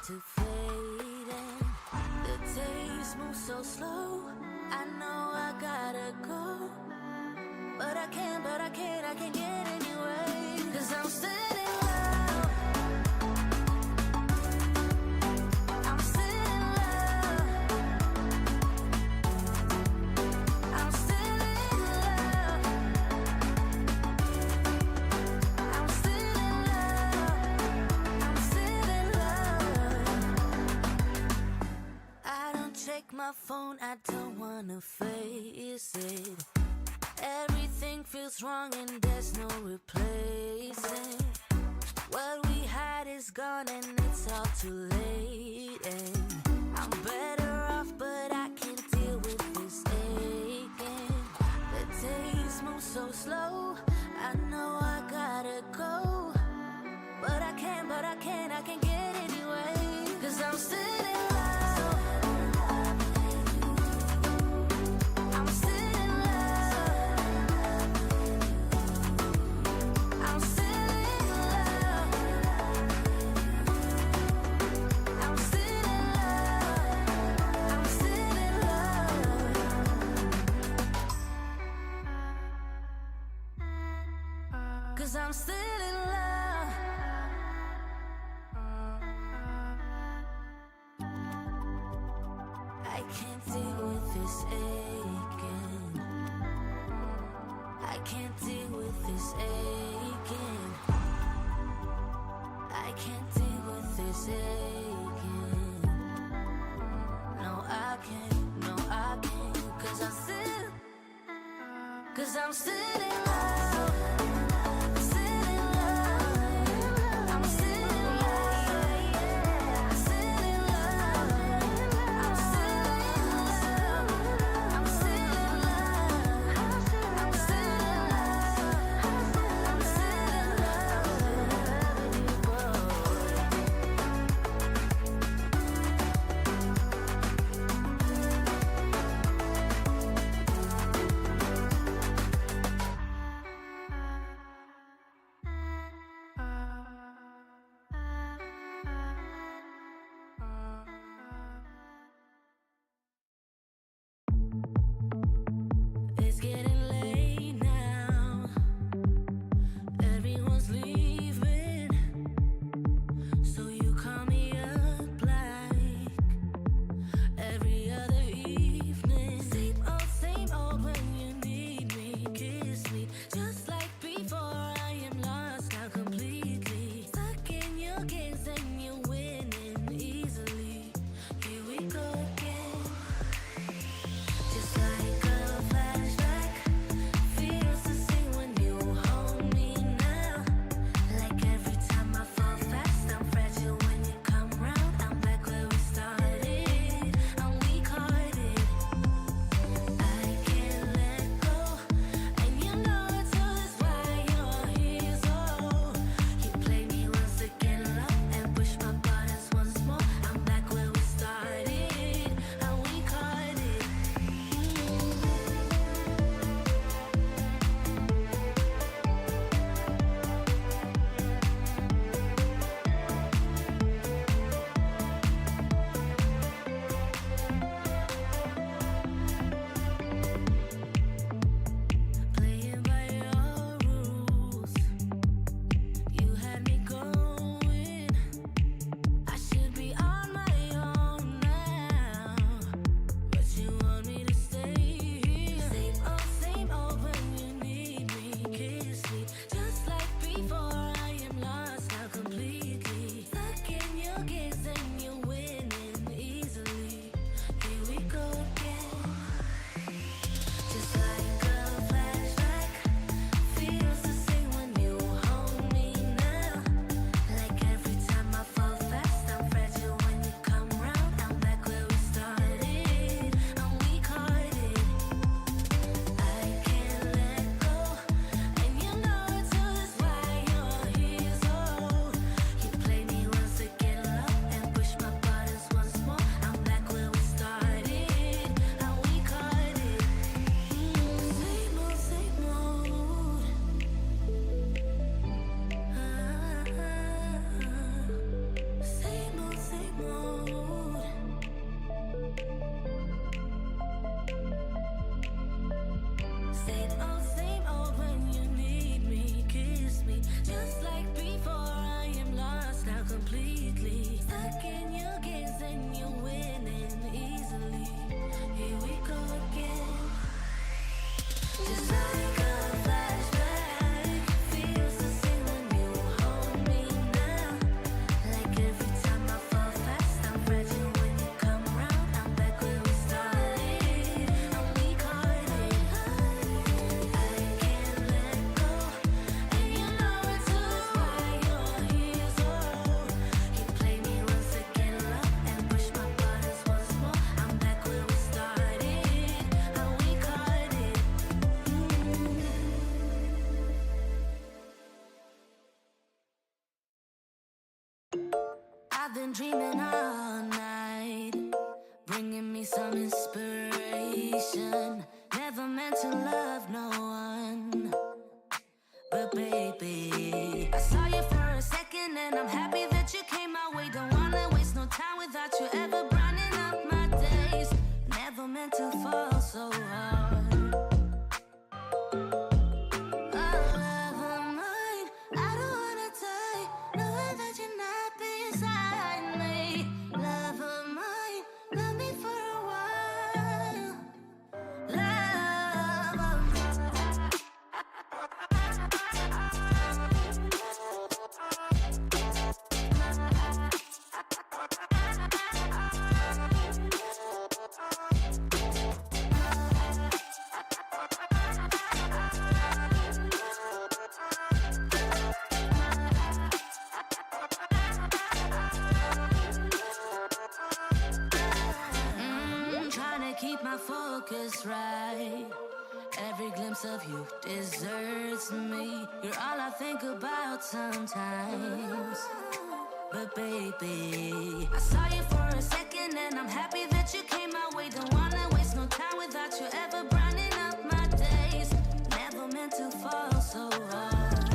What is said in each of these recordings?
to fading. The days move so slow. I know I gotta go, but I can't get anyway. 'Cause I'm still in love. I'm still in love. I'm still in love. I'm still in love. I'm still in love. I don't check my phone, I don't wanna face it. Everything feels wrong and there's no replacing. What we had is gone and it's all too late. And I'm better off, but I can't deal with this aching. The days move so slow. I know I gotta go, but I can't get anyway. 'Cause I'm still in love. I'm still in love. I'm still in love. I'm still in love. I'm still in love. 'Cause I'm still in love. I can't deal with this aching. I can't deal with this aching. I can't deal with this aching. No, I can't. No, I can't. 'Cause I'm still in love. Still in love. I'm still in love. Still in love. I'm still in love. I'm still in love. I'm still in love. I'm still in love. been dreaming all night, bringing me some inspiration. Never meant to love no one, but baby, I saw you for a second and I'm happy that you came my way. Don't wanna waste no time without you ever brightening up my days. Never meant to fall so hard. Keep my focus right. Every glimpse of you deserts me. You're all I think about sometimes. But baby, I saw you for a second and I'm happy that you came my way. Don't wanna waste no time without you ever brightening up my days. Never meant to fall so hard.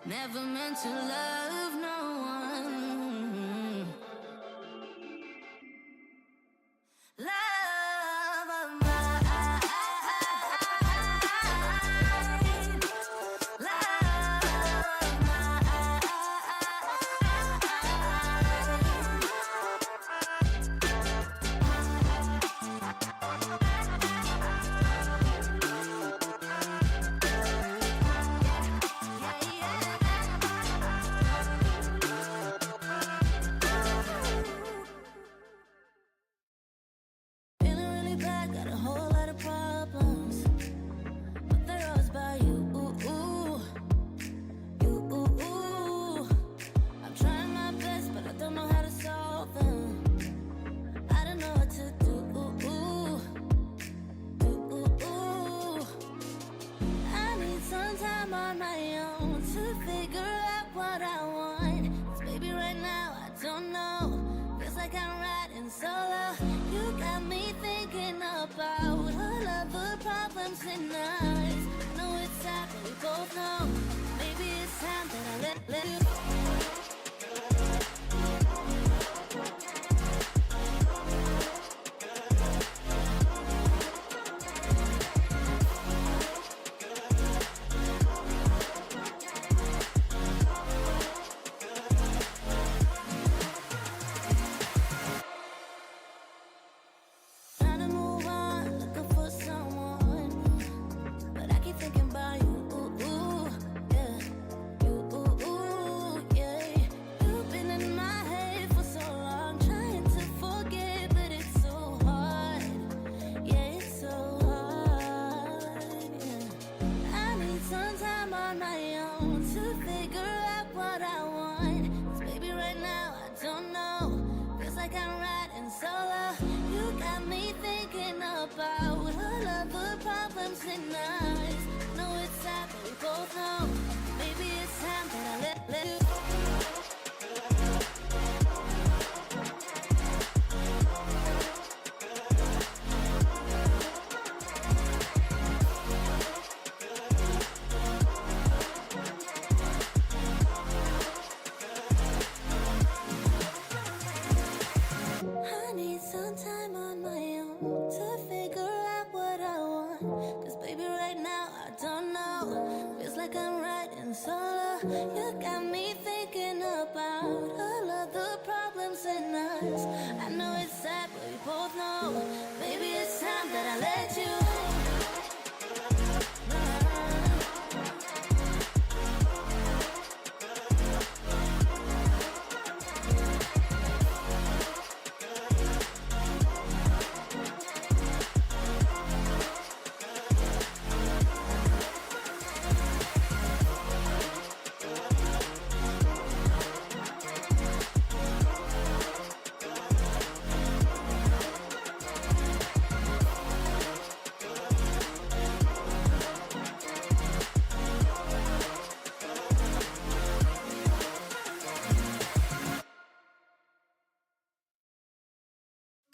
Never meant to love no one. Love of mine. Love of mine. And nights. I know it's sad, but we both know. Maybe it's time that I let you. Baby, right now, I don't know. Feels like I'm riding solo. You got me thinking about all of the problems in us. I know it's sad, but we both know maybe it's time that I let you.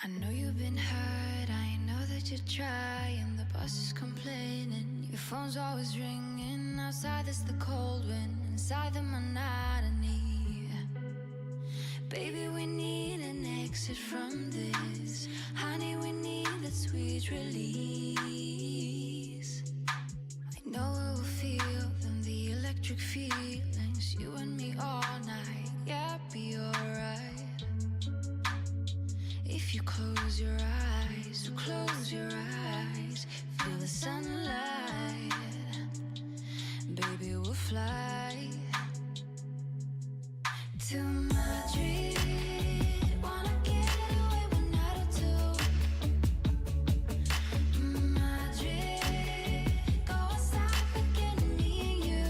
I know you've been hurt, I know that you're trying. The boss is complaining, your phone's always ringing. Outside there's the cold wind, inside the monotony. Baby, we need an exit from this. Honey, we need that sweet release. I know it will feel them, the electric feelings. You and me all night, yeah, be alright. If you close your eyes, so close your eyes. Feel the sunlight, baby, we'll fly to Madrid. Wanna get away one night or two. Madrid, go outside, forget me and you.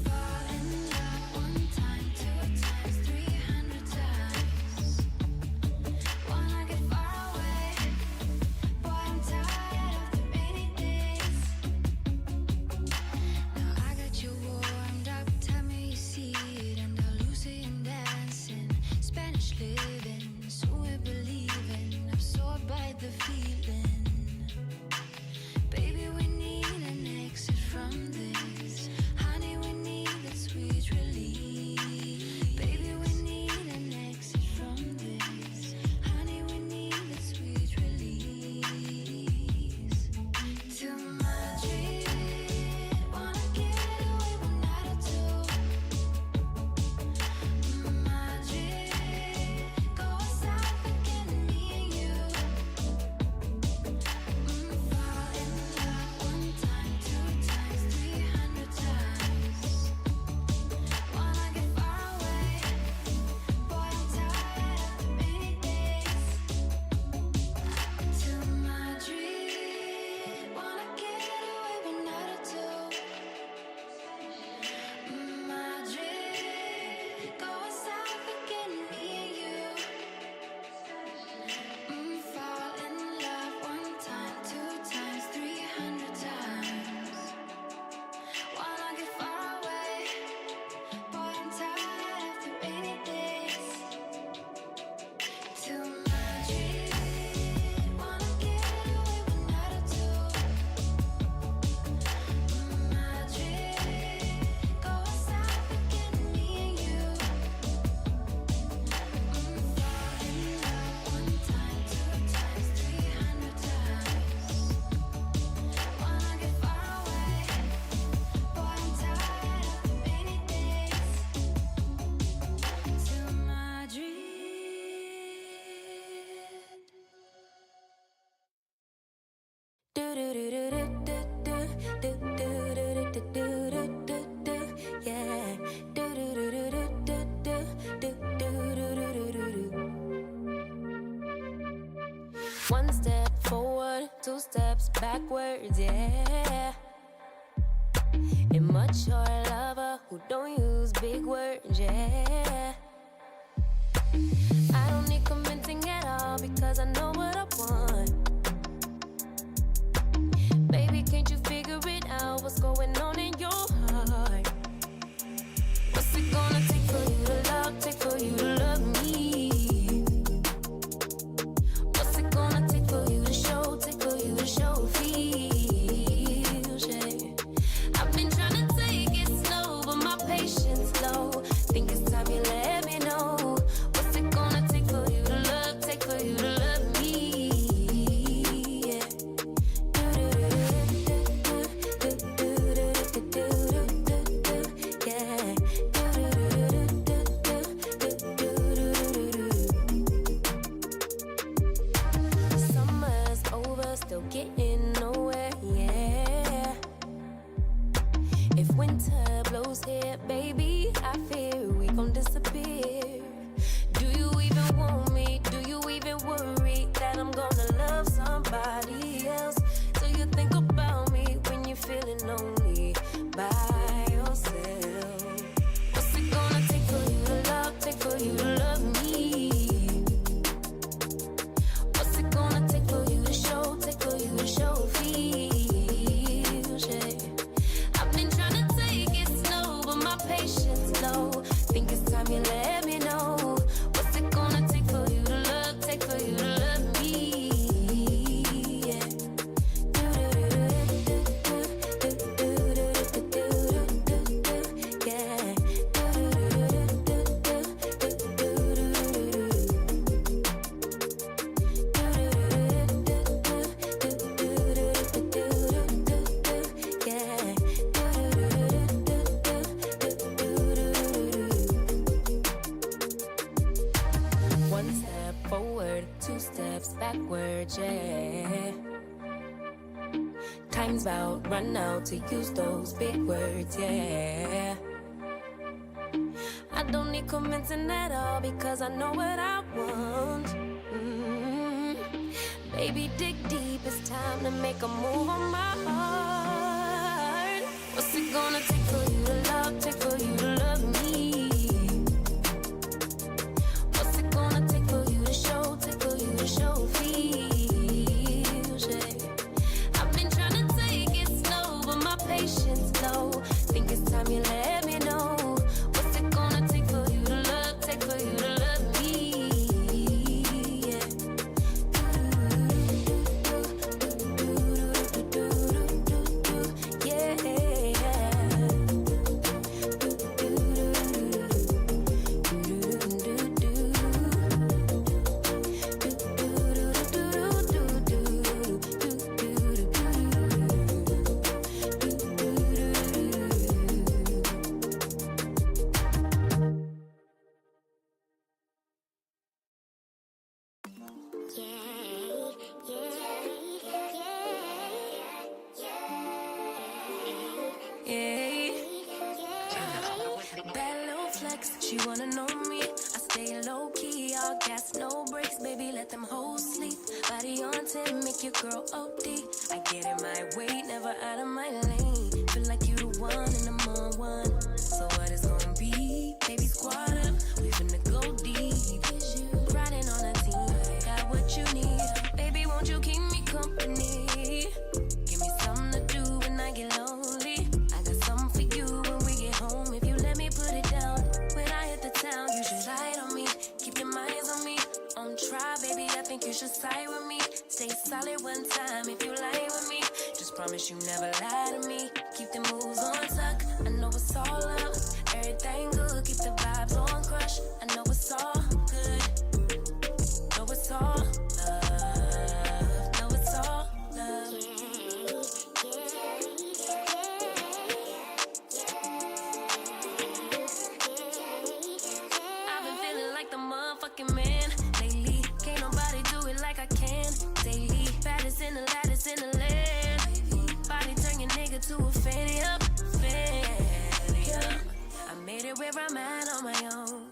Fall in love one time, 2 times, 300 times. Wanna get far away, boy, I'm tired of the rainy days. Now I got you warmed up, tell me you see it. Andalusian dancing, Spanish living, so we're believing, absorbed by the feeling. Baby, we need an exit from this. Honey, we need that sweet release. Baby, we need an exit from this. Honey, we need that sweet release. To Madrid, wanna get away one night or two. Madrid, go outside, forget me and you. Fall in love one time, 2 times, 300 times. Wanna get far away, boy, I'm tired of the rainy days. To Madrid, wanna get away one night or two. Madrid, go outside, forget me and you. Fall in love one time, 2 times, 300 times. Wanna get far away, boy, I'm tired of the rainy days. To Madrid, wanna get away one night or two. Madrid, go outside, forget me and you. Fall in love one time, 2 times, 300 times. Wanna get far away, boy, I'm tired of the rainy days. To Madrid. Do do do do do do do do do do do do do do, yeah. Do do do do do do do do do do do do. One step forward, 2 steps backwards, yeah. Immature lover who don't use big words, yeah. I don't need convincing at all because I know what I want. Baby, can't you figure it out? What's going on in your heart? What's it gonna take for you to love, take for you to love me? What's it gonna take for you to show, take for you to show feels, yeah. I've been trying to take it slow, but my patience low. Think it's time you let me know. What's it gonna take for you to love, take for you to love me? about. Run out to use those big words, yeah. I don't need convincing at all because I know what I want. Baby, dig deep, it's time to make a move on my heart. What's it gonna take for you to love, take for you to love me? What's it gonna take for you to show, take for you to show feels, yeah. I've been trying to take it slow, but my patience low. Think it's time you let me know. What's it gonna take for you to love, take for you to love me? Yeah. Bad little flex, she wanna know me. I stay low key, all gas, no brakes. Baby, let them hoes sleep. Body on 10, make your girl OD. I get in my way, never out of my lane. Feel like you the one and I'm on one. So what it's gonna be? Baby, squad up, we finna go deep. Riding on a team, got what you need. Baby, won't you keep me company? Give me something to do when I get lonely. I got something for you when we get home. If you let me put it down, when I hit the town, you should ride on me. Keep your minds on me. On try, baby, I think you should side with me. Stay solid one time if you lie with me. Just promise you never lie to me. Keep the moves on tuck. I know it's all love. Everything good. Keep the vibes on crush. I know it's all good. Know it's all love. Know it's all love. I've been feeling like the motherfucking man lately. Can't nobody do it like I can daily. Baddest in the lattice in the land. Body turn your nigga to a fanny up, fanny up. I made it where I'm at on my own.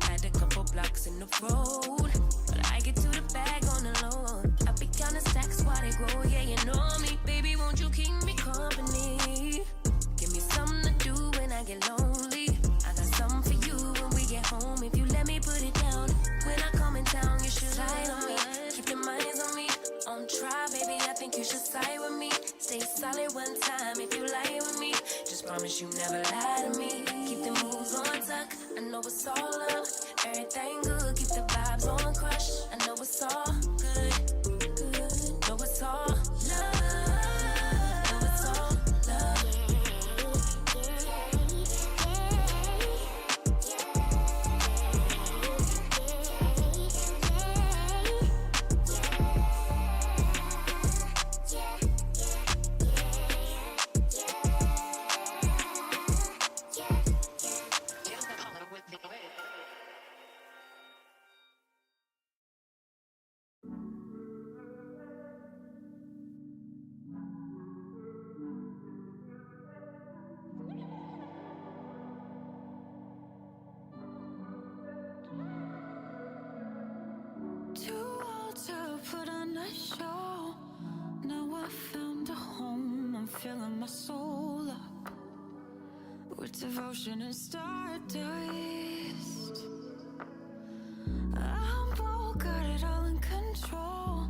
Had a couple blocks in the road, but I get to the bag on the low. I be counting stacks while they grow, yeah, you know me. Baby, won't you keep me company? Give me something to do when I get lonely. I got something for you when we get home. If you let me put it down, when I come in town, you should ride on me. Keep your minds on me. On try, baby, I think you should side with me. Stay solid one time if you lie with me. Just promise you never lie to me. Keep the moves on tuck. I know it's all love. Everything good. Keep the vibes on crush. I know it's all good. Good. Know it's all love. Know it's all love. Too old to put on a show. Now I found a home. I'm filling my soul up with devotion and stardust. I'm bold, got it all in control.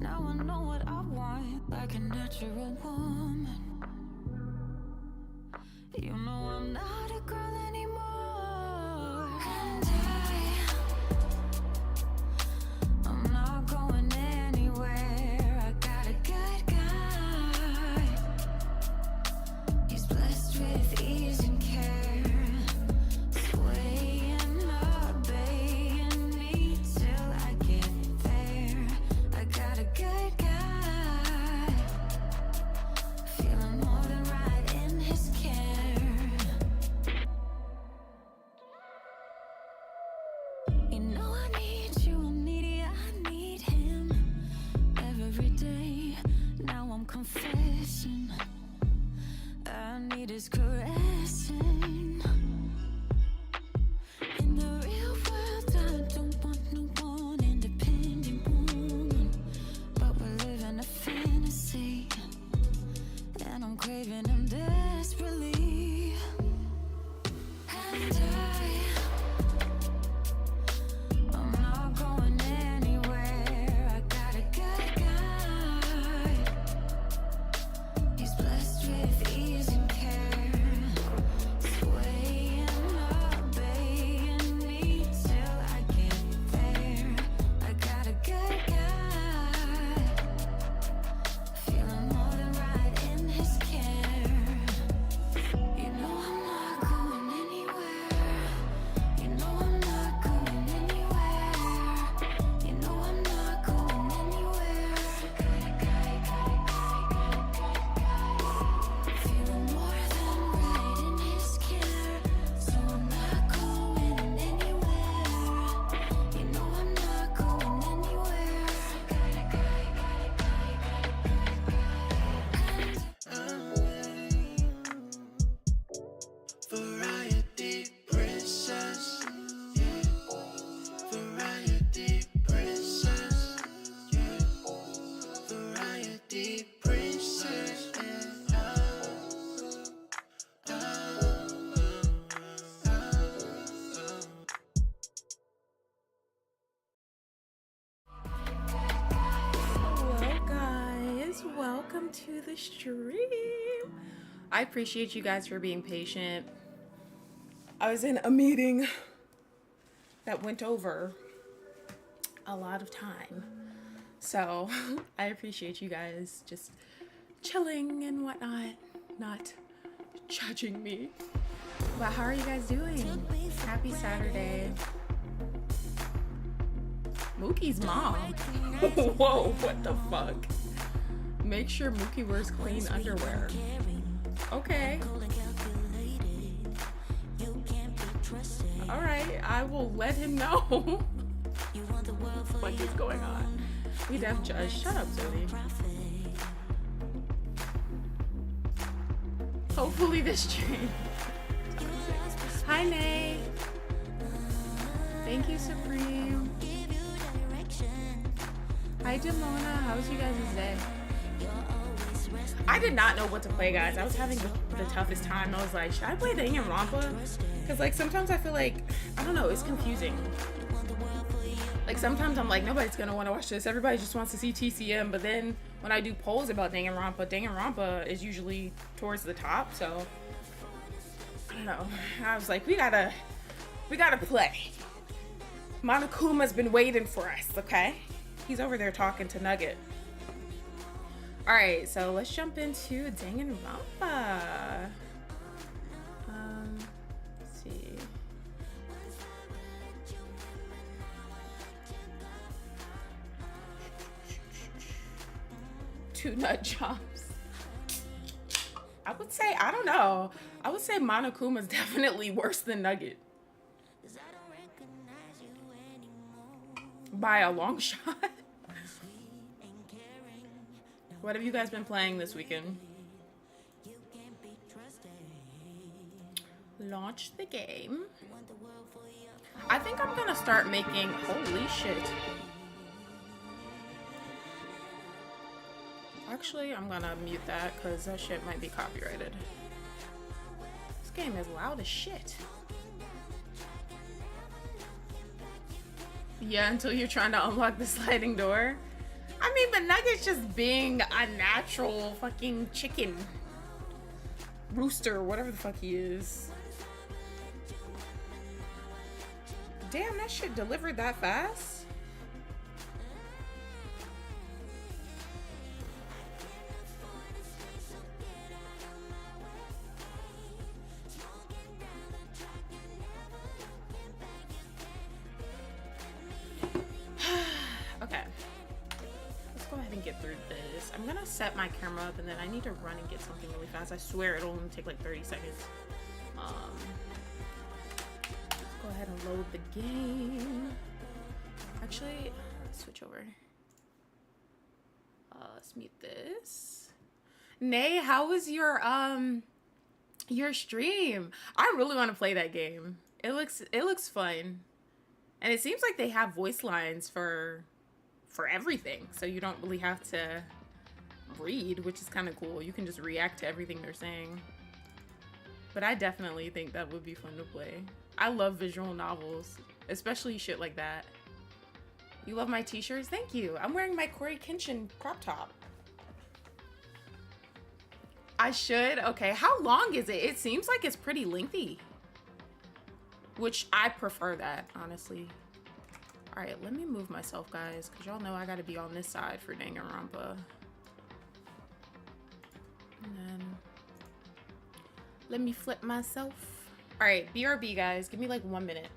Now I know what I want, like a natural woman. You know I'm not a girl anymore. And I'm not going anywhere. I got a good guy. He's blessed with ease and care. Swaying, obeying me till I get there. I got a good guy. Feeling just caressing. In the real world, I don't want no one independent woman, but we're living a fantasy, and I'm craving them desperately. And I'm not going anywhere. I got a good guy. He's blessed with ease and care, swaying, obeying me till I get there. I got a good guy, feeling more than right in his care. You know I'm not going anywhere. You know I'm not going anywhere. You know I'm not going anywhere. Feeling more than right in his care, so I'm not going anywhere. You know I'm not going anywhere. Variety princess, yeah. Variety princess, yeah. Variety princess, yeah. Hello guys, welcome to the stream. I appreciate you guys for being patient. I was in a meeting that went over a lot of time, so I appreciate you guys just chilling and whatnot, not judging me. But how are you guys doing? Happy Saturday. Mookie's mom. Whoa, what the fuck? Make sure Mookie wears clean underwear. Okay. Alright, I will let him know. What is going on? We def judge. Shut up, Zodi. Hopefully this changes. Hi, Nay. Thank you, Supreme. Hi, Demona. How's you guys' day? I did not know what to play, guys. I was having the toughest time. I was like, should I play Danganronpa? Because, like, sometimes I feel like, I don't know, it's confusing. Like, sometimes I'm like, nobody's going to want to watch this. Everybody just wants to see TCM. But then when I do polls about Danganronpa is usually towards the top. So, I don't know. I was like, we gotta play. Monokuma's been waiting for us, okay? He's over there talking to Nugget. Alright, so let's jump into Danganronpa. Let's see. Two nut jobs. I would say, I don't know. I would say Monokuma's definitely worse than Nugget. By a long shot. What have you guys been playing this weekend? Launch the game. I think I'm gonna start making, holy shit. Actually, I'm gonna mute that because that shit might be copyrighted. This game is loud as shit. Yeah, until you're trying to unlock the sliding door. I mean, but Nugget's just being a natural fucking chicken. Rooster, whatever the fuck he is. Damn, that shit delivered that fast? Okay. Let's go ahead and get through this. I'm gonna set my camera up and then I need to run and get something really fast. I swear it'll only take like 30 seconds. Let's go ahead and load the game. Actually, let's switch over. Let's mute this. Nay, how was your Your stream. I really want to play that game. It looks fun. And it seems like they have voice lines for everything. So you don't really have to read, which is kind of cool. You can just react to everything they're saying. But I definitely think that would be fun to play. I love visual novels, especially shit like that. You love my t-shirts? Thank you. I'm wearing my Corey Kenshin crop top. I should? Okay, how long is it? It seems like it's pretty lengthy. Which I prefer that, honestly. Alright, let me move myself, guys, because y'all know I gotta be on this side for Danganronpa. And then let me flip myself. Alright, BRB, guys. Give me like 1 minute.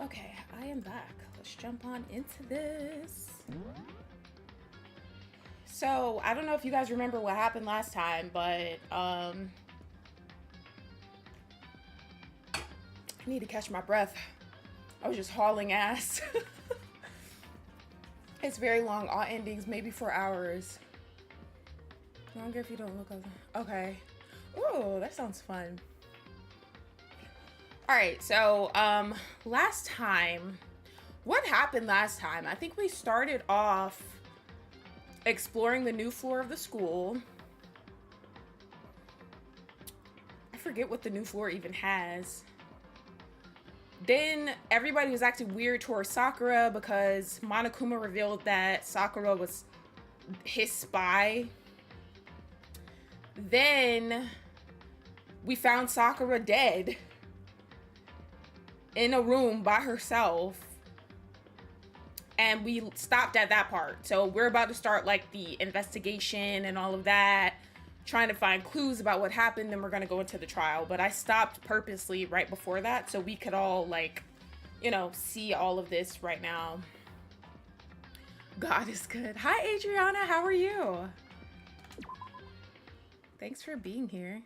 Okay, I am back. Let's jump on into this. So, I don't know if you guys remember what happened last time, but I need to catch my breath. I was just hauling ass. It's very long, all endings, maybe 4 hours. Longer if you don't look okay. Ooh, that sounds fun. All right, so last time, what happened last time? I think we started off exploring the new floor of the school. I forget what the new floor even has. Then everybody was acting weird towards Sakura because Monokuma revealed that Sakura was his spy. Then we found Sakura dead in a room by herself, and we stopped at that part. So we're about to start like the investigation and all of that, trying to find clues about what happened. Then we're gonna go into the trial, but I stopped purposely right before that so we could all, like, you know, see all of this right now. God is good. Hi Adriana, how are you? Thanks for being here.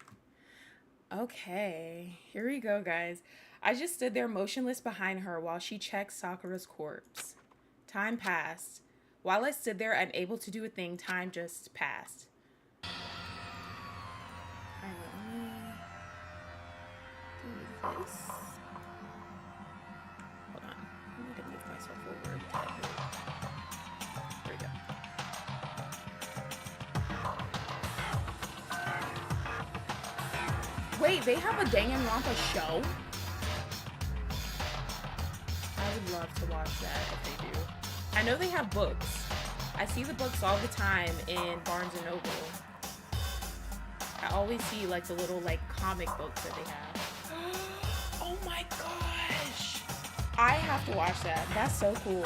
Okay, here we go, guys. I just stood there motionless behind her while she checked Sakura's corpse. Time passed. While I stood there unable to do a thing, time just passed. Alright, let me do this. Hold on. I need to move myself forward. There we go. Wait, they have a Danganronpa show? I would love to watch that if they do. I know they have books. I see the books all the time in Barnes and Noble. I always see like the little like comic books that they have. Oh my gosh! I have to watch that. That's so cool.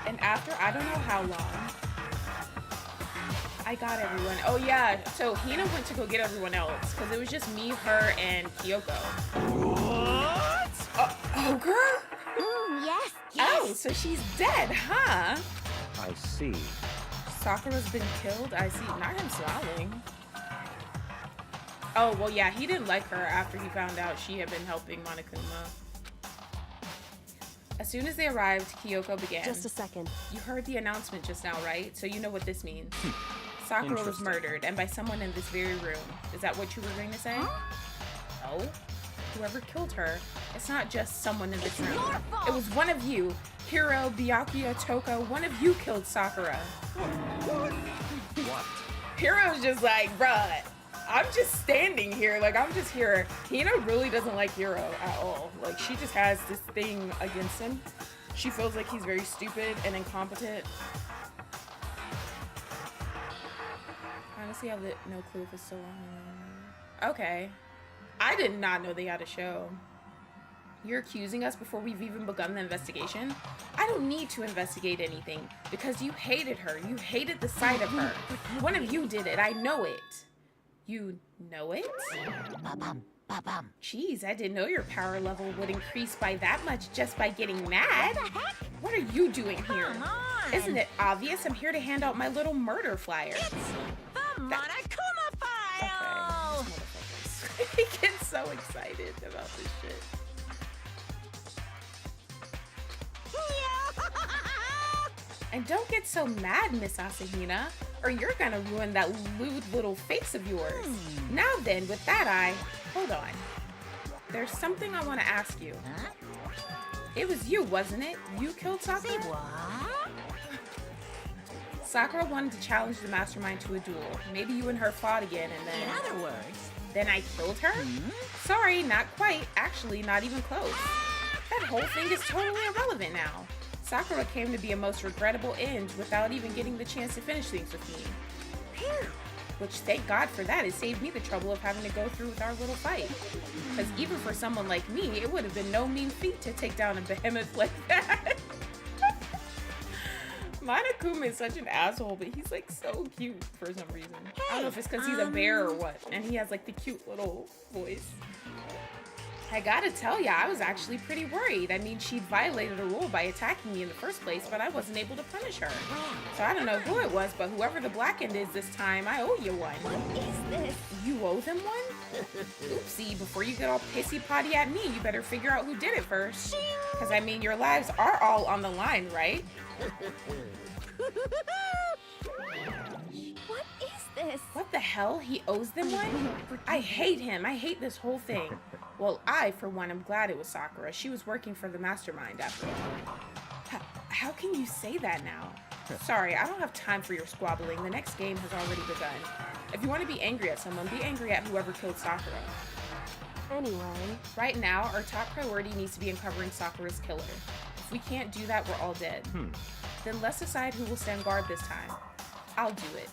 And after I don't know how long, I got everyone. Oh yeah, so Hina went to go get everyone else because it was just me, her, and Kyoko. What? Ogre? Yes. Oh, so she's dead, huh? I see. Sakura's been killed? I see. Not him smiling. Oh, well, yeah, he didn't like her after he found out she had been helping Monokuma. As soon as they arrived, Kyoko began. Just a second. You heard the announcement just now, right? So you know what this means. Sakura was murdered, and by someone in this very room. Is that what you were going to say? No. Whoever killed her, it's not just someone in this room. It was one of you. Hiro, Byakuya, Toko, one of you killed Sakura. What? Hiro's just like, bruh, I'm just standing here. Like, I'm just here. Hina really doesn't like Hiro at all. Like, she just has this thing against him. She feels like he's very stupid and incompetent. Honestly, I have no clue if it's still on. Okay. I did not know they had a show. You're accusing us before we've even begun the investigation? I don't need to investigate anything because you hated her. You hated the sight of her. One of you did it. I know it. You know it? Jeez, I didn't know your power level would increase by that much just by getting mad. What are you doing here? Isn't it obvious? I'm here to hand out my little murder flyer. The Monokuma file. Okay. He gets so excited about this shit. And don't get so mad, Miss Asahina, or you're gonna ruin that lewd little face of yours. Now then, with that hold on. There's something I want to ask you. It was you, wasn't it? You killed Sakura? What? Sakura wanted to challenge the mastermind to a duel. Maybe you and her fought again and then... In other words, Then I killed her? Sorry, not quite. Actually, not even close. That whole thing is totally irrelevant now. Sakura came to be a most regrettable end without even getting the chance to finish things with me. phew. Which, thank God for that, it saved me the trouble of having to go through with our little fight. Because even for someone like me, it would have been no mean feat to take down a behemoth like that. Monokuma is such an asshole, but he's like so cute for some reason. I don't know if it's because he's a bear or what, and he has like the cute little voice. I gotta tell ya, I was actually pretty worried. I mean, she'd violated a rule by attacking me in the first place, but I wasn't able to punish her. So I don't know who it was, but whoever the black end is this time, I owe you one. What is this? You owe them one? Oopsie, before you get all pissy-potty at me, you better figure out who did it first. Because, I mean, your lives are all on the line, right? What is this? What the hell? He owes them one? I hate him. I hate this whole thing. Well, I, for one, am glad it was Sakura. She was working for the mastermind after all. How can you say that now? Sorry, I don't have time for your squabbling. The next game has already begun. If you want to be angry at someone, be angry at whoever killed Sakura. Anyway, Right now, our top priority needs to be uncovering Sakura's killer. If we can't do that, we're all dead. Then let's decide who will stand guard this time. I'll do it.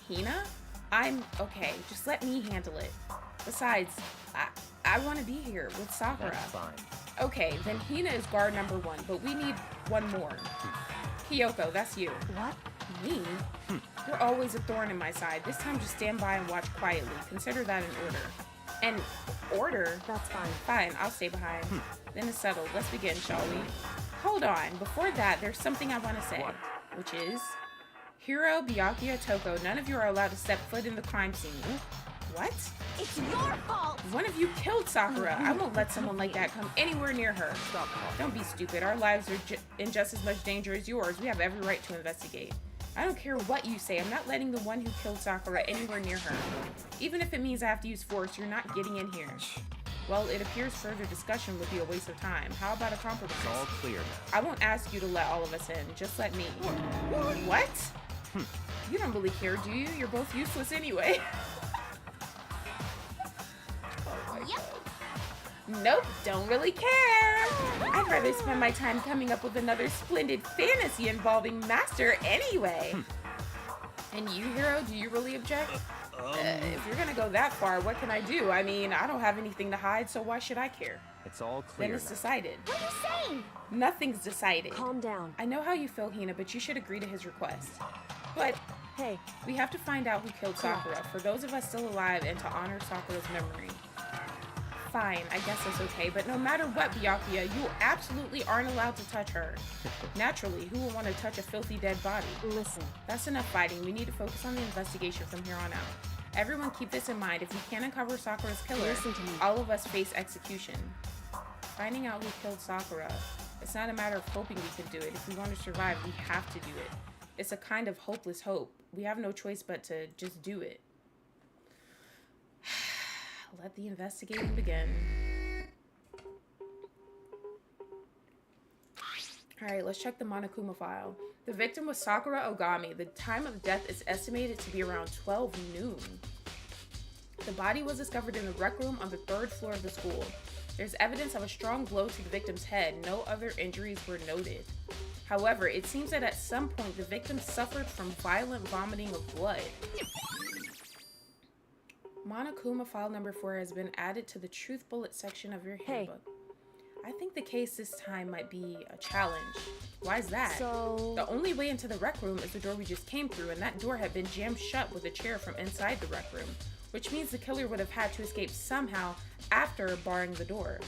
Hina? I'm okay. Just let me handle it. Besides, I want to be here with Sakura. That's fine. Okay, then Hina is guard number one, but we need one more. Kyoko, that's you. what? Me? You're always a thorn in my side. This time just stand by and watch quietly. Consider that an order. An order? That's fine. Fine, I'll stay behind. Then it's settled. Let's begin, shall we? Hold on. Before that, there's something I want to say. What? Which is... Hiro, Byakuya, Toko, none of you are allowed to step foot in the crime scene. What? It's your fault. One of you killed Sakura. I won't let someone like that come anywhere near her. Stop talking. Don't be stupid. Our lives are in just as much danger as yours. We have every right to investigate. I don't care what you say. I'm not letting the one who killed Sakura anywhere near her. Even if it means I have to use force, you're not getting in here. Well, it appears further discussion would be a waste of time. How about a compromise? It's all clear now. I won't ask you to let all of us in. Just let me. What? You don't really care, do you? You're both useless anyway. Oh my Yep. Nope, don't really care. I'd rather spend my time coming up with another splendid fantasy involving Master anyway. And you, Hero, do you really object? If you're gonna go that far, what can I do? I mean, I don't have anything to hide, so why should I care? It's all clear Then it's now. decided. What are you saying? Nothing's decided. Calm down. I know how you feel, Hina, but you should agree to his request. But Hey, we have to find out who killed Sakura, for those of us still alive, and to honor Sakura's memory. Fine, I guess that's okay, but no matter what, Byakuya, you absolutely aren't allowed to touch her. Naturally, who would want to touch a filthy dead body? listen. That's enough fighting. We need to focus on the investigation from here on out. Everyone keep this in mind. If we can't uncover Sakura's killer, Listen to me. all of us face execution. Finding out who killed Sakura, it's not a matter of hoping we can do it. If we want to survive, we have to do it. It's a kind of hopeless hope. We have no choice but to just do it. Let the investigating begin. Alright, let's check the Monokuma file. The victim was Sakura Ogami. The time of death is estimated to be around 12 noon. The body was discovered in the rec room on the 3rd floor of the school. There's evidence of a strong blow to the victim's head. No other injuries were noted. However, it seems that at some point the victim suffered from violent vomiting of blood. Monokuma file number 4 has been added to the Truth Bullet section of your handbook. I think the case this time might be a challenge. Why is that? So, The only way into the rec room is the door we just came through, and that door had been jammed shut with a chair from inside the rec room, which means the killer would have had to escape somehow after barring the door.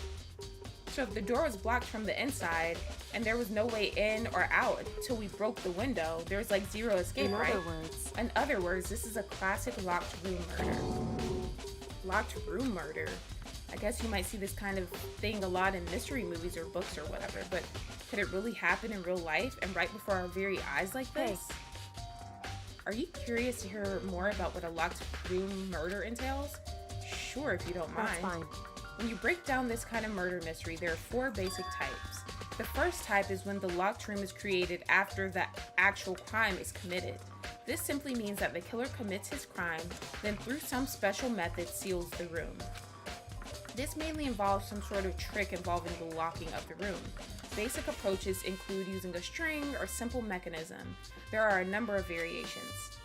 So if the door was blocked from the inside and there was no way in or out until we broke the window, there's like zero escape, in right? other words, In other words, this is a classic locked room murder. Locked room murder. I guess you might see this kind of thing a lot in mystery movies or books or whatever, but could it really happen in real life and right before our very eyes like this? Are you curious to hear more about what a locked room murder entails? Sure, if you don't mind. that's fine. When you break down this kind of murder mystery, there are 4 basic types. The first type is when the locked room is created after the actual crime is committed. This simply means that the killer commits his crime, then through some special method seals the room. This mainly involves some sort of trick involving the locking of the room. Basic approaches include using a string or simple mechanism. There are a number of variations.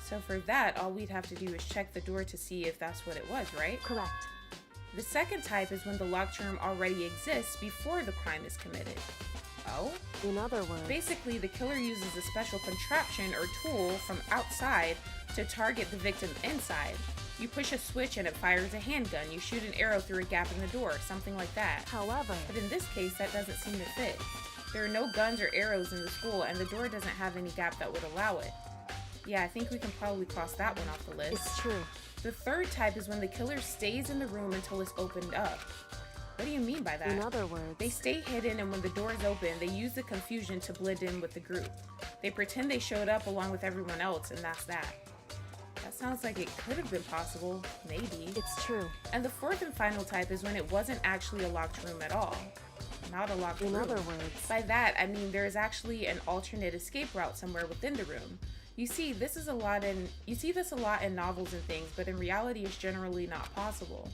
So for that, all we'd have to do is check the door to see if that's what it was, right? Correct. The second type is when the locked room already exists before the crime is committed. Oh? In other words, Basically, the killer uses a special contraption or tool from outside to target the victim inside. You push a switch and it fires a handgun. You shoot an arrow through a gap in the door, something like that. however, But in this case, that doesn't seem to fit. There are no guns or arrows in the school, and the door doesn't have any gap that would allow it. Yeah, I think we can probably cross that one off the list. it's true. The third type is when the killer stays in the room until it's opened up. What do you mean by that? In other words, They stay hidden, and when the door is open, they use the confusion to blend in with the group. They pretend they showed up along with everyone else, and that's that. That sounds like it could have been possible. Maybe. it's true. And the fourth and final type is when it wasn't actually a locked room at all. Not a locked In room. other words, By that, I mean there is actually an alternate escape route somewhere within the room. You see this a lot in novels and things, but in reality it's generally not possible.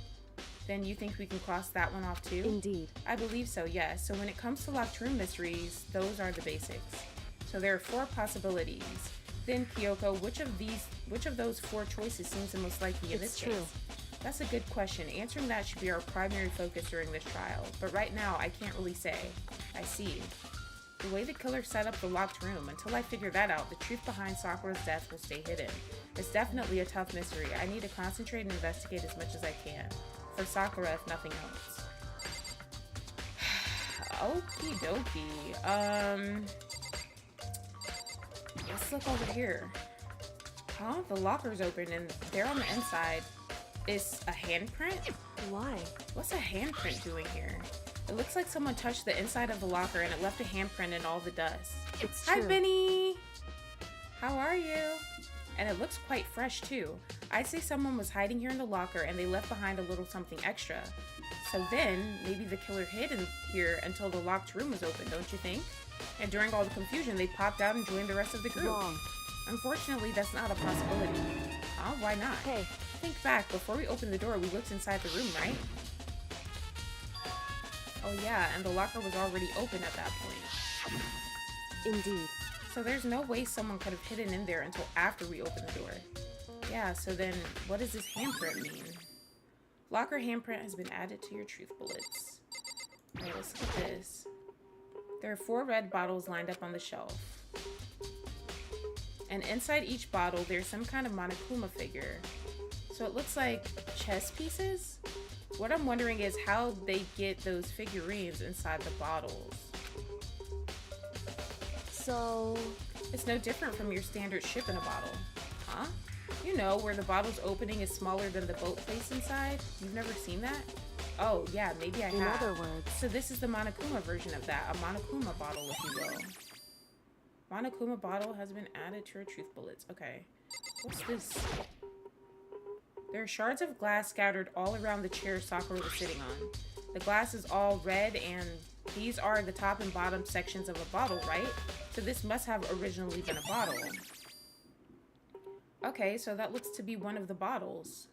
Then you think we can cross that one off too? indeed. I believe so, yes. So when it comes to locked room mysteries, those are the basics. So there are 4 possibilities. Then Kyoko, which of those 4 choices seems the most likely in this It's true. case? That's a good question. Answering that should be our primary focus during this trial. But right now, I can't really say. I see. The way the killer set up the locked room, until I figure that out, the truth behind Sakura's death will stay hidden. It's definitely a tough mystery. I need to concentrate and investigate as much as I can. For Sakura, if nothing else. Okie dokie. Let's look over here. Huh? The locker's open and there on the inside is a handprint? Why? What's a handprint doing here? It looks like someone touched the inside of the locker and it left a handprint in all the dust. It's Hi, true. Benny! How are you? And it looks quite fresh too. I'd say someone was hiding here in the locker and they left behind a little something extra. So then, maybe the killer hid in here until the locked room was open, don't you think? And during all the confusion, they popped out and joined the rest of the group. Wrong. Unfortunately, that's not a possibility. Why not? Hey, Think back, before we opened the door, we looked inside the room, right? Oh yeah, and the locker was already open at that point. Indeed. So there's no way someone could have hidden in there until after we opened the door. Yeah, so then what does this handprint mean? Locker handprint has been added to your truth bullets. Alright, let's look at this. There are 4 red bottles lined up on the shelf. And inside each bottle, there's some kind of Monokuma figure. So it looks like chess pieces? What I'm wondering is how they get those figurines inside the bottles. So... It's no different from your standard ship in a bottle. Huh? You know, where the bottle's opening is smaller than the boat place inside? You've never seen that? Oh, yeah, maybe I have. In other words... So this is the Monokuma version of that. A Monokuma bottle, if you will. Monokuma bottle has been added to your truth bullets. Okay. What's this? There are shards of glass scattered all around the chair Sakura was sitting on. The glass is all red, and these are the top and bottom sections of a bottle, right? So this must have originally been a bottle. Okay, so that looks to be one of the bottles.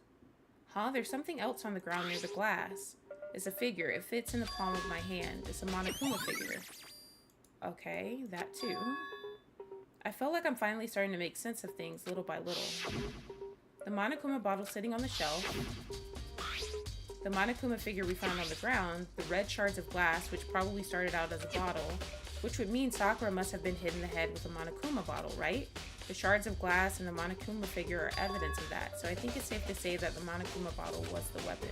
Huh? There's something else on the ground near the glass. It's a figure. It fits in the palm of my hand. It's a Monokuma figure. Okay, that too. I feel like I'm finally starting to make sense of things little by little. The Monokuma bottle sitting on the shelf. The Monokuma figure we found on the ground. The red shards of glass, which probably started out as a bottle. Which would mean Sakura must have been hit in the head with a Monokuma bottle, right? The shards of glass and the Monokuma figure are evidence of that, so I think it's safe to say that the Monokuma bottle was the weapon.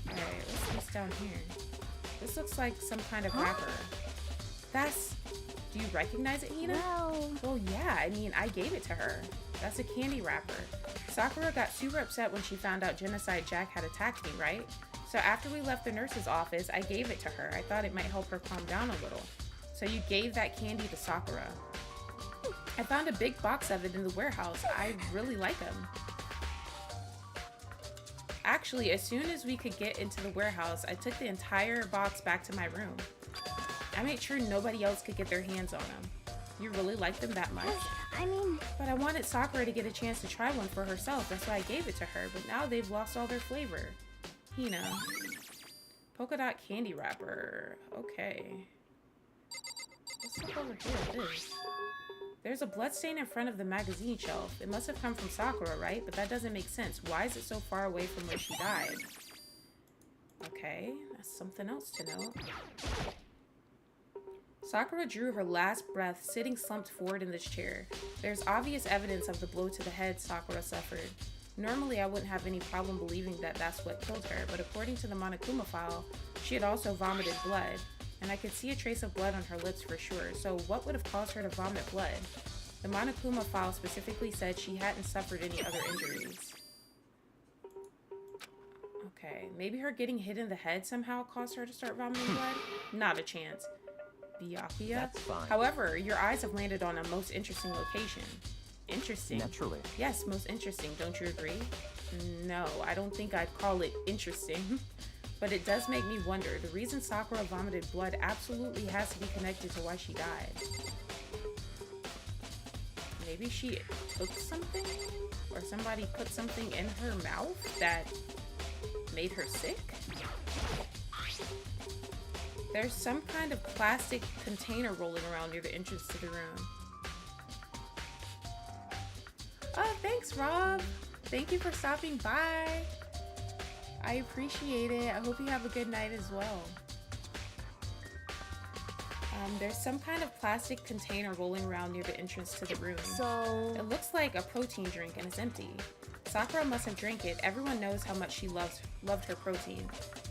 Alright, what's this down here? This looks like some kind of wrapper. That's... Do you recognize it, Hina? Well, yeah, I mean, I gave it to her. That's a candy wrapper. Sakura got super upset when she found out Genocide Jack had attacked me, right? So after we left the nurse's office, I gave it to her. I thought it might help her calm down a little. So you gave that candy to Sakura. I found a big box of it in the warehouse. I really like them. Actually, as soon as we could get into the warehouse, I took the entire box back to my room. I made sure nobody else could get their hands on them. You really like them that much? I mean... But I wanted Sakura to get a chance to try one for herself. That's why I gave it to her. But now they've lost all their flavor. Hina. Polka dot candy wrapper. Okay. Let's look over here at this. There's a bloodstain in front of the magazine shelf. It must have come from Sakura, right? But that doesn't make sense. Why is it so far away from where she died? Okay, that's something else to know. Sakura drew her last breath sitting slumped forward in this chair. There's obvious evidence of the blow to the head Sakura suffered. Normally, I wouldn't have any problem believing that that's what killed her, but according to the Monokuma file, she had also vomited blood, and I could see a trace of blood on her lips for sure, so what would have caused her to vomit blood? The Monokuma file specifically said she hadn't suffered any other injuries. Okay, maybe her getting hit in the head somehow caused her to start vomiting blood? Not a chance. Byakuya? That's fine. However, your eyes have landed on a most interesting location. Interesting? Naturally. Yes, most interesting. Don't you agree? No, I don't think I'd call it interesting. But it does make me wonder. The reason Sakura vomited blood absolutely has to be connected to why she died. Maybe she took something? Or somebody put something in her mouth that made her sick? There's some kind of plastic container rolling around near the entrance to the room. Oh, thanks, Rob. Thank you for stopping by. I appreciate it. I hope you have a good night as well. There's some kind of plastic container rolling around near the entrance to the room. So... It looks like a protein drink and it's empty. Sakura must have drank it. Everyone knows how much she loved her protein.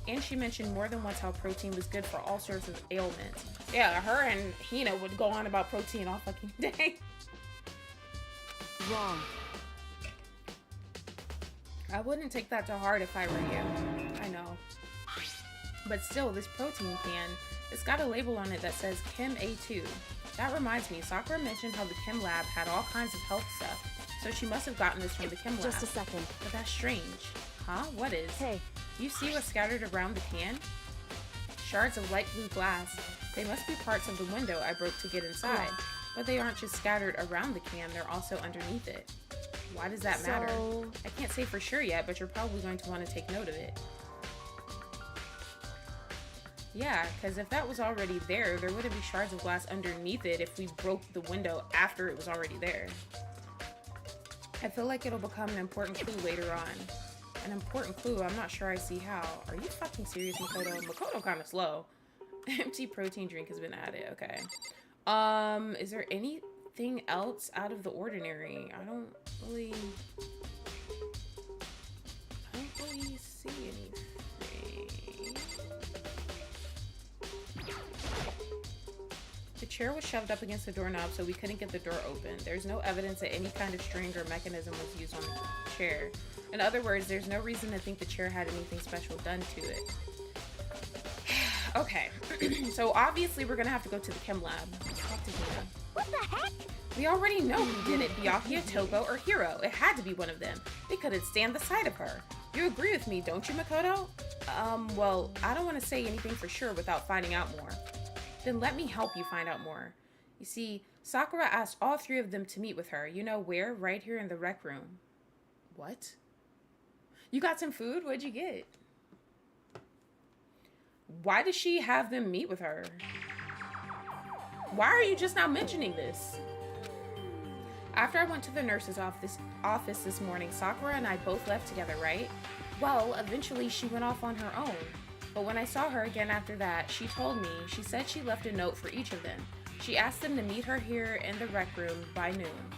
And she mentioned more than once how protein was good for all sorts of ailments. Yeah, her and Hina would go on about protein all fucking day. Wrong. I wouldn't take that to heart if I were you. I know. But still, this protein can, it's got a label on it that says Chem A2. That reminds me, Sakura mentioned how the Chem lab had all kinds of health stuff. So she must have gotten this from the Chem lab. Just a second. But that's strange. Huh? What is? Hey. You see what's scattered around the can? Shards of light blue glass. They must be parts of the window I broke to get inside. But they aren't just scattered around the can, they're also underneath it. Why does that matter? I can't say for sure yet, but you're probably going to want to take note of it. Yeah, because if that was already there, there wouldn't be shards of glass underneath it if we broke the window after it was already there. I feel like it'll become an important clue later on. An important clue, I'm not sure I see how. Are you fucking serious, Makoto? Makoto kind of slow. Empty protein drink has been added, okay. Is there anything else out of the ordinary? I don't really see anything. The chair was shoved up against the doorknob so we couldn't get the door open. There's no evidence that any kind of string or mechanism was used on the chair. In other words, there's no reason to think the chair had anything special done to it. Okay, so obviously we're gonna have to go to the chem lab. Talk to Hina. What the heck? We already know who did it, Byakuya, Toko, or Hiro. It had to be one of them. They couldn't stand the sight of her. You agree with me, don't you, Makoto? Well, I don't want to say anything for sure without finding out more. Then let me help you find out more. You see, Sakura asked all three of them to meet with her. You know where? Right here in the rec room. What? You got some food? What'd you get? Why does she have them meet with her? Why are you just now mentioning this? After I went to the nurse's office this morning, Sakura and I both left together, right? Well, eventually she went off on her own. But when I saw her again after that, she told me, she said she left a note for each of them. She asked them to meet her here in the rec room by noon.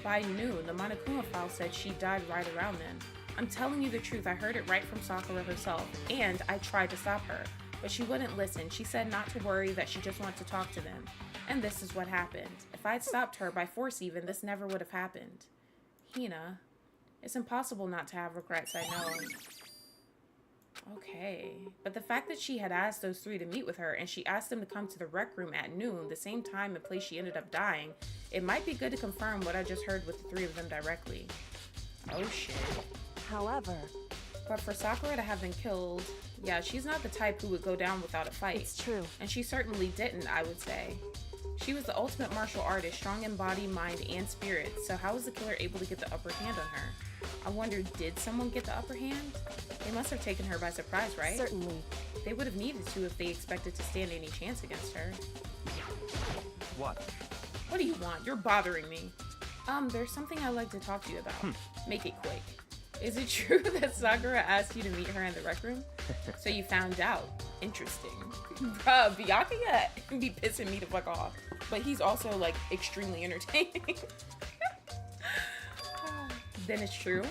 By noon, the Monokuma file said she died right around then. I'm telling you the truth, I heard it right from Sakura herself, and I tried to stop her. But she wouldn't listen. She said not to worry, that she just wanted to talk to them. And this is what happened. If I'd stopped her, by force even, this never would have happened. Hina, it's impossible not to have regrets, I know. Okay, but the fact that she had asked those three to meet with her and she asked them to come to the rec room at noon, the same time and place she ended up dying, it might be good to confirm what I just heard with the three of them directly. Oh shit. However, but for Sakura to have been killed, yeah, she's not the type who would go down without a fight. it's true. And she certainly didn't, I would say. She was the ultimate martial artist, strong in body, mind, and spirit, so how was the killer able to get the upper hand on her? I wonder, did someone get the upper hand? They must have taken her by surprise, right? Certainly. They would have needed to if they expected to stand any chance against her. What? What do you want? You're bothering me. There's something I'd like to talk to you about. Make it quick. Is it true that Sakura asked you to meet her in the rec room? So you found out. Interesting. Bruh, Byakuya be pissing me the fuck off. But he's also, like, extremely entertaining. Then it's true.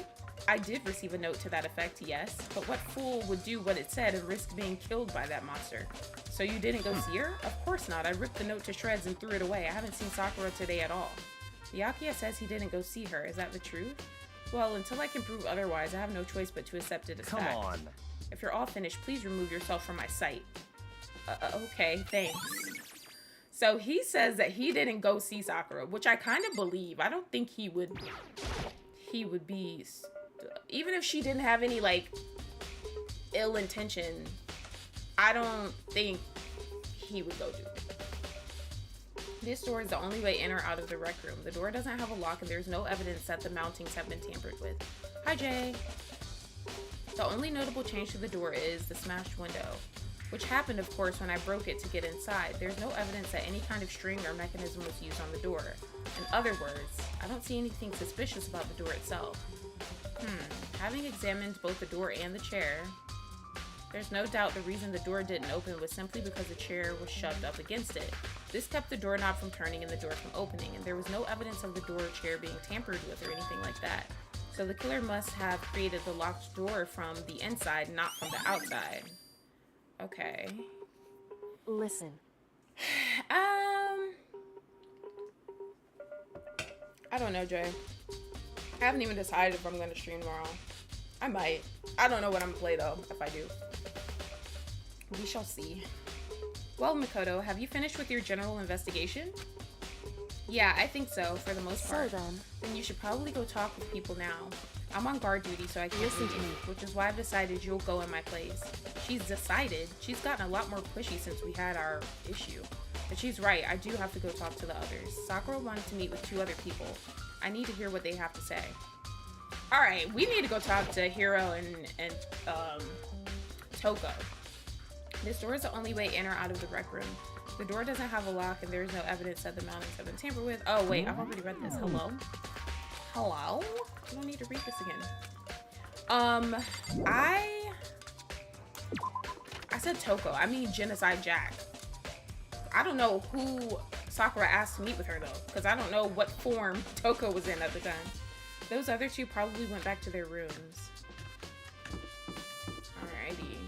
I did receive a note to that effect, yes. But what fool would do what it said and risk being killed by that monster? So you didn't go see her? Of course not. I ripped the note to shreds and threw it away. I haven't seen Sakura today at all. Byakuya says he didn't go see her. Is that the truth? Well, until I can prove otherwise, I have no choice but to accept it as fact. Come on. If you're all finished, please remove yourself from my sight. Okay, thanks. So he says that he didn't go see Sakura, which I kind of believe. I don't think he would be, even if she didn't have any, like, ill intention, I don't think he would go do it. This door is the only way in or out of the rec room. The door doesn't have a lock and there's no evidence that the mountings have been tampered with. Hi, Jay. The only notable change to the door is the smashed window, which happened, of course, when I broke it to get inside. There's no evidence that any kind of string or mechanism was used on the door. In other words, I don't see anything suspicious about the door itself. Having examined both the door and the chair, there's no doubt the reason the door didn't open was simply because the chair was shoved up against it. This kept the doorknob from turning and the door from opening, and there was no evidence of the door or chair being tampered with or anything like that. So the killer must have created the locked door from the inside, not from the outside. Okay. Listen. I don't know, Jay. I haven't even decided if I'm gonna stream tomorrow. I might. I don't know what I'm gonna play though, if I do. We shall see. Well, Makoto, have you finished with your general investigation? Yeah, I think so, for the most part. So then you should probably go talk with people now. I'm on guard duty, so I can't Listen to leave, me. which is why I've decided you'll go in my place. She's decided. She's gotten a lot more pushy since we had our issue. But she's right, I do have to go talk to the others. Sakura wanted to meet with 2 other people. I need to hear what they have to say. Alright, we need to go talk to Hiro and Toko. This door is the only way in or out of the rec room. The door doesn't have a lock and there is no evidence that the mountings have been tampered with. Oh wait, I've already read this. Hello? Hello? I don't need to read this again. I said Toko. I mean Genocide Jack. I don't know who Sakura asked to meet with her though, because I don't know what form Toko was in at the time. Those other two probably went back to their rooms. Alrighty.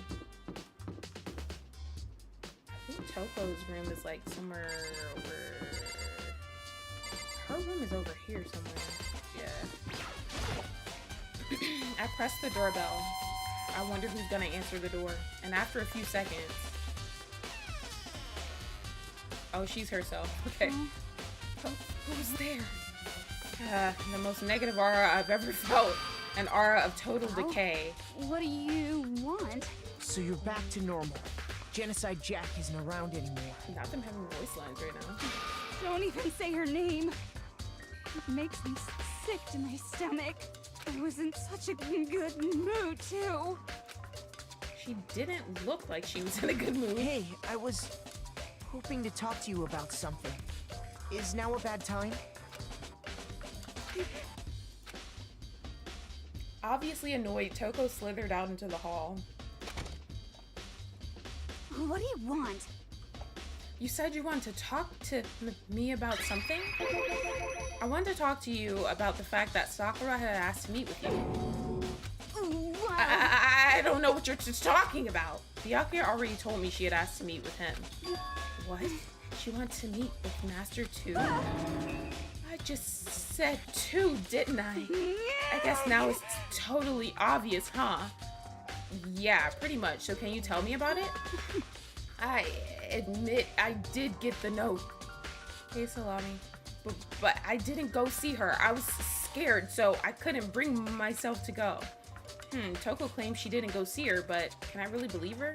I think Toko's room is like somewhere over... Her room is over here somewhere. Yeah. I pressed the doorbell. I wonder who's gonna answer the door. And after a few seconds... Oh, she's herself. Okay. Who's there? The most negative aura I've ever felt. An aura of total decay. What do you want? So you're back to normal. Genocide Jack isn't around anymore. Not them having voice lines right now. Don't even say her name. It makes me sick to my stomach. I was in such a good mood, too. She didn't look like she was in a good mood. Hey, I was hoping to talk to you about something. Is now a bad time? Obviously annoyed, Toko slithered out into the hall. What do you want? You said you wanted to talk to me about something? I wanted to talk to you about the fact that Sakura had asked to meet with you. What? I don't know what you're just talking about. Byakuya already told me she had asked to meet with him. What? She wants to meet with Master 2? I just said 2, didn't I? I guess now it's totally obvious, huh? Yeah, pretty much. So can you tell me about it? I admit I did get the note. Hey, Salami. But I didn't go see her. I was scared, so I couldn't bring myself to go. Toko claims she didn't go see her, but can I really believe her?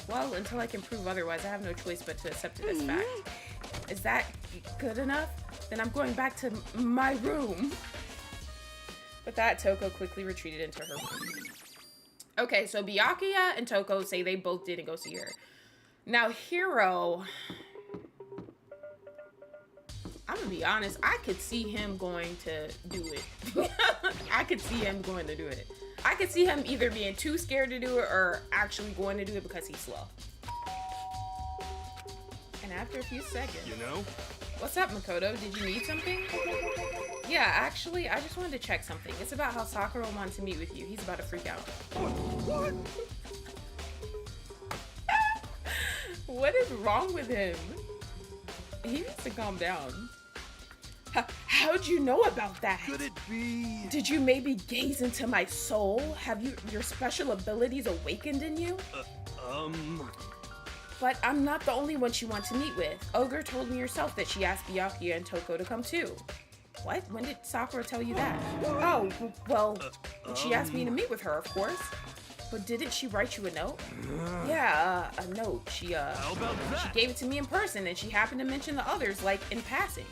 Well, until I can prove otherwise, I have no choice but to accept it as fact. Is that good enough? Then I'm going back to my room. With that, Toko quickly retreated into her room. Okay, so Byakuya and Toko say they both didn't go see her. Now, Hiro... I'm gonna be honest, I could see him going to do it. I could see him going to do it. I could see him either being too scared to do it or actually going to do it because he's slow. And after a few seconds... You know? What's up, Makoto? Did you need something? Yeah, actually, I just wanted to check something. It's about how Sakura wants to meet with you. He's about to freak out. What? What is wrong with him? He needs to calm down. How'd you know about that? Could it be? Did you maybe gaze into my soul? Have your special abilities awakened in you? But I'm not the only one she wants to meet with. Ogre told me herself that she asked Byakuya and Toko to come too. What? When did Sakura tell you that? Oh, well, she asked me to meet with her, of course. But didn't she write you a note? Yeah, a note. She gave it to me in person, and she happened to mention the others, like, in passing.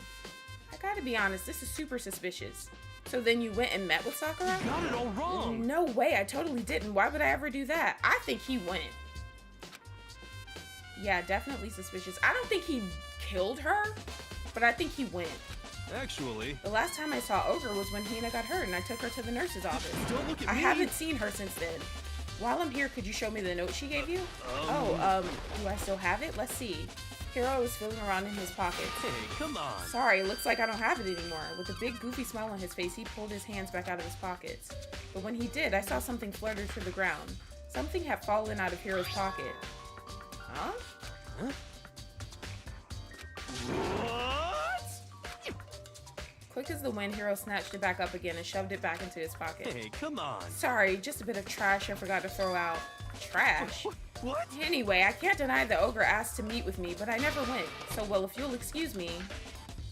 I gotta be honest, this is super suspicious. So then you went and met with Sakura? You got it all wrong. No way, I totally didn't. Why would I ever do that? I think he went. Yeah, definitely suspicious. I don't think he killed her, but I think he went. Actually, The last time I saw Ogre was when Hina got hurt and I took her to the nurse's office. don't look at I me. haven't seen her since then. While I'm here, could you show me the note she gave you? Do I still have it? Let's see. Hiro is feeling around in his pockets. Hey, come on. Sorry, looks like I don't have it anymore. With a big goofy smile on his face, he pulled his hands back out of his pockets. But when he did, I saw something flutter to the ground. Something had fallen out of Hiro's pocket. Huh? What? Quick as the wind, Hiro snatched it back up again and shoved it back into his pocket. Hey, come on. Sorry, just a bit of trash I forgot to throw out. Trash? What? Anyway, I can't deny the ogre asked to meet with me, but I never went. So, well, if you'll excuse me.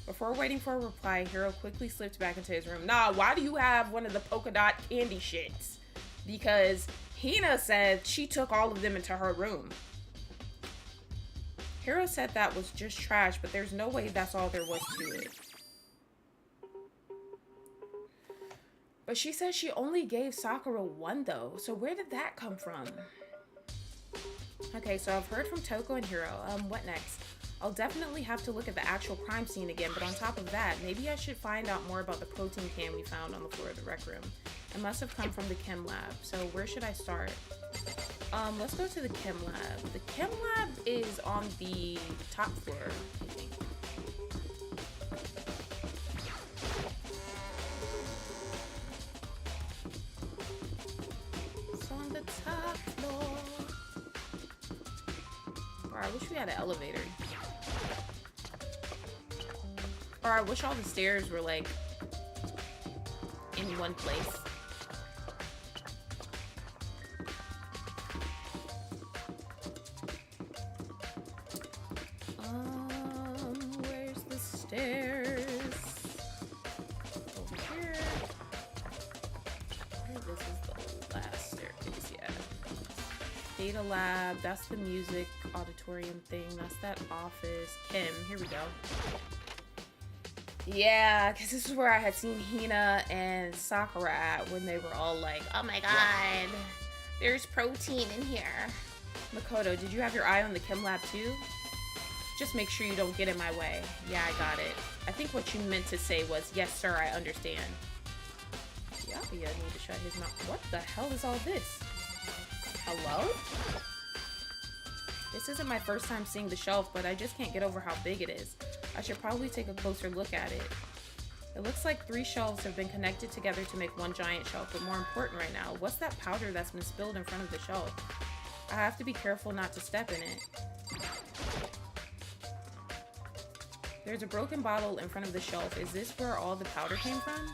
Before waiting for a reply, Hiro quickly slipped back into his room. Nah, why do you have one of the polka dot candy shits? Because Hina said she took all of them into her room. Hiro said that was just trash, but there's no way that's all there was to it. But she said she only gave Sakura one though, so where did that come from? Okay, so I've heard from Toko and Hiro. What next? I'll definitely have to look at the actual crime scene again, but on top of that, maybe I should find out more about the protein can we found on the floor of the rec room. It must have come from the chem lab, so where should I start? Let's go to the chem lab. The chem lab is on the top floor, I think. It's on the top floor. Or I wish we had an elevator. Or I wish all the stairs were like in one place. Where's the stairs? Over here. I think this is the last staircase, yeah. Data lab, that's the music auditorium thing. That's that office. Chem, here we go. Yeah, because this is where I had seen Hina and Sakura at when they were all like, oh my god, there's protein in here. Makoto, did you have your eye on the chem lab too? Just make sure you don't get in my way. Yeah, I got it. I think what you meant to say was, yes sir, I understand. Yapia need to shut his mouth. What the hell is all this? Hello? This isn't my first time seeing the shelf, but I just can't get over how big it is. I should probably take a closer look at it. It looks like 3 shelves have been connected together to make one giant shelf, but more important right now, what's that powder that's been spilled in front of the shelf? I have to be careful not to step in it. There's a broken bottle in front of the shelf. Is this where all the powder came from?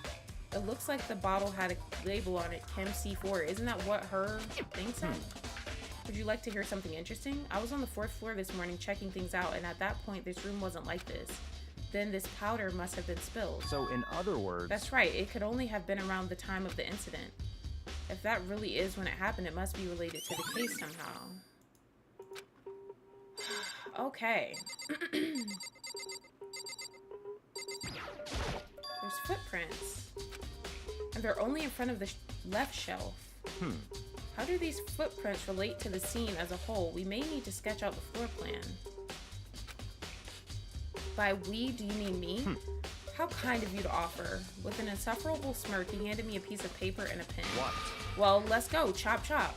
It looks like the bottle had a label on it, Chem C4. Isn't that what her thing said? Would you like to hear something interesting? I was on the 4th floor this morning checking things out, and at that point, this room wasn't like this. Then this powder must have been spilled. So in other words... That's right. It could only have been around the time of the incident. If that really is when it happened, it must be related to the case somehow. Okay. There's footprints. And they're only in front of the left shelf. How do these footprints relate to the scene as a whole? We may need to sketch out the floor plan. By we, do you mean me? How kind of you to offer. With an insufferable smirk, he handed me a piece of paper and a pen. What? Well, let's go. Chop, chop.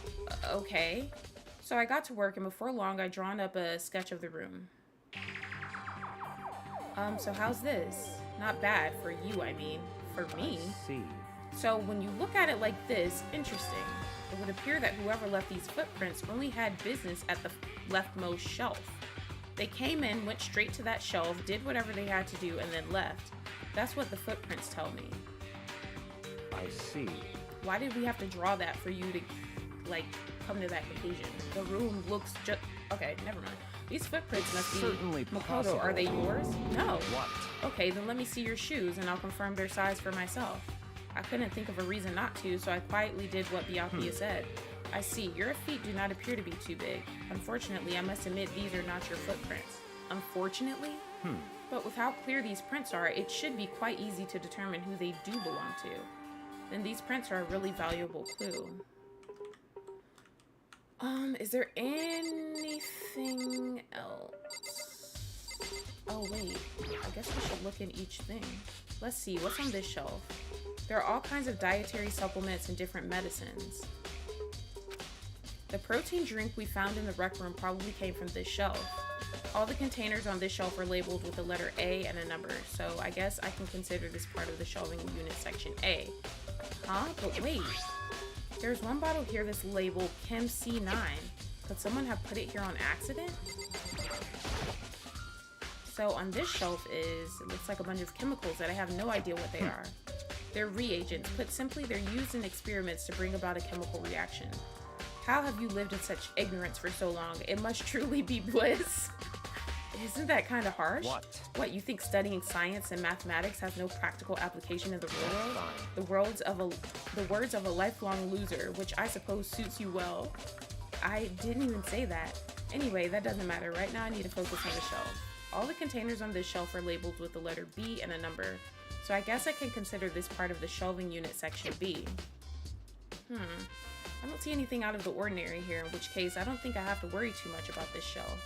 Okay. So I got to work, and before long, I drawn up a sketch of the room. So how's this? Not bad. For you, I mean. For me. I see. So when you look at it like this, interesting. It would appear that whoever left these footprints only had business at the leftmost shelf. They came in, went straight to that shelf, did whatever they had to do, and then left. That's what the footprints tell me. I see. Why did we have to draw that for you to, like, come to that conclusion? The room looks just... Okay, never mind. These footprints must be... Certainly Makoto, possible. are they yours? No. What? Okay, then let me see your shoes, and I'll confirm their size for myself. I couldn't think of a reason not to, so I quietly did what Byakuya said. I see. Your feet do not appear to be too big. Unfortunately, I must admit these are not your footprints. Unfortunately? But with how clear these prints are, it should be quite easy to determine who they do belong to. Then these prints are a really valuable clue. Is there anything else? Oh, wait. I guess we should look in each thing. Let's see. What's on this shelf? There are all kinds of dietary supplements and different medicines. The protein drink we found in the rec room probably came from this shelf. All the containers on this shelf are labeled with the letter A and a number, so I guess I can consider this part of the shelving unit section A. Huh? But wait. There's one bottle here that's labeled Chem C9. Could someone have put it here on accident? So on this shelf it looks like a bunch of chemicals that I have no idea what they are. They're reagents. Put simply, they're used in experiments to bring about a chemical reaction. How have you lived in such ignorance for so long? It must truly be bliss. Isn't that kind of harsh? What, you think studying science and mathematics has no practical application in the real world? The words of a lifelong loser, which I suppose suits you well. I didn't even say that. Anyway, that doesn't matter. Right now I need to focus on the shelf. All the containers on this shelf are labeled with the letter B and a number. So I guess I can consider this part of the shelving unit section B. I don't see anything out of the ordinary here, in which case I don't think I have to worry too much about this shelf.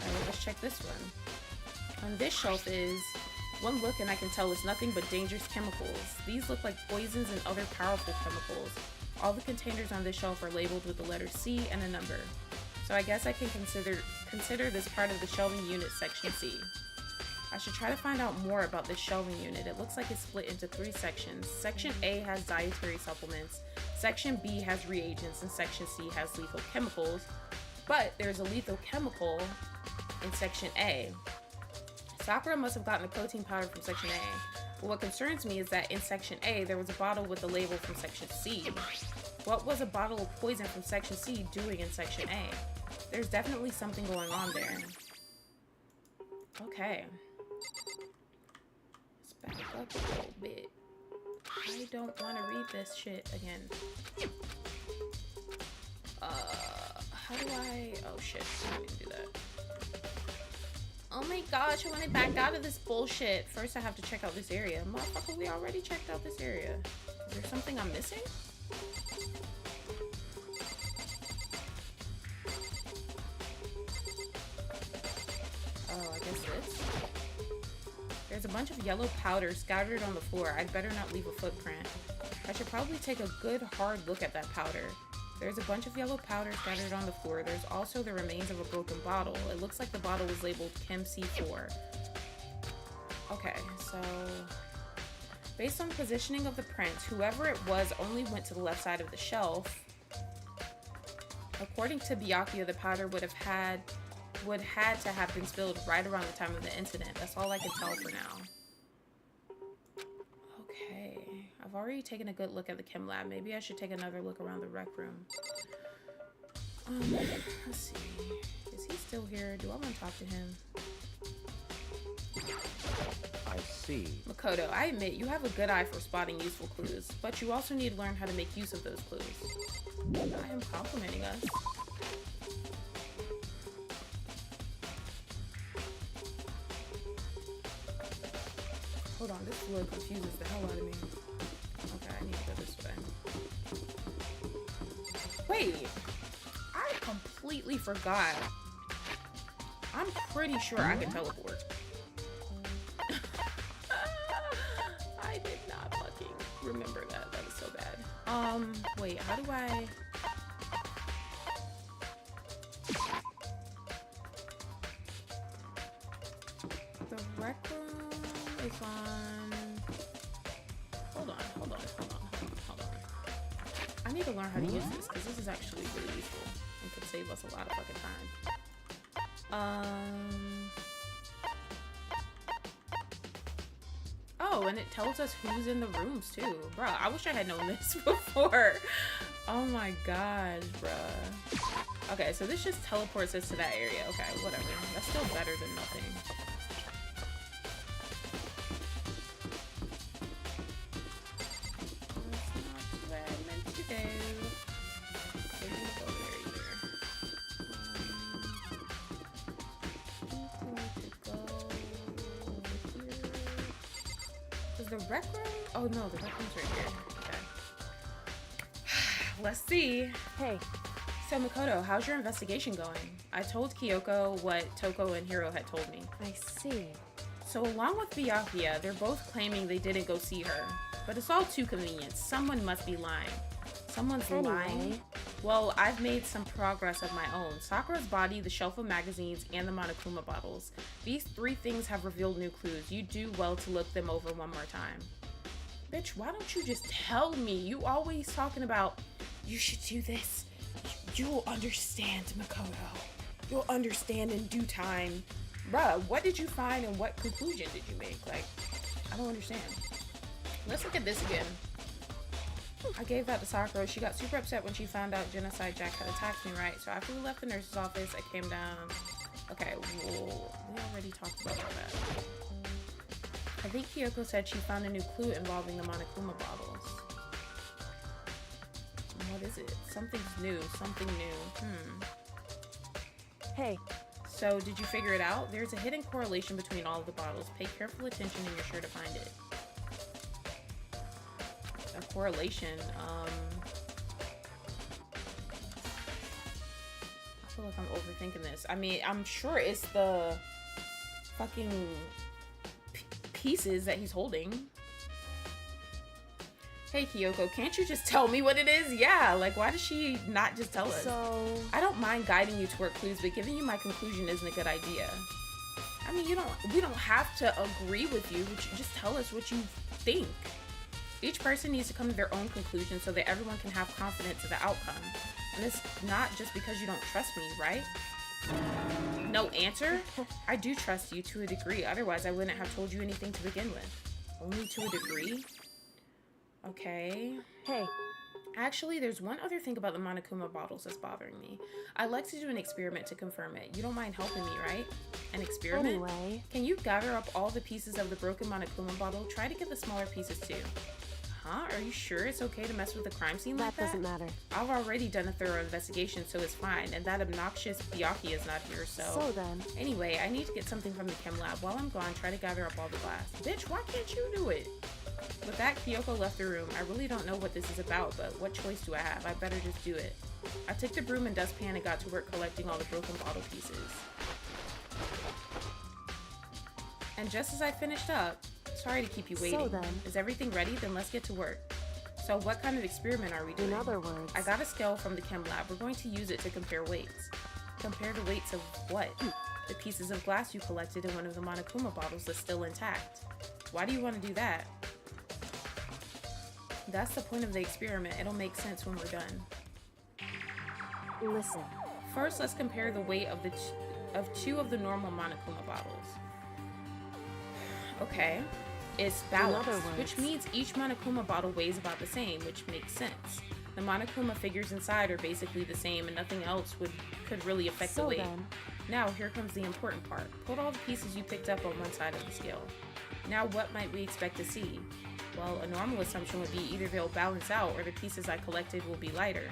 Alright, let's check this one. On this shelf is one look and I can tell it's nothing but dangerous chemicals. These look like poisons and other powerful chemicals. All the containers on this shelf are labeled with the letter C and a number. So I guess I can consider this part of the shelving unit section C. I should try to find out more about this shelving unit. It looks like it's split into 3 sections. Section A has dietary supplements, Section B has reagents, and Section C has lethal chemicals. But there's a lethal chemical in Section A. Sakura must have gotten the protein powder from Section A. But what concerns me is that in Section A, there was a bottle with the label from Section C. What was a bottle of poison from Section C doing in Section A? There's definitely something going on there. Okay. Let's back up a little bit. I don't want to read this shit again. How do I... Oh shit, I didn't do that. Oh my gosh, I want to back out of this bullshit. First I have to check out this area. Motherfucker, we already checked out this area. Is there something I'm missing? Oh, I guess this. There's a bunch of yellow powder scattered on the floor. I'd better not leave a footprint. I should probably take a good hard look at that powder. There's a bunch of yellow powder scattered on the floor. There's also the remains of a broken bottle. It looks like the bottle was labeled Chem C4. Okay, so based on positioning of the prints, whoever it was only went to the left side of the shelf. According to Byakuya, the powder would had to have been spilled right around the time of the incident. That's all I can tell for now. Okay, I've already taken a good look at the chem lab. Maybe I should take another look around the rec room. Let's see. Is he still here? Do I want to talk to him? I see. Makoto, I admit you have a good eye for spotting useful clues, but you also need to learn how to make use of those clues. I am complimenting us. Hold on, this look confuses the hell out of me. Okay, I need to go this way. Wait, I completely forgot. I'm pretty sure I can teleport. I did not fucking remember that. That is so bad. Wait, how do I... The rec room is on... Hold on. I need to learn how to use this because this is actually really useful and could save us a lot of fucking time. Oh, and it tells us who's in the rooms too. Bruh, I wish I had known this before. Oh my gosh, bruh. Okay, so this just teleports us to that area. Okay, whatever. That's still better than nothing. That's not what I meant to do. They didn't go there either. We need to go over here. Is the rec room? Oh no, the rec room's right here. Okay. Let's see. Hey. So Makoto, how's your investigation going? I told Kyoko what Toko and Hiro had told me. I see. So along with Byakuya, they're both claiming they didn't go see her. But it's all too convenient. Someone must be lying. Someone's lying? Well, I've made some progress of my own. Sakura's body, the shelf of magazines, and the Monokuma bottles. These 3 things have revealed new clues. You do well to look them over one more time. Bitch, why don't you just tell me? You always talking about, you should do this. You'll understand, Makoto. You'll understand in due time. Bruh, what did you find and what conclusion did you make? Like, I don't understand. Let's look at this again. I gave that to Sakura. She got super upset when she found out Genocide Jack had attacked me, right? So after we left the nurse's office, I came down. Okay, well, we already talked about all that. I think Kyoko said she found a new clue involving the Monokuma bottles. What is it? Something's new. Something new. Hey. So, did you figure it out? There's a hidden correlation between all of the bottles. Pay careful attention and you're sure to find it. A correlation. feel like I'm overthinking this. I mean, I'm sure it's the fucking pieces that he's holding. Hey Kyoko, can't you just tell me what it is? Yeah, like why does she not just tell us? So... I don't mind guiding you toward clues, but giving you my conclusion isn't a good idea. I mean, we don't have to agree with you, but you just tell us what you think. Each person needs to come to their own conclusion so that everyone can have confidence in the outcome. And it's not just because you don't trust me, right? No answer? I do trust you to a degree, otherwise I wouldn't have told you anything to begin with. Only to a degree? Okay. Hey. Actually, there's one other thing about the Monokuma bottles that's bothering me. I'd like to do an experiment to confirm it. You don't mind helping me, right? An experiment? Anyway. Can you gather up all the pieces of the broken Monokuma bottle? Try to get the smaller pieces too. Huh? Are you sure it's okay to mess with the crime scene like that? That doesn't matter. I've already done a thorough investigation, so it's fine. And that obnoxious Byakuya is not here, so... So then. Anyway, I need to get something from the chem lab. While I'm gone, try to gather up all the glass. Bitch, why can't you do it? With that, Kyoko left the room. I really don't know what this is about, but what choice do I have? I better just do it. I took the broom and dustpan and got to work collecting all the broken bottle pieces. And just as I finished up, sorry to keep you waiting. So then. Is everything ready? Then let's get to work. So what kind of experiment are we doing? In other words. I got a scale from the chem lab. We're going to use it to compare weights. Compare the weights of what? The pieces of glass you collected in one of the Monokuma bottles that's still intact. Why do you want to do that? That's the point of the experiment. It'll make sense when we're done. Listen. First, let's compare the weight of two of the normal Monokuma bottles. Okay. It's balanced, which means each Monokuma bottle weighs about the same, which makes sense. The Monokuma figures inside are basically the same and nothing else could really affect the weight. Then. Now, here comes the important part. Put all the pieces you picked up on one side of the scale. Now, what might we expect to see? Well, a normal assumption would be either they'll balance out or the pieces I collected will be lighter.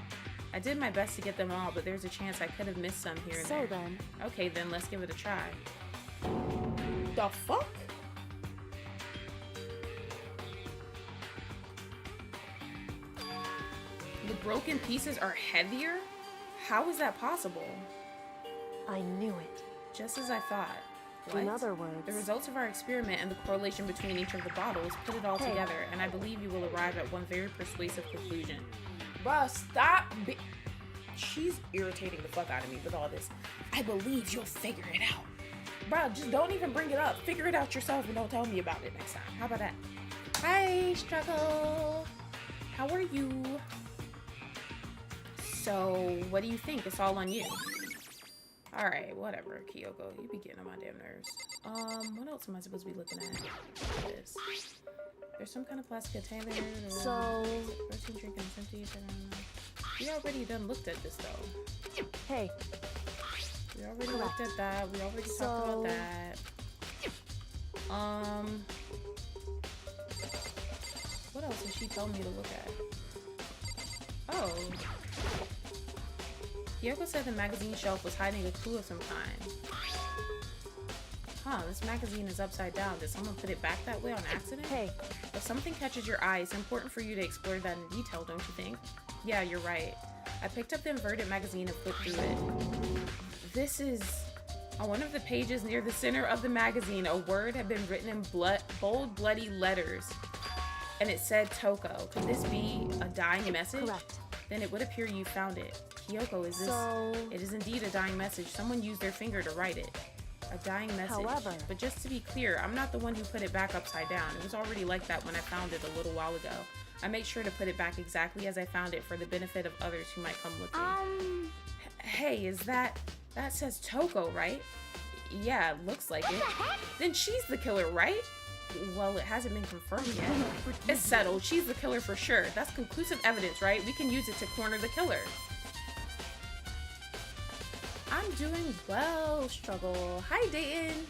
I did my best to get them all, but there's a chance I could have missed some here and there. So then. Okay, then let's give it a try. The fuck? The broken pieces are heavier? How is that possible? I knew it. Just as I thought. What? In other words. The results of our experiment and the correlation between each of the bottles put it all together, and I believe you will arrive at one very persuasive conclusion. Bruh, stop. She's irritating the fuck out of me with all this. I believe you'll figure it out. Bruh, just don't even bring it up. Figure it out yourself and don't tell me about it next time. How about that? Hi, Struggle. How are you? So, what do you think? It's all on you. Alright, whatever, Kyoko. You be getting on my damn nerves. What else am I supposed to be looking at? This. There's some kind of plastic container. So... Protein drink and empty. We already done looked at this, though. Hey. We already looked at that. We already talked about that. What else did she tell me to look at? Oh. Kyoko said the magazine shelf was hiding a clue of some kind. Huh, this magazine is upside down. Did someone put it back that way on accident? Hey. If something catches your eye, it's important for you to explore that in detail, don't you think? Yeah, you're right. I picked up the inverted magazine and flipped through it. This is... On one of the pages near the center of the magazine, a word had been written in bold, bloody letters. And it said Toko. Could this be a dying message? Correct. Then it would appear you found it. Kyoko, is this... So... It is indeed a dying message. Someone used their finger to write it. A dying message. However... But just to be clear, I'm not the one who put it back upside down. It was already like that when I found it a little while ago. I made sure to put it back exactly as I found it for the benefit of others who might come looking. Hey, is that... That says Toko, right? Yeah, it looks like it. Then she's the killer, right? Well, it hasn't been confirmed yet. It's settled. She's the killer for sure. That's conclusive evidence, right? We can use it to corner the killer. I'm doing well, Struggle. Hi, Dayton.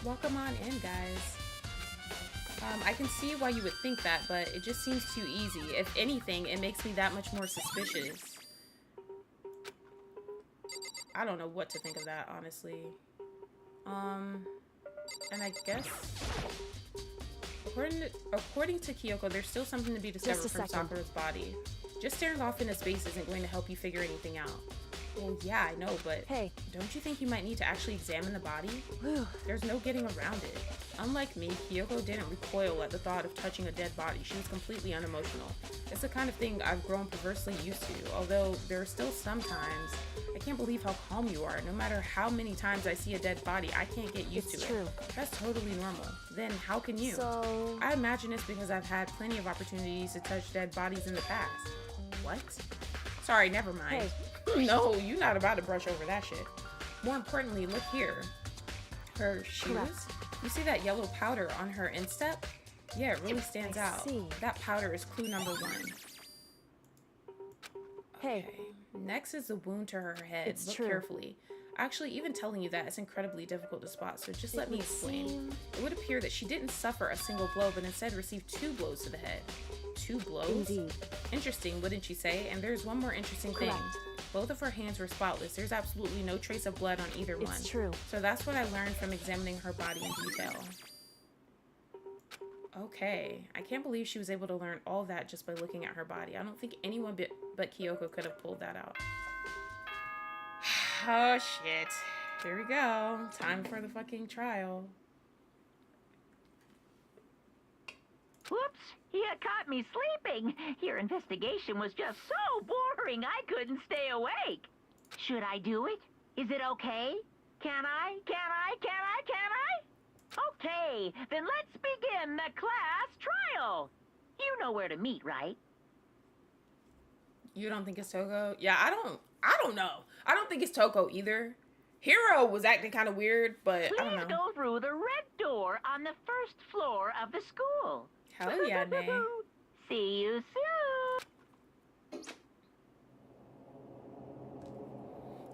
Welcome on in, guys. I can see why you would think that, but it just seems too easy. If anything, it makes me that much more suspicious. I don't know what to think of that, honestly. And I guess... According to Kyoko, there's still something to be discovered from Sakura's body. Just staring off into space isn't going to help you figure anything out. Well, yeah, I know, but Hey. don't you think you might need to actually examine the body? Whew. There's no getting around it. Unlike me, Kyoko didn't recoil at the thought of touching a dead body. She was completely unemotional. It's the kind of thing I've grown perversely used to, although there are still some times. I can't believe how calm you are. No matter how many times I see a dead body, I can't get used to true. it. That's totally normal. Then how can you? So... I imagine it's because I've had plenty of opportunities to touch dead bodies in the past. What? Sorry, never mind. Hey. No, you're not about to brush over that shit. More importantly, look here. Her shoes? Correct. You see that yellow powder on her instep? Yeah, it really stands out. see. That powder is clue number 1. Hey. Okay. Next is the wound to her head. It's Look true. carefully. Actually, even telling you that is incredibly difficult to spot, so just let me would explain. seem- It would appear that she didn't suffer a single blow, but instead received 2 blows to the head. 2 blows? Indeed. Interesting, wouldn't you say? And there's one more interesting thing. Correct. Both of her hands were spotless. There's absolutely no trace of blood on either one. It's true. So that's what I learned from examining her body in detail. Okay, I can't believe she was able to learn all that just by looking at her body. I don't think anyone but Kyoko could have pulled that out. Oh shit. Here we go. Time for the fucking trial. Whoops, you caught me sleeping. Your investigation was just so boring I couldn't stay awake. Should I do it? Is it okay? Can I? Okay, then let's begin the class trial. You know where to meet, right? You don't think it's Toko? Yeah, I don't know. I don't think it's Toko either. Hero was acting kind of weird, but I don't Please know. go through the red door on the first floor of the school. Hell yeah, Nay. See you soon.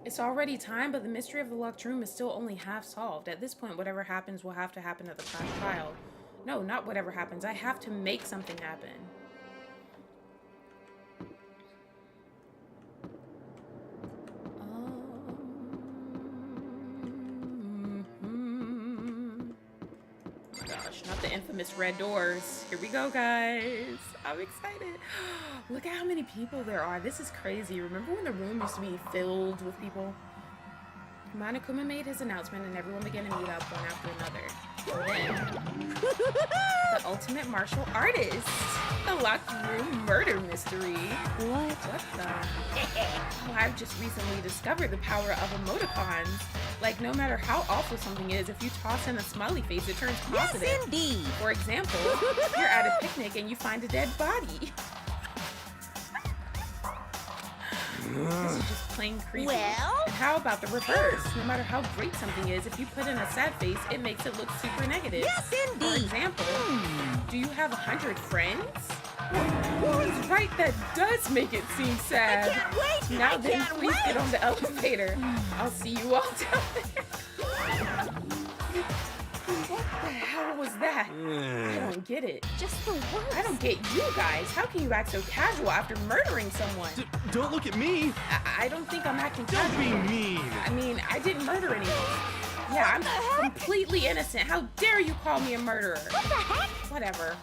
It's already time, but the mystery of the locked room is still only half solved. At this point, whatever happens will have to happen at the class trial. No, not whatever happens. I have to make something happen. Gosh, not the infamous red doors. Here we go, guys. I'm excited. Look at how many people there are. This is crazy. Remember when the room used to be filled with people? Monokuma made his announcement and everyone began to meet up one after another. And then, the ultimate martial artist. The locked room murder mystery. What the? Oh, I've just recently discovered the power of emoticons. Like, no matter how awful something is, if you toss in a smiley face, it turns positive. Yes, indeed. For example, you're at a picnic and you find a dead body. This is just plain creepy. Well? And how about the reverse? No matter how great something is, if you put in a sad face, it makes it look super negative. Yes, For indeed. example, do you have 100 friends? Well, it's right, that does make it seem sad. I can't wait. Now I then, can't please wait. get on the elevator. I'll see you all down there. What the hell was that? I don't get it. Just the worst. I don't get you guys. How can you act so casual after murdering someone? Don't look at me. I don't think I'm acting Don't casual. be mean. I mean, I didn't murder anyone. Yeah, I'm completely innocent. How dare you call me a murderer? What the heck? Whatever.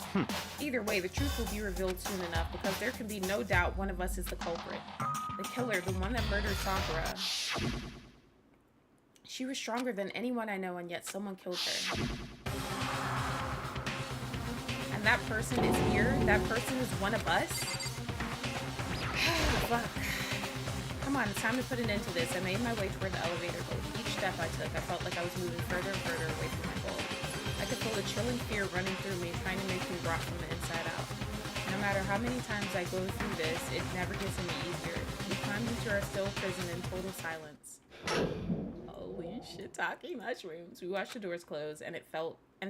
Either way, the truth will be revealed soon enough because there can be no doubt one of us is the culprit. The killer, the one that murdered Sakura. She was stronger than anyone I know, and yet someone killed her. And that person is here? That person is one of us? Fuck. Come on, it's time to put an end to this. I made my way toward the elevator, but with each step I took, I felt like I was moving further and further away from my goal. I could feel a chilling fear running through me, trying to make me rot from the inside out. No matter how many times I go through this, it never gets any easier. We climbed into our still prison in total silence. Holy shit, talking mushrooms. We watched the doors close, and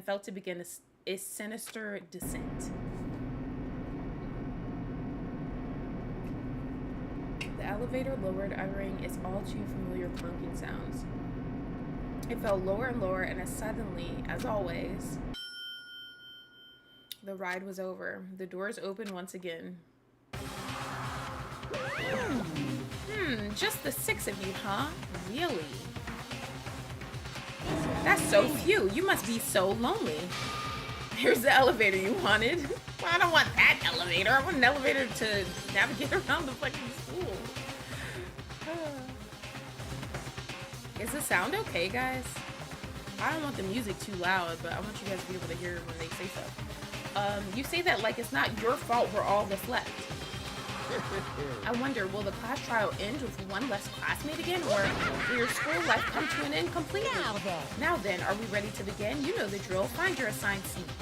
felt to begin a sinister descent. The elevator lowered, uttering its all too familiar clunking sounds. It fell lower and lower, and as suddenly, as always, the ride was over. The doors opened once again. Just the 6 of you, huh? Really? That's so few. You must be so lonely. Here's the elevator you wanted. Well, I don't want that elevator. I want an elevator to navigate around the fucking school. Is the sound okay, guys? I don't want the music too loud, but I want you guys to be able to hear when they say stuff. You say that like it's not your fault we're all that's left. I wonder, will the class trial end with one less classmate again, or will your school life come to an end completely? Now then, are we ready to begin? You know the drill. Find your assigned seats.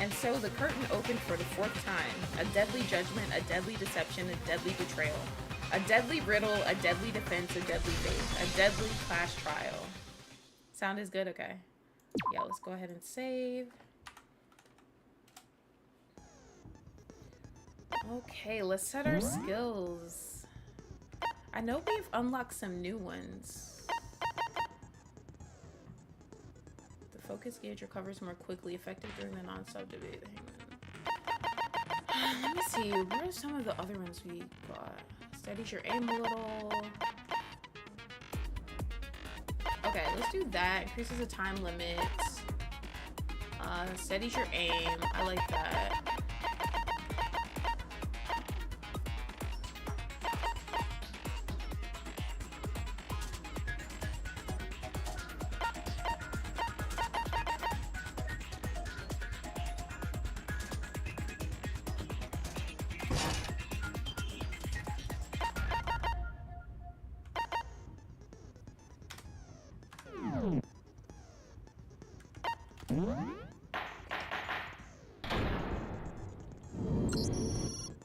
And so the curtain opened for the 4th time. A deadly judgment, a deadly deception, a deadly betrayal. A deadly riddle, a deadly defense, a deadly faith. A deadly class trial. Sound is good? Okay. Yeah, let's go ahead and save. Okay, let's set our skills. I know we've unlocked some new ones. The focus gauge recovers more quickly, effective during the non-stop debate. Let me see, what are some of the other ones we got? Steadies your aim a little. Okay, let's do that. Increases the time limit. Steadies your aim. I like that.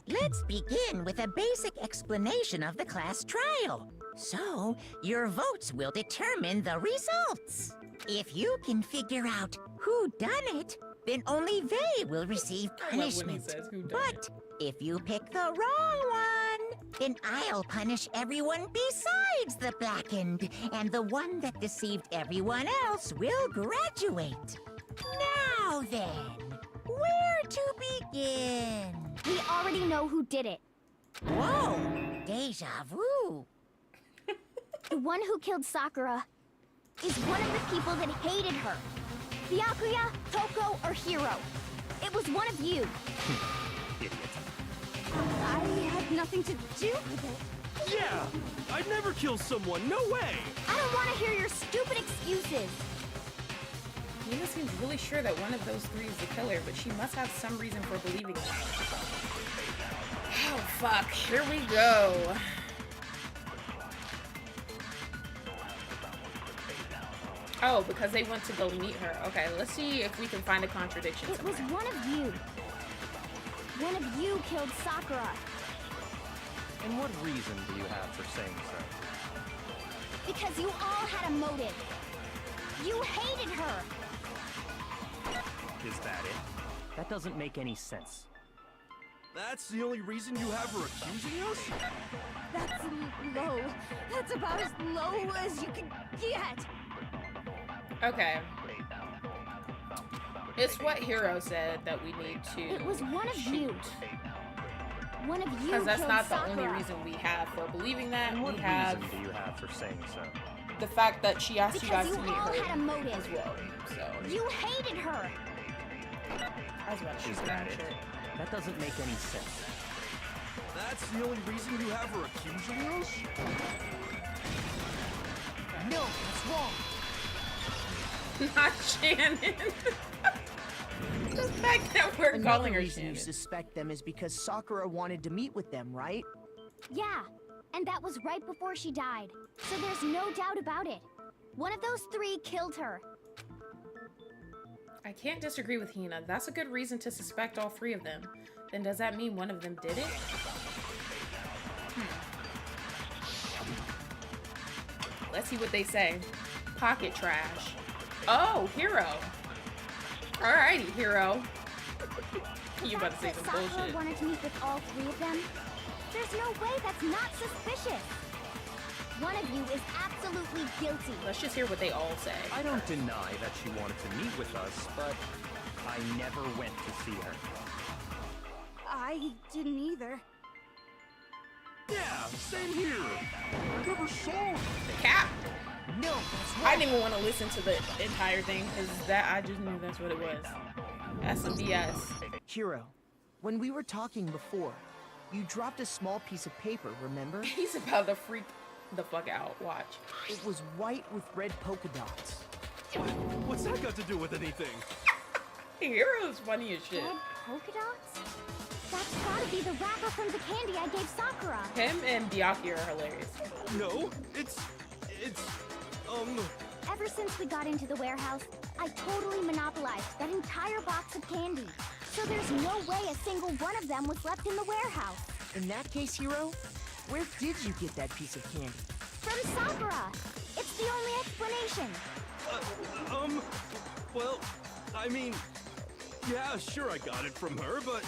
Let's begin with a basic explanation of the class trial. So, your votes will determine the results. If you can figure out who done it, then only they will receive punishment. But if you pick the wrong one, then I'll punish everyone besides the blackened, and the one that deceived everyone else will graduate. Now then, where to begin? We already know who did it. Whoa! Deja vu! The one who killed Sakura is one of the people that hated her. Byakuya, Toko, or Hiro. It was one of you. Idiot. I had nothing to do with it. Yeah! I'd never kill someone, no way! I don't want to hear your stupid excuses. Nina seems really sure that one of those 3 is the killer, but she must have some reason for believing that. Oh, fuck. Here we go. Oh, because they went to go meet her. Okay, let's see if we can find a contradiction somewhere. It was one of you. One of you killed Sakura. And what reason do you have for saying so? Because you all had a motive. You hated her. Is that it? That doesn't make any sense. That's the only reason you have her accusing us? That's low. That's about as low as you can get. Okay. It's what Hiro said that we need to It was one of you. One of you because that's killed not Sakura. the only reason we have for believing that. And what We have reason do you have for saying so? the fact that she asked you guys Because to you meet all her had a motive. as well. So You hated her. I was about to Is shoot that that it? shit. That doesn't make any sense. That's the only reason you have her accusing us? No, that's wrong. Not Shannon. The fact that we're Another calling her reason Shannon. you suspect them is because Sakura wanted to meet with them, right? Yeah, and that was right before she died. So there's no doubt about it. One of those 3 killed her. I can't disagree with Hina. That's a good reason to suspect all 3 of them. Then does that mean one of them did it? Let's see what they say. Pocket trash. Oh, Hiro. Alrighty, Hiro. You about to say some Sakura bullshit. wanted to meet with all 3 of them. There's no way that's not suspicious. One of you is absolutely guilty. Let's just hear what they all say. I don't deny that she wanted to meet with us, but I never went to see her. I didn't either. Yeah, same here. I never saw her. Cap. No, that's wrong. I didn't even want to listen to the entire thing because that I just knew that's what it was. That's some BS. Hiro, when we were talking before, you dropped a small piece of paper, remember? He's about to freak the fuck out. Watch. It was white with red polka dots. What's that got to do with anything? Hero's funny as shit. Red polka dots? That's gotta be the wrapper from the candy I gave Sakura. Him and Byakuya are hilarious. No, it's Ever since we got into the warehouse, I totally monopolized that entire box of candy. So there's no way a single one of them was left in the warehouse. In that case, Hiro, where did you get that piece of candy? From Sakura. It's the only explanation. Well, I mean, yeah, sure I got it from her, but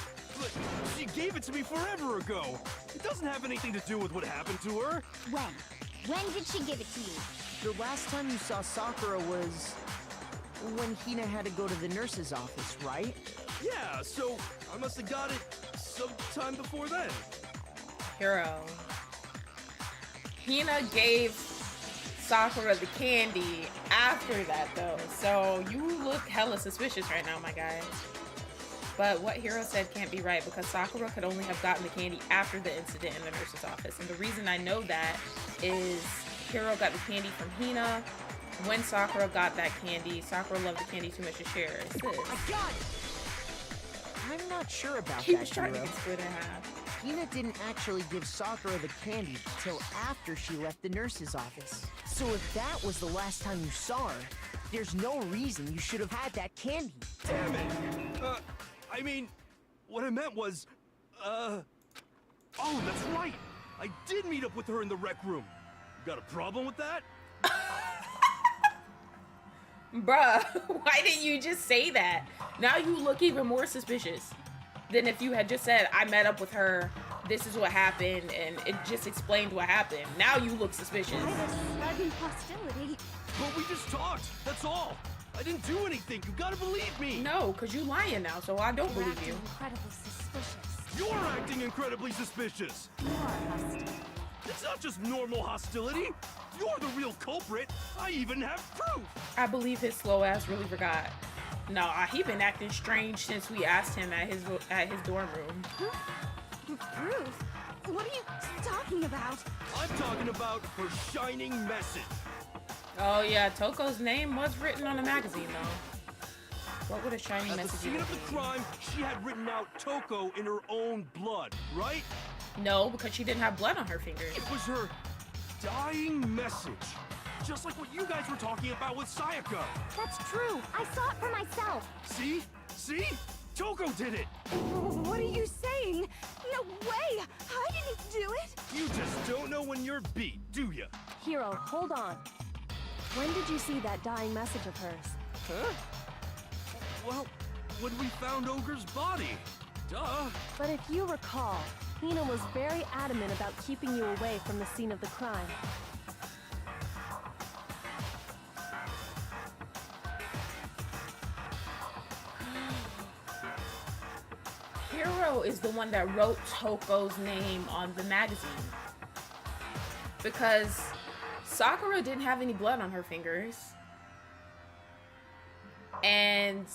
she gave it to me forever ago. It doesn't have anything to do with what happened to her. When? When did she give it to you? The last time you saw Sakura was when Hina had to go to the nurse's office, right? Yeah, so I must have got it sometime before then. Hero. Hina gave Sakura the candy after that though, so you look hella suspicious right now, my guy. But what Hiro said can't be right because Sakura could only have gotten the candy after the incident in the nurse's office. And the reason I know that is Hiro got the candy from Hina. When Sakura got that candy, Sakura loved the candy too much to share. It's this. I got it! I'm not sure about He that, was trying to Hiro. get split in half. Hina didn't actually give Sakura the candy till after she left the nurse's office. So if that was the last time you saw her, there's no reason you should have had that candy. Damn it. I mean, what I meant was, oh, that's right. I did meet up with her in the rec room. You got a problem with that? Bruh, why didn't you just say that? Now you look even more suspicious than if you had just said, I met up with her, this is what happened, and it just explained what happened. Now you look suspicious. Sudden hostility. But we just talked, that's all. I didn't do anything, you gotta believe me. No, because you lying now, so I don't believe you. Incredibly suspicious. You're acting incredibly suspicious. You are hostile. It's not just normal hostility. You're the real culprit. I even have proof. I believe his slow ass really forgot. No, he been acting strange since we asked him at his dorm room. Proof? What are you talking about? I'm talking about her shining message. Oh yeah, Toko's name was written on the magazine though. What would a shining At the message scene of the be? crime, she had written out Toko in her own blood, right? No, because she didn't have blood on her fingers. It was her dying message. Just like what you guys were talking about with Sayaka. That's true. I saw it for myself. See? See? Toko did it! What are you saying? No way! I didn't do it! You just don't know when you're beat, do ya? Hiro, hold on. When did you see that dying message of hers? Huh? Well, when we found Ogre's body. Duh. But if you recall, Hina was very adamant about keeping you away from the scene of the crime. Hiro is the one that wrote Toko's name on the magazine. Because Sakura didn't have any blood on her fingers. And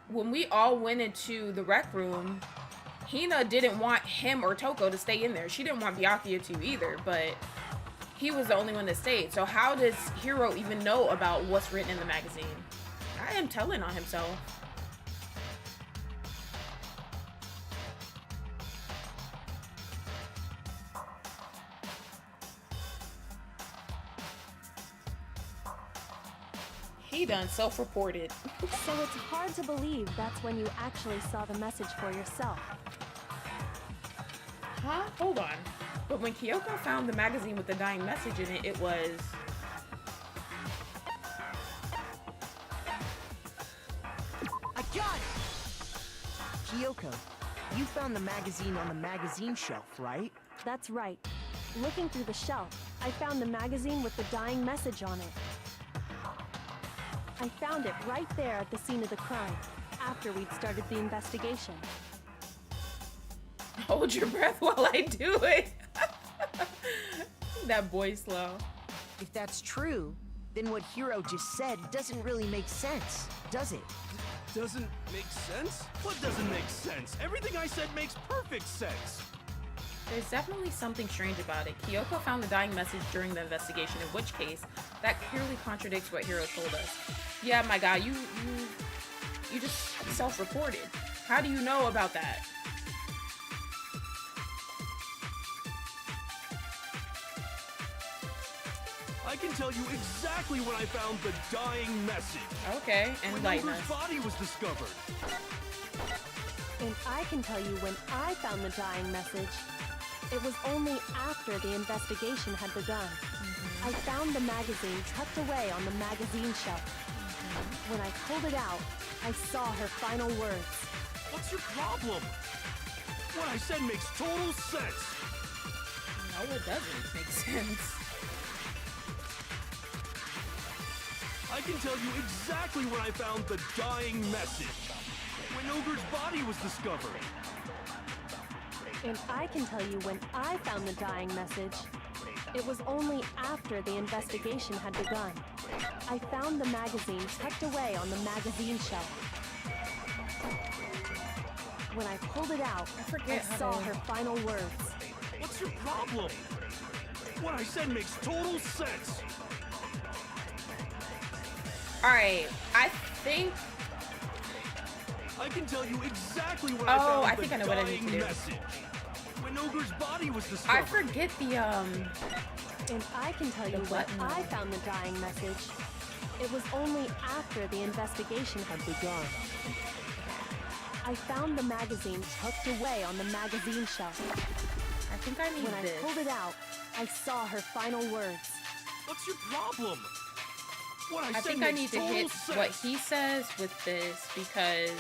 when we all went into the rec room, Hina didn't want him or Toko to stay in there. She didn't want Byakuya to either, but he was the only one that stayed. So how does Hiro even know about what's written in the magazine? I am telling on himself. He done self-reported. So it's hard to believe that's when you actually saw the message for yourself. Huh? Hold on. But when Kyoko found the magazine with the dying message in it, it was... I got it! Kyoko, you found the magazine on the magazine shelf, right? That's right. Looking through the shelf, I found the magazine with the dying message on it. I found it right there at the scene of the crime, after we'd started the investigation. Hold your breath while I do it. That boy slow. If that's true, then what Hiro just said doesn't really make sense, does it? Doesn't make sense? What doesn't make sense? Everything I said makes perfect sense. There's definitely something strange about it. Kyoko found the dying message during the investigation, in which case, that clearly contradicts what Hiro told us. Yeah, my guy, you just self-reported. How do you know about that? I can tell you exactly when I found the dying message. Okay, enlighten when us. Ogre's body was discovered. And I can tell you when I found the dying message. It was only after the investigation had begun. I found the magazine tucked away on the magazine shelf. When I pulled it out, I saw her final words. What's your problem? What I said makes total sense. No, it doesn't make sense. I can tell you exactly when I found the dying message. When Ogre's body was discovered. And I can tell you when I found the dying message. It was only after the investigation had begun. I found the magazine tucked away on the magazine shelf. When I pulled it out, I saw her final words. What's your problem? What I said makes total sense. Alright, I think... I can tell you exactly when Oh, I I think I know what I need to do. Message. When Ogre's body was discovered. I forget the, And I can tell you when I found the dying message. It was only after the investigation had begun. I found the magazine tucked away on the magazine shelf. I think I need When this. I pulled it out, I saw her final words. What's your problem? What I said think I makes need to total hit sense. what he says with this because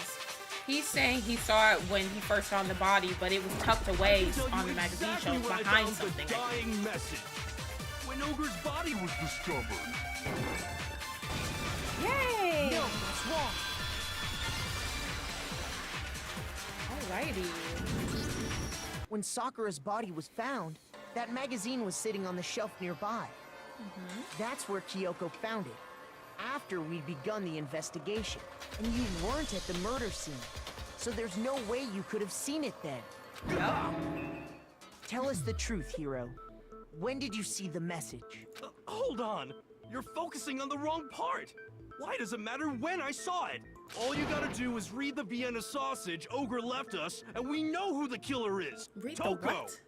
he's saying he saw it when he first found the body, but it was tucked away on the magazine exactly shelf when I behind found something. The dying message. When Ogre's body was discovered. Yay! No, that's wrong. Alrighty. When Sakura's body was found, that magazine was sitting on the shelf nearby. That's where Kyoko found it, after we'd begun the investigation. And you weren't at the murder scene, so there's no way you could have seen it then. Tell us the truth, Hiro. When did you see the message? Hold on. You're focusing on the wrong part. Why does it matter when I saw it? All you gotta do is read the Vienna sausage Ogre left us, and we know who the killer is. Read Toko. the what?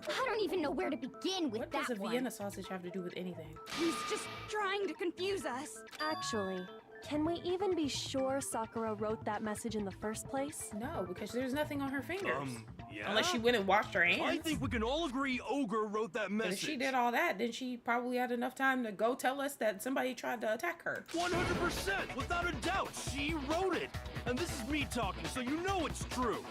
I don't even know where to begin with What that does a one. Vienna sausage have to do with anything? He's just trying to confuse us. Actually, can we even be sure Sakura wrote that message in the first place? No, because there's nothing on her fingers. Yeah? Unless she went and washed her hands. I think we can all agree Ogre wrote that But message. if she did all that, then she probably had enough time to go tell us that somebody tried to attack her. 100%, without a doubt, she wrote it. And this is me talking, so you know it's true.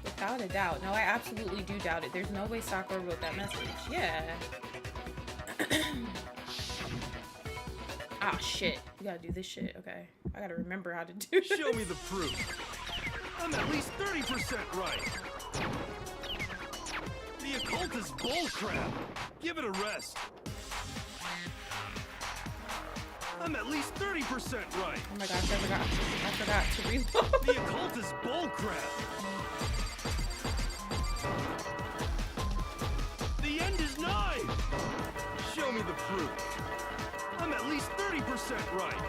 Without a doubt. No, I absolutely do doubt it. There's no way Sakura wrote that message. Yeah. Ah, shit. We gotta do this shit. Okay. I gotta remember how to do this. Show me the proof. I'm at least 30% right. The occult is bullcrap. Give it a rest. I'm at least 30% right. Oh my gosh, I forgot to reload. The occult is bullcrap. The end is nigh. Show me the proof. I'm at least 30% right.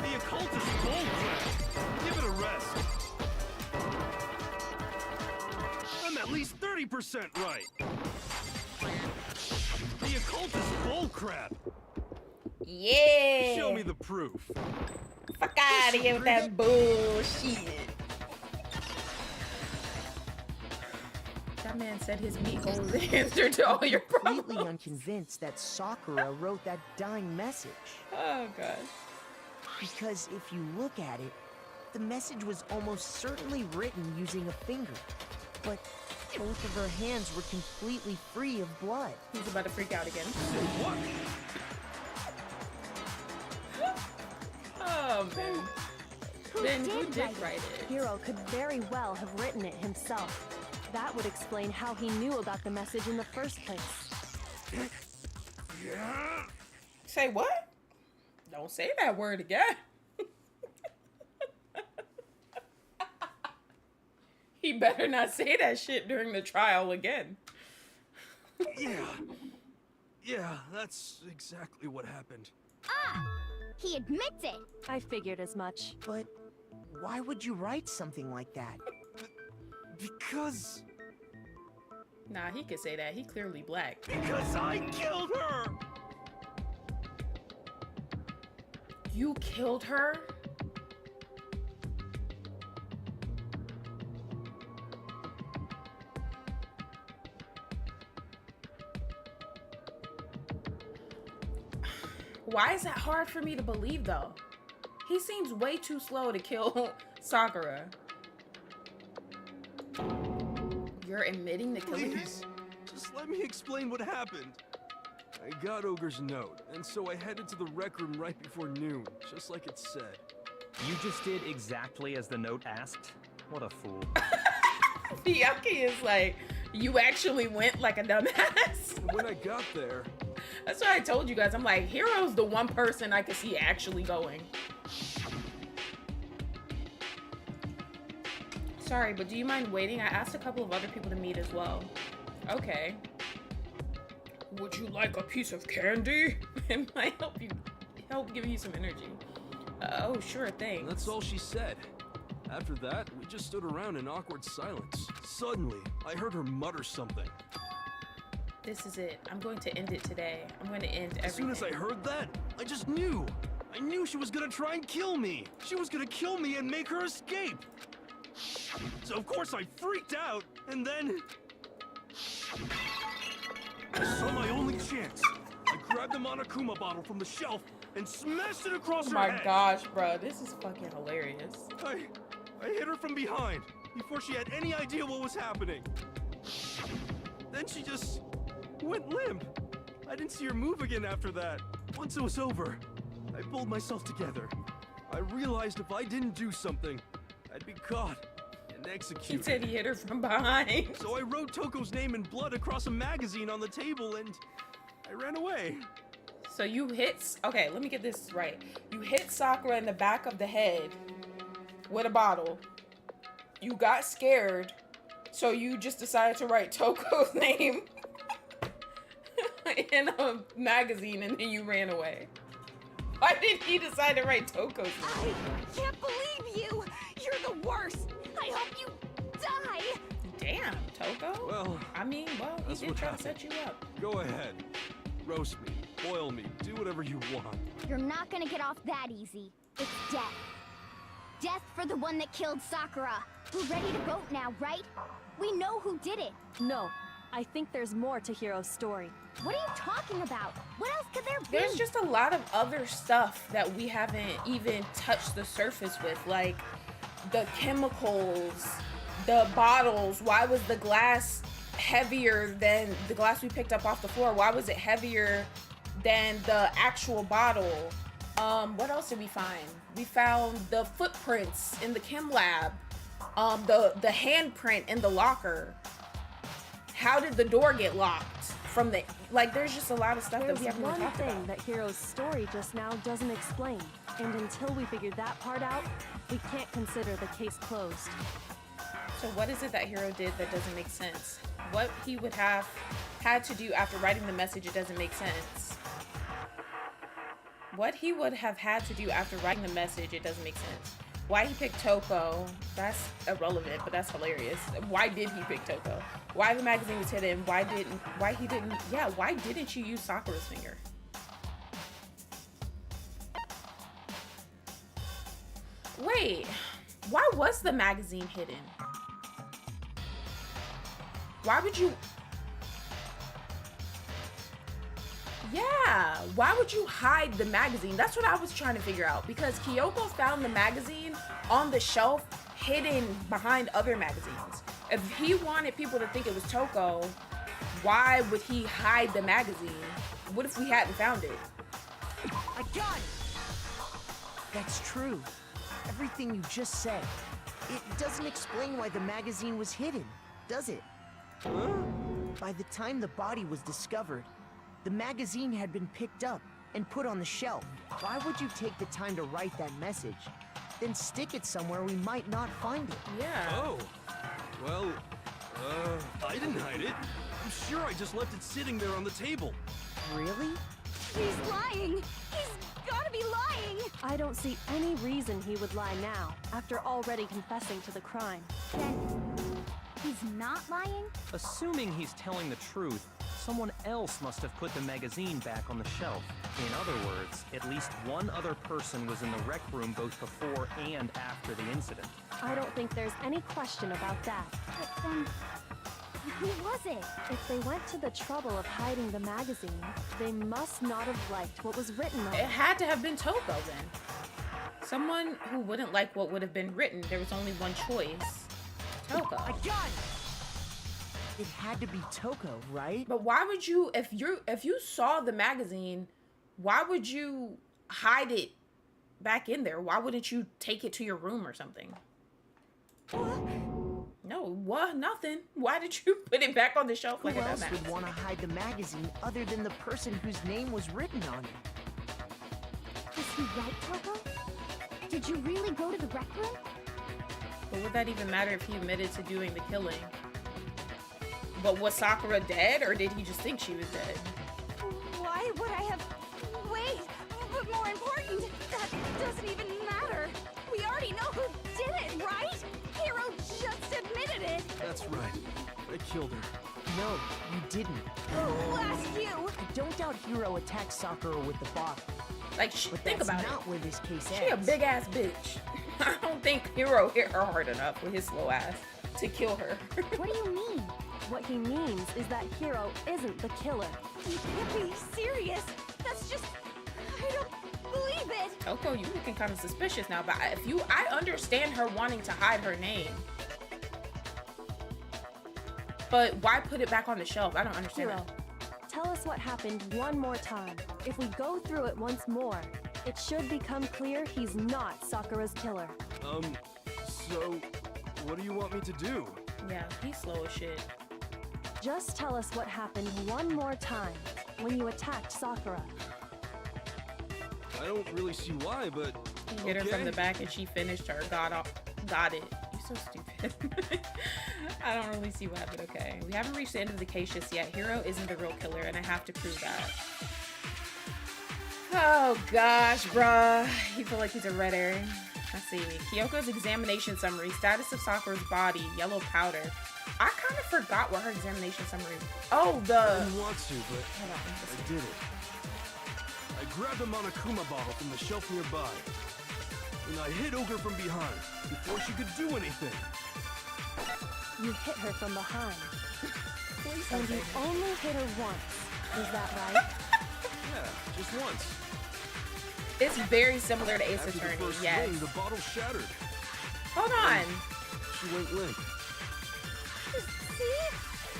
The occult is bullcrap. Give it a rest. I'm at least 30% right. The occult is bullcrap. Yeah. Show me the proof. Fuck out of here with that bullshit. That man said his meat hole is the answer to all your problems. Completely unconvinced that Sakura wrote that dying message. Oh gosh. Because if you look at it, the message was almost certainly written using a finger. But both of her hands were completely free of blood. He's about to freak out again. What? Oh man. Then who did write it? Hiro could very well have written it himself. That would explain how he knew about the message in the first place. Yeah. Say what? Don't say that word again. He better not say that shit during the trial again. Yeah, that's exactly what happened. Ah! He admits it! I figured as much. But why would you write something like that? Because... Nah, he could say that. He clearly black. Because I killed her! You killed her? Why is that hard for me to believe, though? He seems way too slow to kill Sakura. You're admitting to killing her? Please, just let me explain what happened. I got Ogre's note, and so I headed to the rec room right before noon, just like it said. You just did exactly as the note asked? What a fool. Yucky is like, you actually went like a dumbass. When I got there... That's why I told you guys, I'm like, Hero's the one person I could see actually going. Sorry, but do you mind waiting? I asked a couple of other people to meet as well. Okay. Would you like a piece of candy? It might help give you some energy. Oh, sure thing. That's all she said. After that, we just stood around in awkward silence. Suddenly, I heard her mutter something. This is it. I'm going to end it today. I'm going to end everything. As soon as I heard that, I just knew. I knew she was gonna try and kill me. She was gonna kill me and make her escape. So of course I freaked out, and then... I saw my only chance. I grabbed the Monokuma bottle from the shelf and smashed it across her head. Oh my gosh, bro. This is fucking hilarious. I hit her from behind before she had any idea what was happening. Then she just went limp. I didn't see her move again after that. Once it was over, I pulled myself together. I realized if I didn't do something, I'd be caught and executed. He said he hit her from behind. So I wrote Toko's name in blood across a magazine on the table and I ran away. So you hit... Okay, let me get this right. You hit Sakura in the back of the head with a bottle. You got scared, so you just decided to write Toko's name in a magazine and then you ran away. Why did he decide to write Toko's name? I can't believe you! You're the worst! I hope you die! Damn, Toko. Well, I mean, he that's did what try happened. to set you up. Go ahead. Roast me, boil me, do whatever you want. You're not gonna get off that easy. It's death. Death for the one that killed Sakura. We're ready to vote now, right? We know who did it. No, I think there's more to Hiro's story. What are you talking about? What else could there be? There's just a lot of other stuff that we haven't even touched the surface with, like the chemicals, the bottles. Why was the glass heavier than the glass we picked up off the floor? Why was it heavier than the actual bottle? What else did we find? We found the footprints in the chem lab, the handprint in the locker. How did the door get locked from the, like, there's just a lot of stuff that we haven't There's even one talked thing about. that Hiro's story just now doesn't explain, and until we figure that part out, we can't consider the case closed. So what is it that Hiro did that doesn't make sense? What he would have had to do after writing the message, it doesn't make sense. What he would have had to do after writing the message, it doesn't make sense. Why he picked Toko, that's irrelevant, but that's hilarious. Why did he pick Toko? Why the magazine was hidden? Why didn't you use Sakura's finger? Wait, why was the magazine hidden? Why would you... Yeah, why would you hide the magazine? That's what I was trying to figure out, because Kyoko found the magazine on the shelf hidden behind other magazines. If he wanted people to think it was Toko, why would he hide the magazine? What if we hadn't found it? I got it! That's true. Everything you just said. It doesn't explain why the magazine was hidden, does it? Huh? By the time the body was discovered, the magazine had been picked up and put on the shelf. Why would you take the time to write that message, then stick it somewhere we might not find it? Yeah. Oh, Well, I didn't hide it. I'm sure I just left it sitting there on the table. Really? He's lying! He's gotta be lying! I don't see any reason he would lie now, after already confessing to the crime. Then he's not lying? Assuming he's telling the truth, someone else must have put the magazine back on the shelf. In other words, at least one other person was in the rec room both before and after the incident. I don't think there's any question about that. But then, who was it? If they went to the trouble of hiding the magazine, they must not have liked what was written on It it. had to have been Toko then. Someone who wouldn't like what would have been written. There was only one choice. Toko. I got it! It had to be Toko, right? But why would you, if you saw the magazine, why would you hide it back in there? Why wouldn't you take it to your room or something? No, what? Nothing. Why did you put it back on the shelf like Who a else dumbass? would want to hide the magazine other than the person whose name was written on it? Was he right, Toko? Did you really go to the rec room? But would that even matter if he admitted to doing the killing? But was Sakura dead, or did he just think she was dead? Why would I have... Wait! But more important, that doesn't even matter. We already know who did it, right? Hero just admitted it. That's right. I killed her. No, you didn't. Who asked you? I don't doubt Hiro attacked Sakura with the bottle. Like, But think that's about it. not where this case She a ends. big ass bitch. I don't think Hero hit her hard enough with his slow ass to kill her. What do you mean? What he means is that Hiro isn't the killer. You can't be serious. That's just... I don't believe it. Toko, you looking kind of suspicious now, but I understand her wanting to hide her name. But why put it back on the shelf? I don't understand Hiro, that. tell us what happened one more time. If we go through it once more, it should become clear he's not Sakura's killer. So, what do you want me to do? Yeah, he's slow as shit. Just tell us what happened one more time when you attacked Sakura. I don't really see why, but He hit her from the back and she finished her. Got it. You're so stupid. I don't really see why, but okay. We haven't reached the end of the case just yet. Hiro isn't the real killer, and I have to prove that. Oh gosh, bruh. You feel like he's a red herring. Let's see. Kyoko's examination summary. Status of Sakura's body. Yellow powder. I kind of forgot what her examination summary. Oh, I the. didn't want to, but Hold on. I did it. I grabbed a Monokuma bottle from the shelf nearby, and I hit Ogre from behind before she could do anything. You hit her from behind. Please And don't you say that. only hit her once. Is that right? Yeah, just once. It's very similar to Ace After the Attorney. first Yes. swing, the bottle shattered. Hold on. She went limp. See?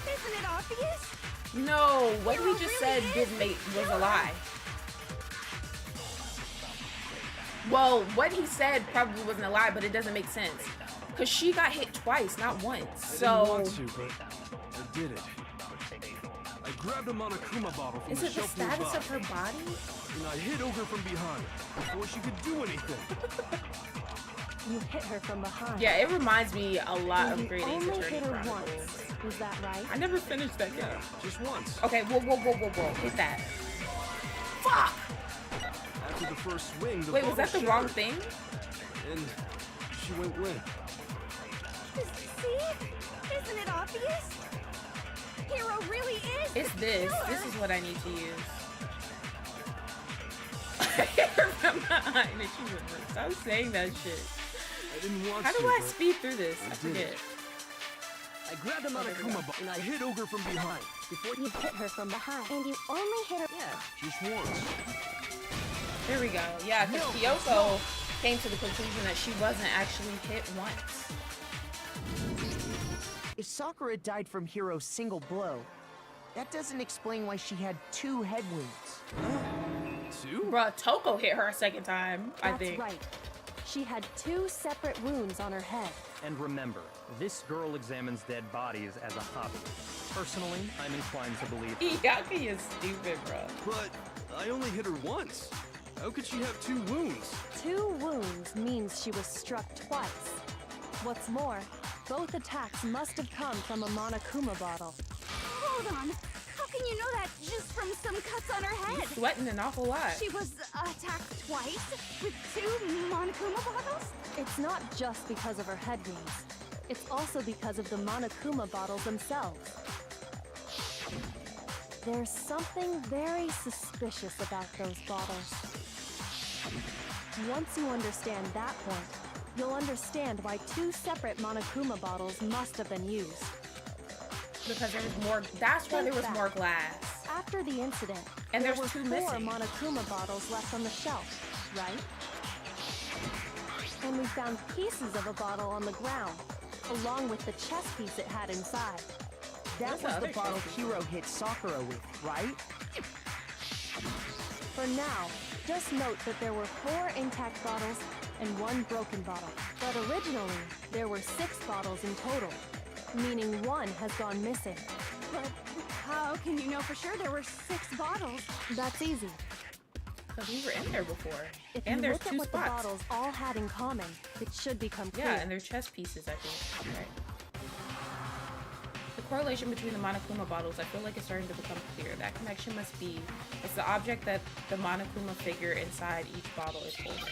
Isn't it obvious? No, what Hiro we just really said is didn't the make was a killer. lie. Well, what he said probably wasn't a lie, but it doesn't make sense. Cause she got hit twice, not once. I So didn't want to, but I did it. I grabbed a Monokuma bottle from is the it the shelf status nearby, of her body? and I hit Ogre from behind before she could do anything. You hit her from behind. Yeah, it reminds me a lot And of you Great Ace only Attorney hit her Chronicles. once. Is that right? I never finished that game. Yeah, just once. Okay, whoa. Hit that. Fuck! After the first swing, the Wait, was bottle that the wrong shattered, thing? and she went limp. See? Isn't it obvious? Hiro really is It's the this. killer. This is what I need to use. Hit her from behind and she went limp. Stop saying that shit. I didn't want How to. do I but speed through this? I did forget. it. I grabbed a Monokuma bottle, and I hit Ogre from behind before You hit her from behind. And you only hit her. Yeah, just once. There we go. Yeah, because Kyoko came to the conclusion that she wasn't actually hit once. If Sakura died from Hiro's single blow, that doesn't explain why she had 2 head wounds. 2? Bruh, Toko hit her a second time, I That's think. right. She had 2 separate wounds on her head. And remember, this girl examines dead bodies as a hobby. Personally, I'm inclined to believe Yaki is stupid, bruh. But I only hit her once. How could she have 2 wounds? 2 wounds means she was struck twice. What's more, Both attacks must have come from a Monokuma bottle. Hold on. How can you know that just from some cuts on her head? He's sweating an awful lot. She was attacked twice with 2 Monokuma bottles? It's not just because of her head wounds. It's also because of the Monokuma bottles themselves. There's something very suspicious about those bottles. Once you understand that point, you'll understand why 2 separate Monokuma bottles must have been used. Because there was more. That's why there was more glass. After the incident, And there there's were 2 4 missing. Monokuma bottles left on the shelf, right? And we found pieces of a bottle on the ground, along with the chess piece it had inside. That Where's was the other bottle chest piece? Hiro hit Sakura with, right? For now, just note that there were 4 intact bottles and 1 broken bottle. But originally, there were 6 bottles in total, meaning 1 has gone missing. But how can you know for sure there were 6 bottles? That's easy. Because we were in there before. If And you there's look at 2 what spots. the bottles all had in common, it should become clear. Yeah, and they're chest pieces, I think. Right. The correlation between the Monokuma bottles, I feel like it's starting to become clear. That connection must be, it's the object that the Monokuma figure inside each bottle is holding.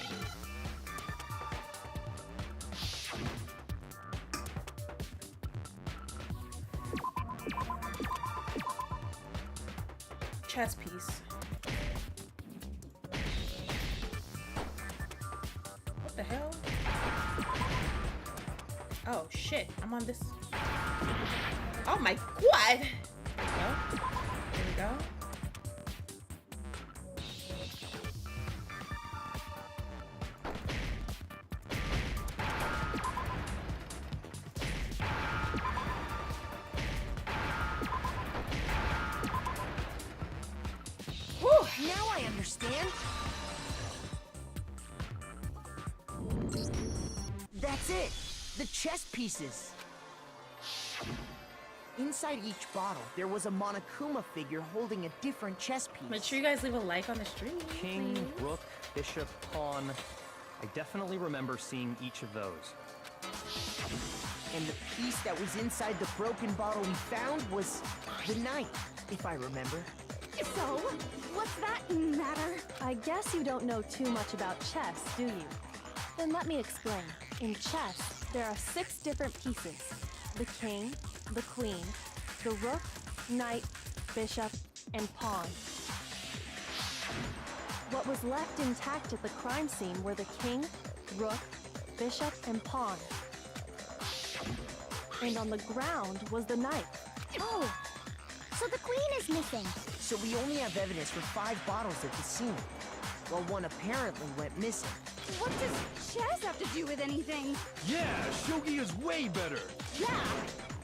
Chess piece. What the hell? Oh shit, I'm on this. Oh my god! There we go. There we go. Whew. Now I understand. That's it. The chess pieces. Inside each bottle, there was a Monokuma figure holding a different chess piece. Make sure you guys leave a like on the stream. King, please. rook, bishop, pawn. I definitely remember seeing each of those. And the piece that was inside the broken bottle we found was the knight, if I remember. So, what's that matter? I guess you don't know too much about chess, do you? Then let me explain. In chess, there are 6 different pieces. The king, the queen, the rook, knight, bishop, and pawn. What was left intact at the crime scene were the king, rook, bishop, and pawn. And on the ground was the knight. Oh, so the queen is missing. So we only have evidence for 5 bottles at the scene, while 1 apparently went missing. What does chess have to do with anything? Yeah, shogi is way better. Yeah.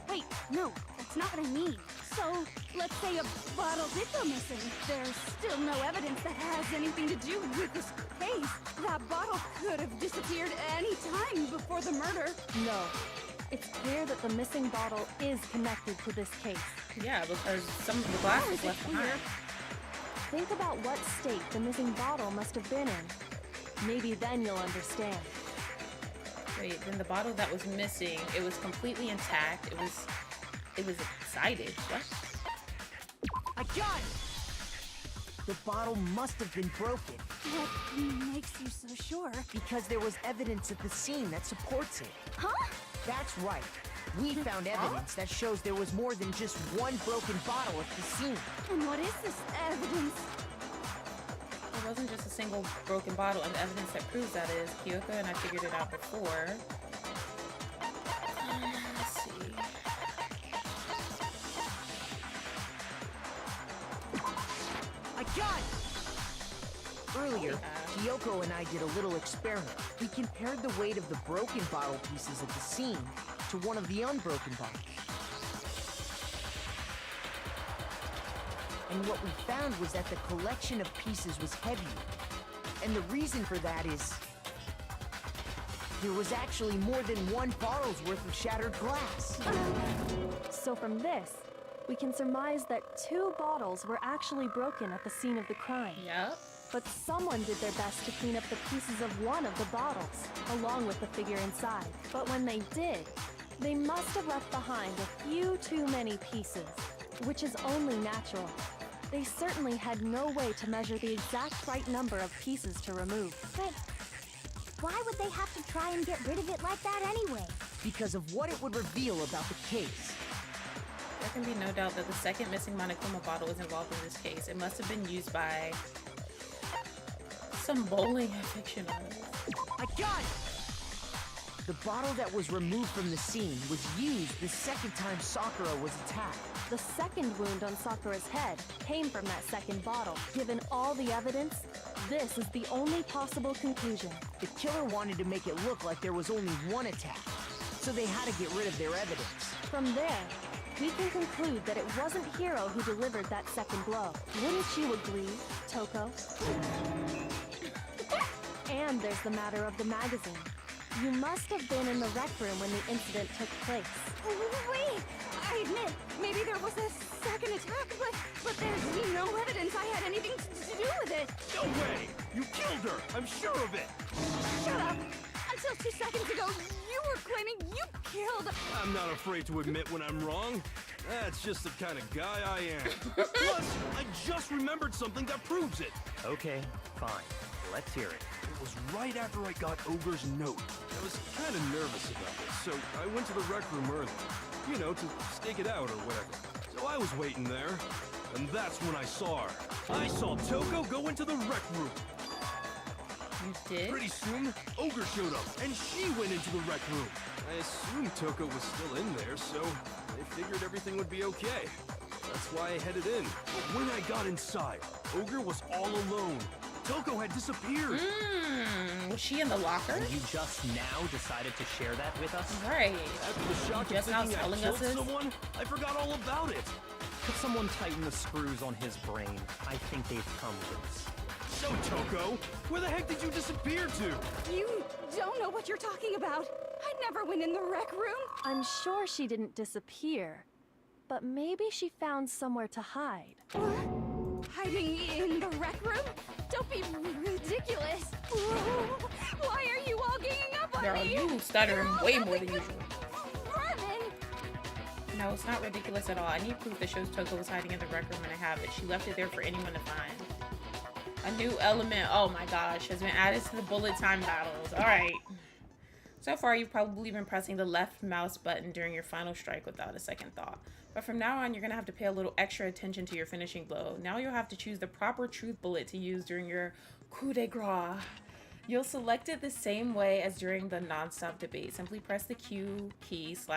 Wait, no, that's not what I mean. So, let's say a bottle did go missing. There's still no evidence that has anything to do with this case. That bottle could have disappeared any time before the murder. No. It's clear that the missing bottle is connected to this case. Yeah, because some of the glass How was is it left clear? behind. Think about what state the missing bottle must have been in. Maybe then you'll understand. Wait, then the bottle that was missing, it was completely intact. It was excited. What? I got it! The bottle must have been broken What makes you so sure? because there was evidence at the scene that supports it. Huh? That's right. We found evidence that shows there was more than just 1 broken bottle at the scene. And what is this evidence? It wasn't just a single broken bottle, and the evidence that proves that is Kyoko, and I figured it out before. Let's see. I got it! Earlier, Kyoko and I did a little experiment. We compared the weight of the broken bottle pieces at the scene to one of the unbroken bottles. And what we found was that the collection of pieces was heavier. And the reason for that is there was actually more than 1 bottle's worth of shattered glass. So from this, we can surmise that 2 bottles were actually broken at the scene of the crime. Yep. But someone did their best to clean up the pieces of one of the bottles, along with the figure inside. But when they did, They must have left behind a few too many pieces, which is only natural. They certainly had no way to measure the exact right number of pieces to remove. But why would they have to try and get rid of it like that anyway? Because of what it would reveal about the case. There can be no doubt that the second missing monochroma bottle is involved in this case. It must have been used by some bowling aficionados. I got it! The bottle that was removed from the scene was used the second time Sakura was attacked. The second wound on Sakura's head came from that second bottle. Given all the evidence, this is the only possible conclusion. The killer wanted to make it look like there was only one attack, so they had to get rid of their evidence. From there, we can conclude that it wasn't Hiro who delivered that second blow. Wouldn't you agree, Toko? And there's the matter of the magazine. You must have been in the rec room when the incident took place. Wait! I admit, maybe there was a second attack, but there's no evidence I had anything to do with it. No way! You killed her! I'm sure of it! Shut up! Until 2 seconds ago, you were claiming you killed... I'm not afraid to admit when I'm wrong. That's just the kind of guy I am. Plus, I just remembered something that proves it. Okay, fine. Let's hear it. It was right after I got Ogre's note. I was kind of nervous about this, so I went to the rec room early. You know, to stake it out or whatever. So I was waiting there, and that's when I saw her. I saw Toko go into the rec room. You did? Pretty soon, Ogre showed up, and she went into the rec room. I assumed Toko was still in there, so I figured everything would be okay. That's why I headed in. But when I got inside, Ogre was all alone. Toko had disappeared. Was she in the locker? And you just now decided to share that with us? Right. After the shock of thinking I killed someone, I forgot all about it. Could someone tighten the screws on his brain? I think they've come loose. So, Toko, where the heck did you disappear to? You don't know what you're talking about. I never went in the rec room. I'm sure she didn't disappear, but maybe she found somewhere to hide. What? Hiding in the rec room? Don't be ridiculous. Why are you all ganging up on Girl, me? you stuttering way more than usual. Vermin! No, it's not ridiculous at all. I need proof that shows Toko was hiding in the rec room and I have it. She left it there for anyone to find. A new element, oh my gosh, has been added to the bullet time battles. Alright. So far, you've probably been pressing the left mouse button during your final strike without a second thought. But from now on, you're going to have to pay a little extra attention to your finishing blow. Now you'll have to choose the proper truth bullet to use during your coup de grace. You'll select it the same way as during the non-stop debate. Simply press the Q key /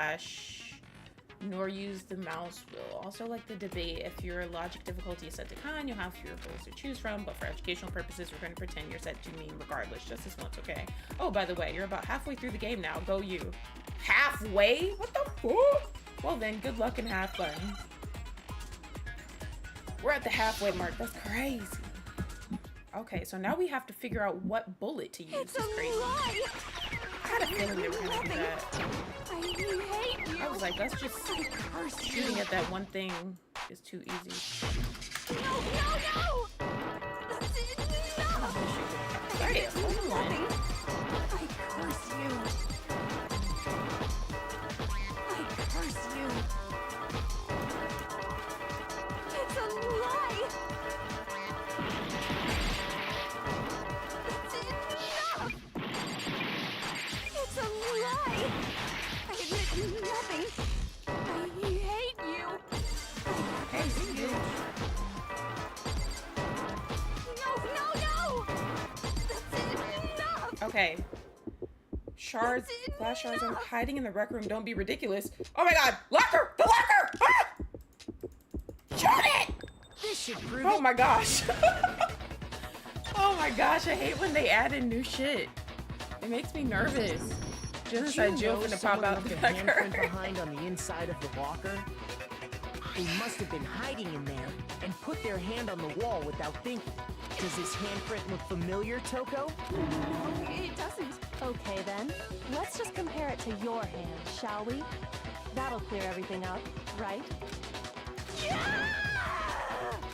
nor use the mouse wheel. Also, like the debate, if your logic difficulty is set to con, you'll have fewer bullets to choose from, but for educational purposes, we're going to pretend you're set to mean regardless, just this once, okay? Oh, by the way, you're about halfway through the game now. Go you. Halfway? What the fuck? Well then, good luck and have fun. We're at the halfway mark. That's crazy. Okay, so now we have to figure out what bullet to use. It's That's crazy. lie. I had a feeling they were going to do that. I hate you. I was like, that's just shooting at that one thing is too easy. No! That's enough! Right, hold on. I curse you. I curse you. It's a lie. That's enough. It's a lie. I admit nothing. I hate you. Hey, you. No! That's enough. Okay. Shards, glass shards are hiding in the rec room. Don't be ridiculous. Oh my god! Locker! The locker! Ah! Shoot it! This should prove Oh my gosh. Oh my gosh, I hate when they add in new shit. It makes me nervous. Genocide Jill finna pop out the handprint backer. behind on the inside of the locker. They must have been hiding in there and put their hand on the wall without thinking. Does this handprint look familiar, Toko? No, it doesn't. Okay then, let's just compare it to your hand, shall we? That'll clear everything up, right?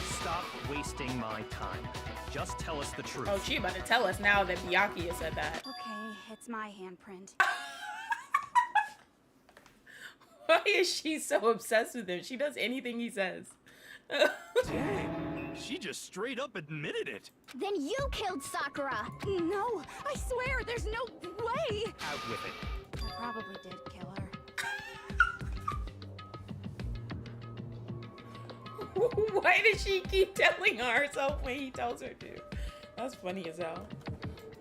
Stop wasting my time. Just tell us the truth. Oh, she about to tell us now that Byakuya said that. Okay, it's my handprint. Why is she so obsessed with him? She does anything he says. Dang, she just straight up admitted it. Then you killed Sakura. No, I swear, there's no way. Out with it. I probably did kill her. Why does she keep telling herself when he tells her to? That's funny as hell.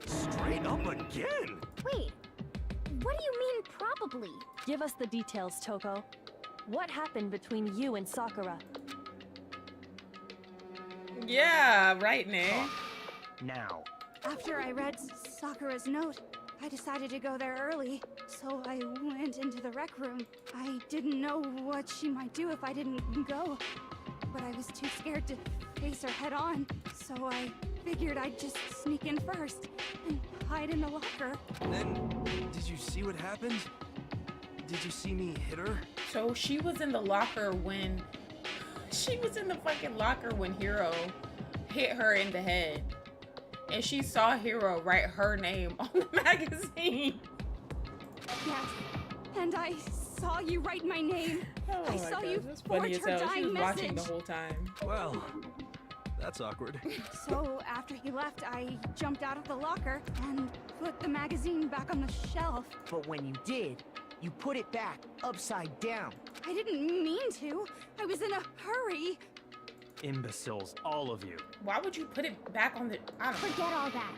Straight up again? Wait, what do you mean probably? Give us the details, Toko. What happened between you and Sakura? Yeah, right, Nick. Now. After I read Sakura's note, I decided to go there early, so I went into the rec room. I didn't know what she might do if I didn't go, but I was too scared to face her head on, so I figured I'd just sneak in first and hide in the locker. Then, did you see what happened? Did you see me hit her? So she was in the locker when... She was in the fucking locker when Hiro hit her in the head. And she saw Hiro write her name on the magazine. Yes, and I saw you write my name. Oh I my saw God, you that's funny forge as her hell. She dying was watching the message. whole time. Well, that's awkward. So after he left, I jumped out of the locker and put the magazine back on the shelf. But when you did, you put it back upside down. I didn't mean to. I was in a hurry. Imbeciles, all of you. Why would you put it back on the... I don't know. Forget all that.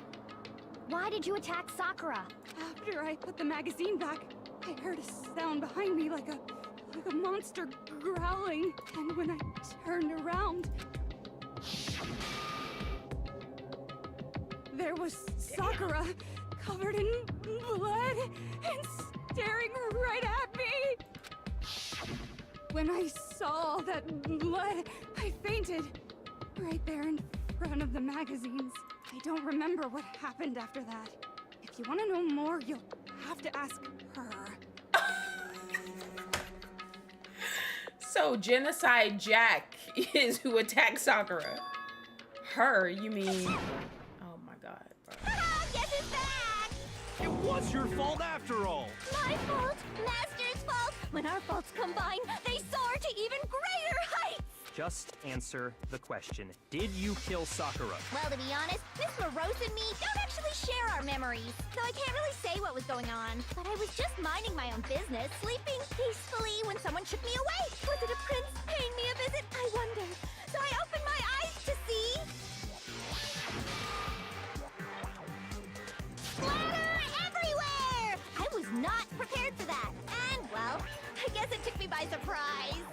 Why did you attack Sakura? After I put the magazine back, I heard a sound behind me like a monster growling. And when I turned around, there was Sakura covered in blood and staring right at me. When I saw all that blood, I fainted right there in front of the magazines. I don't remember what happened after that. If you want to know more, you'll have to ask her. So Genocide Jack is who attacked Sakura. Her, you mean... Oh my God. Bro. Guess who's back? It was your fault after all. My fault, Master's fault. When our faults combine, they soar to even greater heights. Just answer the question. Did you kill Sakura? Well, to be honest, Miss Morose and me don't actually share our memories, so I can't really say what was going on. But I was just minding my own business, sleeping peacefully when someone shook me awake. Was it a prince paying me a visit? I wondered. So I opened my eyes to see... splatter everywhere! I was not prepared for that. And, well, I guess it took me by surprise.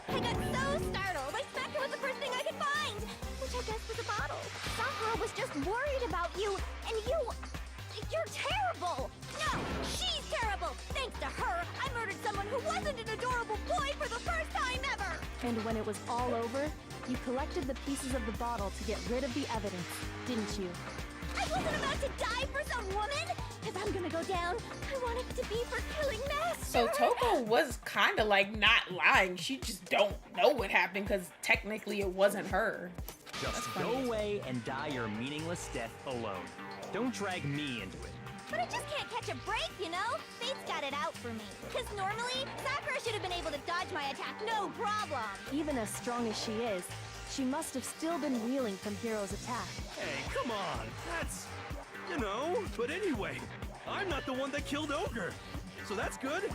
I got so startled, I smacked it with the first thing I could find, which I guess was a bottle. Sakura was just worried about you, and you're terrible! No, she's terrible! Thanks to her, I murdered someone who wasn't an adorable boy for the first time ever! And when it was all over, you collected the pieces of the bottle to get rid of the evidence, didn't you? I wasn't about to die for some woman! If I'm gonna go down, I want it to be for killing Master! So Toko was kind of like not lying. She just don't know what happened because technically it wasn't her. Just go away and die your meaningless death alone. Don't drag me into it. But I just can't catch a break, you know? Fate's got it out for me. Because normally, Sakura should have been able to dodge my attack, no problem! Even as strong as she is, she must have still been reeling from Hiro's attack. Hey, come on. That's... you know. But anyway, I'm not the one that killed Ogre. So that's good.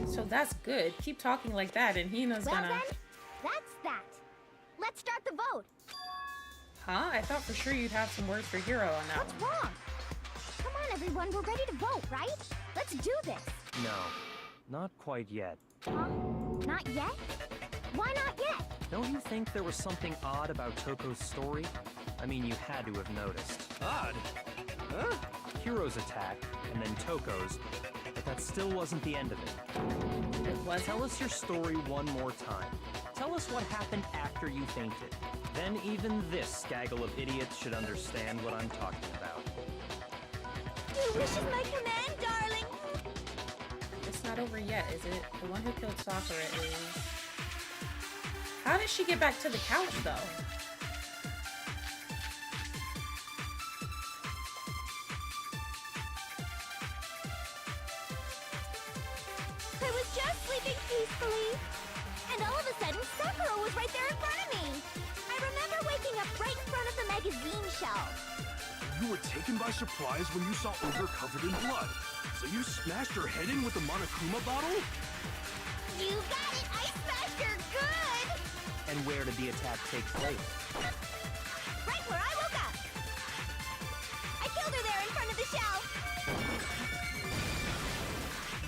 So that's good. Keep talking like that and Hina's Well gonna... then, that's that. Let's start the vote. Huh? I thought for sure you'd have some words for Hiro on that What's one. wrong? Come on, everyone, we're ready to vote, right? Let's do this. No, not quite yet. Huh? Not yet? Why not yet? Don't you think there was something odd about Toko's story? I mean, you had to have noticed. Odd? Huh? Hiro's attack, and then Toko's, but that still wasn't the end of it. It was. Tell us your story one more time. Tell us what happened after you fainted. Then even this gaggle of idiots should understand what I'm talking about. Your wish is my command, darling. It's not over yet, is it? The one who killed Sakura is... How did she get back to the couch, though? I sleeping peacefully. And all of a sudden, Sakura was right there in front of me. I remember waking up right in front of the magazine shelf. You were taken by surprise when you saw Ogre covered in blood. So you smashed her head in with the Monokuma bottle? You got it! I smashed her good! And where did the attack take place? Right where I woke up. I killed her there in front of the shelf.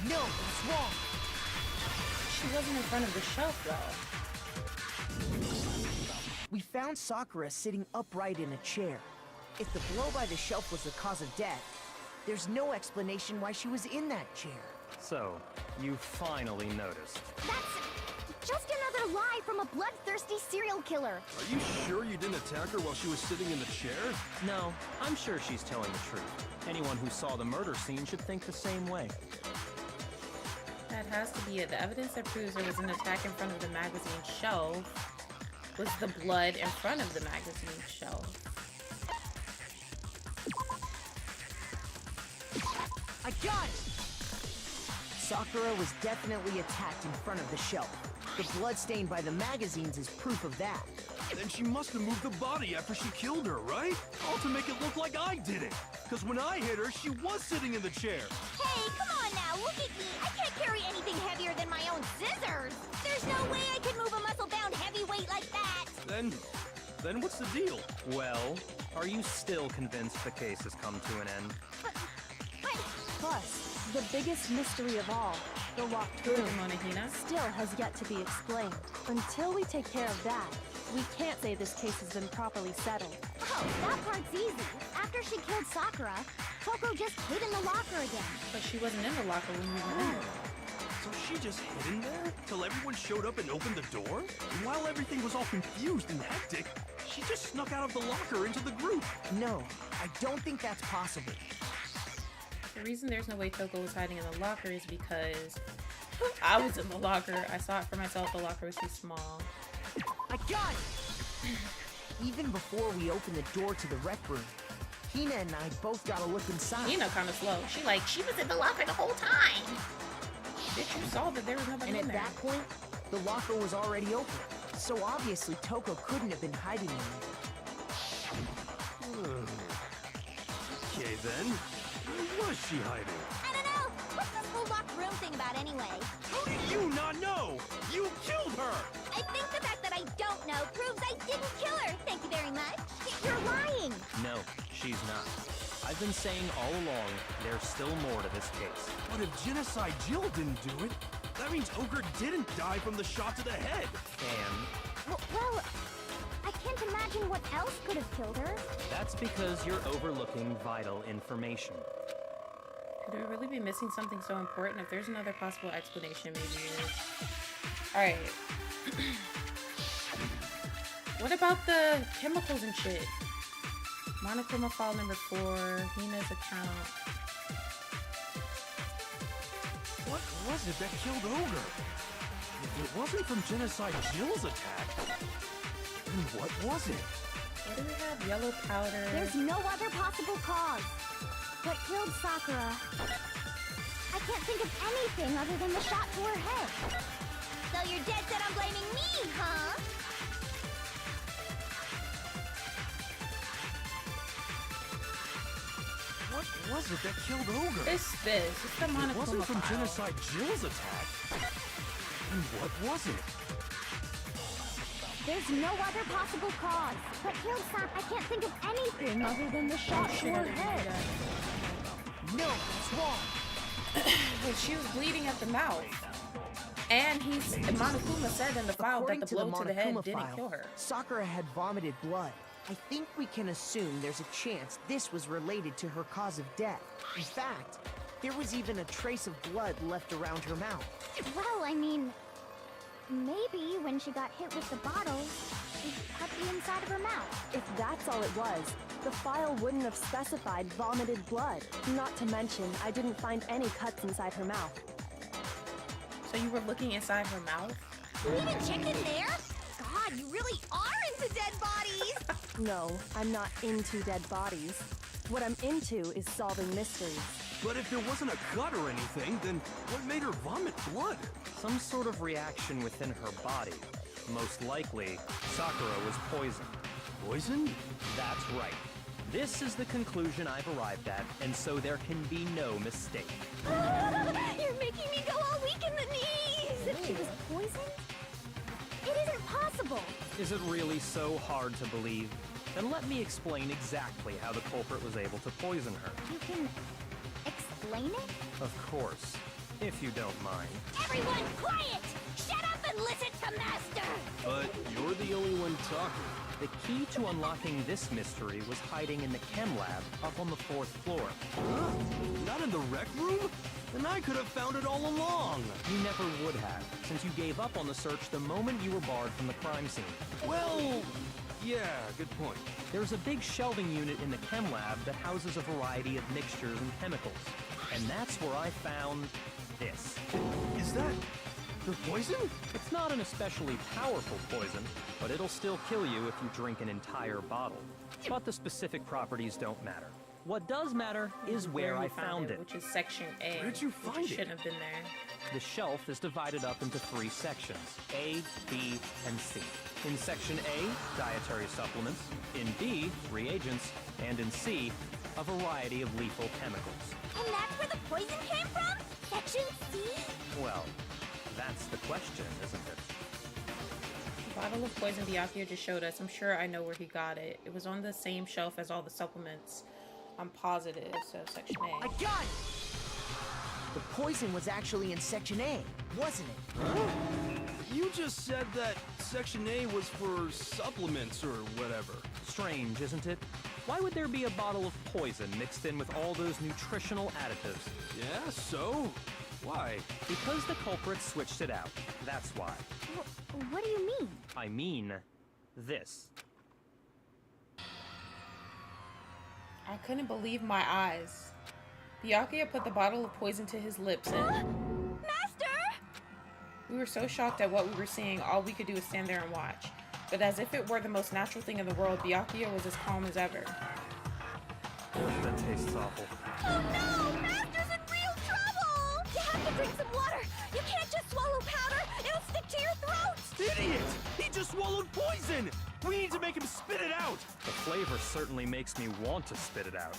No, that's wrong. She wasn't in front of the shelf, though. We found Sakura sitting upright in a chair. If the blow by the shelf was the cause of death, there's no explanation why she was in that chair. So, you finally noticed. That's just another lie from a bloodthirsty serial killer. Are you sure you didn't attack her while she was sitting in the chair? No, I'm sure she's telling the truth. Anyone who saw the murder scene should think the same way. That has to be it. The evidence that proves there was an attack in front of the magazine shelf was the blood in front of the magazine shelf. I got it! Sakura was definitely attacked in front of the shelf. The blood stain by the magazines is proof of that. Then she must have moved the body after she killed her, right? All to make it look like I did it. Because when I hit her, she was sitting in the chair. Hey, come on now, look at me. I can't carry anything heavier than my own scissors. There's no way I could move a muscle-bound heavyweight like that. Then what's the deal? Well, are you still convinced the case has come to an end? But Plus, the biggest mystery of all, the locked room, still has yet to be explained. Until we take care of that, we can't say this case has been properly settled. Oh, that part's easy. After she killed Sakura, Toko just hid in the locker again. But she wasn't in the locker when we went in. So she just hid in there till everyone showed up and opened the door? And while everything was all confused and hectic, she just snuck out of the locker into the group. No, I don't think that's possible. The reason there's no way Toko was hiding in the locker is because I was in the locker. I saw it for myself. The locker was too small. I got it! Even before we opened the door to the rec room, Hina and I both got a look inside. Hina kind of slow. She was in the locker the whole time. Bitch, you saw that there was nobody and in at there. that point, the locker was already open. So obviously Toko couldn't have been hiding in there. Okay then. Where was she hiding? I don't know. What's this whole locked room thing about anyway? How do you not know? You killed her! I think the fact that I don't know proves I didn't kill her. Thank you very much. You're lying. No, she's not. I've been saying all along, there's still more to this case. But if Genocide Jill didn't do it, that means Ogre didn't die from the shot to the head. And Well, I can't imagine what else could have killed her. that's because you're overlooking vital information. Could we really be missing something so important? If there's another possible explanation, maybe it is. Alright. What about the chemicals and shit? Monochroma file number 4, Hina's account. What was it that killed Ogre? If it wasn't from Genocide Jill's attack, then what was it? What do we have? Yellow powder. There's no other possible cause. What killed Sakura? I can't think of anything other than the shot to her head. So you're dead set on blaming me, huh? What was it that killed Ogre? It's this. It's the monochroma It wasn't from file. Genocide Jill's attack. And what was it? There's no other possible cause. What killed Sakura? I can't think of anything other than the shot to her head. No, that's wrong. But she was bleeding at the mouth. And Monokuma said in the file According that the blow to the head Monokuma didn't file, kill her. Sakura had vomited blood. I think we can assume there's a chance this was related to her cause of death. In fact, there was even a trace of blood left around her mouth. Well, I mean, maybe when she got hit with the bottle, she cut the inside of her mouth. If that's all it was, the file wouldn't have specified vomited blood. Not to mention, I didn't find any cuts inside her mouth. So you were looking inside her mouth? You even checked in there? God, you really are into dead bodies! No, I'm not into dead bodies. What I'm into is solving mysteries. But if there wasn't a cut or anything, then what made her vomit blood? Some sort of reaction within her body. Most likely, Sakura was poisoned. Poisoned? That's right. This is the conclusion I've arrived at, and so there can be no mistake. You're making me go all weak in the knees! If she was poisoned? It isn't possible! Is it really so hard to believe? Then let me explain exactly how the culprit was able to poison her. You can explain it? Of course, if you don't mind. Everyone quiet! Shut up and listen to Master! But you're the only one talking. The key to unlocking this mystery was hiding in the chem lab up on the 4th floor. Huh? Not in the rec room? Then I could have found it all along. You never would have, since you gave up on the search the moment you were barred from the crime scene. Well, yeah, good point. There's a big shelving unit in the chem lab that houses a variety of mixtures and chemicals. And that's where I found this. Is that the poison? It's not an especially powerful poison, but it'll still kill you if you drink an entire bottle. But the specific properties don't matter. What does matter is where I found it. Which is section A. Where'd you find it? Shouldn't have been there. The shelf is divided up into 3 sections, A, B, and C. In section A, dietary supplements. In B, reagents. And in C, a variety of lethal chemicals. And that's where the poison came from? Section C? Well, that's the question, isn't it? The bottle of poison Byakuya just showed us. I'm sure I know where he got it. It was on the same shelf as all the supplements. I'm positive, so section A. I got it! The poison was actually in Section A, wasn't it? Huh? You just said that Section A was for supplements or whatever. Strange, isn't it? Why would there be a bottle of poison mixed in with all those nutritional additives? Yeah, so? Why? Because the culprit switched it out. That's why. What do you mean? I mean, this. I couldn't believe my eyes. Byakuya put the bottle of poison to his lips and... Master! We were so shocked at what we were seeing, all we could do was stand there and watch. But as if it were the most natural thing in the world, Byakuya was as calm as ever. That tastes awful. Oh no! Master's in real trouble! You have to drink some water! You can't just swallow powder! It'll stick to your throat! Idiot! He just swallowed poison! We need to make him spit it out! The flavor certainly makes me want to spit it out.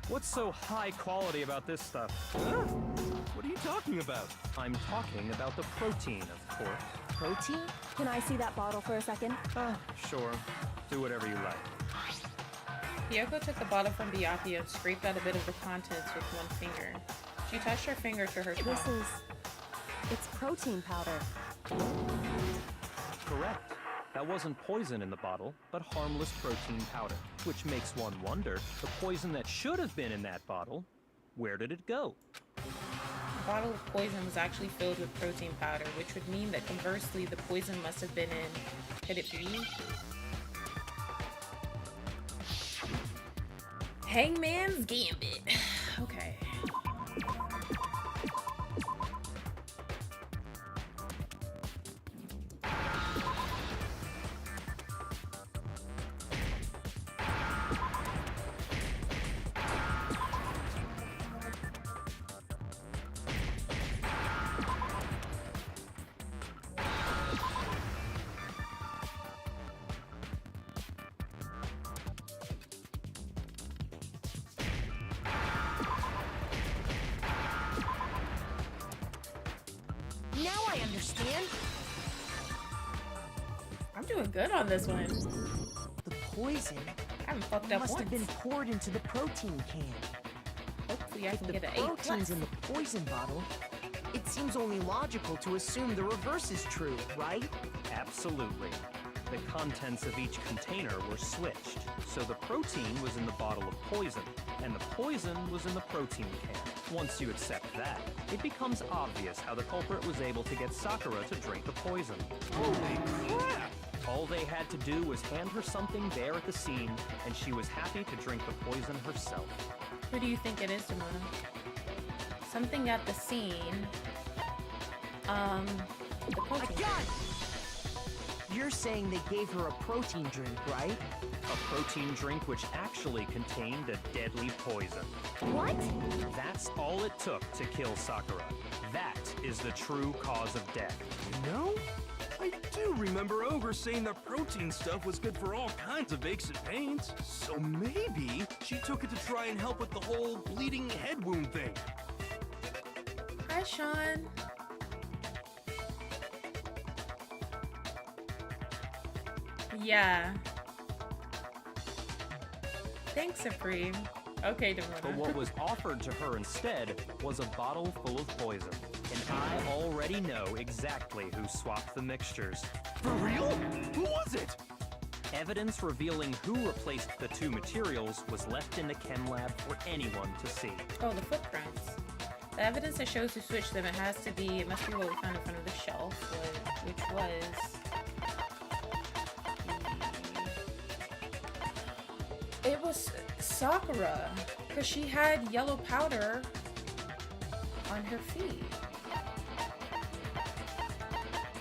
What's so high quality about this stuff? Huh? What are you talking about? I'm talking about the protein, of course. Protein? Can I see that bottle for a second? Sure. Do whatever you like. Kyoko took the bottle from Byakuya and scraped out a bit of the contents with one finger. She touched her finger to her tongue. It's protein powder. Correct. That wasn't poison in the bottle, but harmless protein powder. Which makes one wonder, the poison that should have been in that bottle, where did it go? The bottle of poison was actually filled with protein powder, which would mean that conversely, the poison must have been in... Could it be? Hangman's Gambit. Okay. Now I understand. I'm doing good on this one. The poison I haven't fucked up must once. have been poured into the protein can. Hopefully I If can the get an A+. protein's in the poison bottle, it seems only logical to assume the reverse is true, right? Absolutely. The contents of each container were switched, so the protein was in the bottle of poison, and the poison was in the protein can. Once you accept that, it becomes obvious how the culprit was able to get Sakura to drink the poison. Holy crap! All they had to do was hand her something there at the scene, and she was happy to drink the poison herself. Who do you think it is, Demona? Something at the scene. The I protein. got it! You're saying they gave her a protein drink, right? A protein drink which actually contained a deadly poison. What? That's all it took to kill Sakura. That is the true cause of death. You know, I do remember Ogre saying that protein stuff was good for all kinds of aches and pains. So maybe she took it to try and help with the whole bleeding head wound thing. Hi, Sean. Yeah. Thanks, Supreme. Okay, Demona. But what was offered to her instead was a bottle full of poison. And I already know exactly who swapped the mixtures. For real? Who was it? Evidence revealing who replaced the two materials was left in the chem lab for anyone to see. Oh, the footprints. The evidence that shows who switched them, it must be what we found in front of the shelf, which was... It was Sakura, because she had yellow powder on her feet.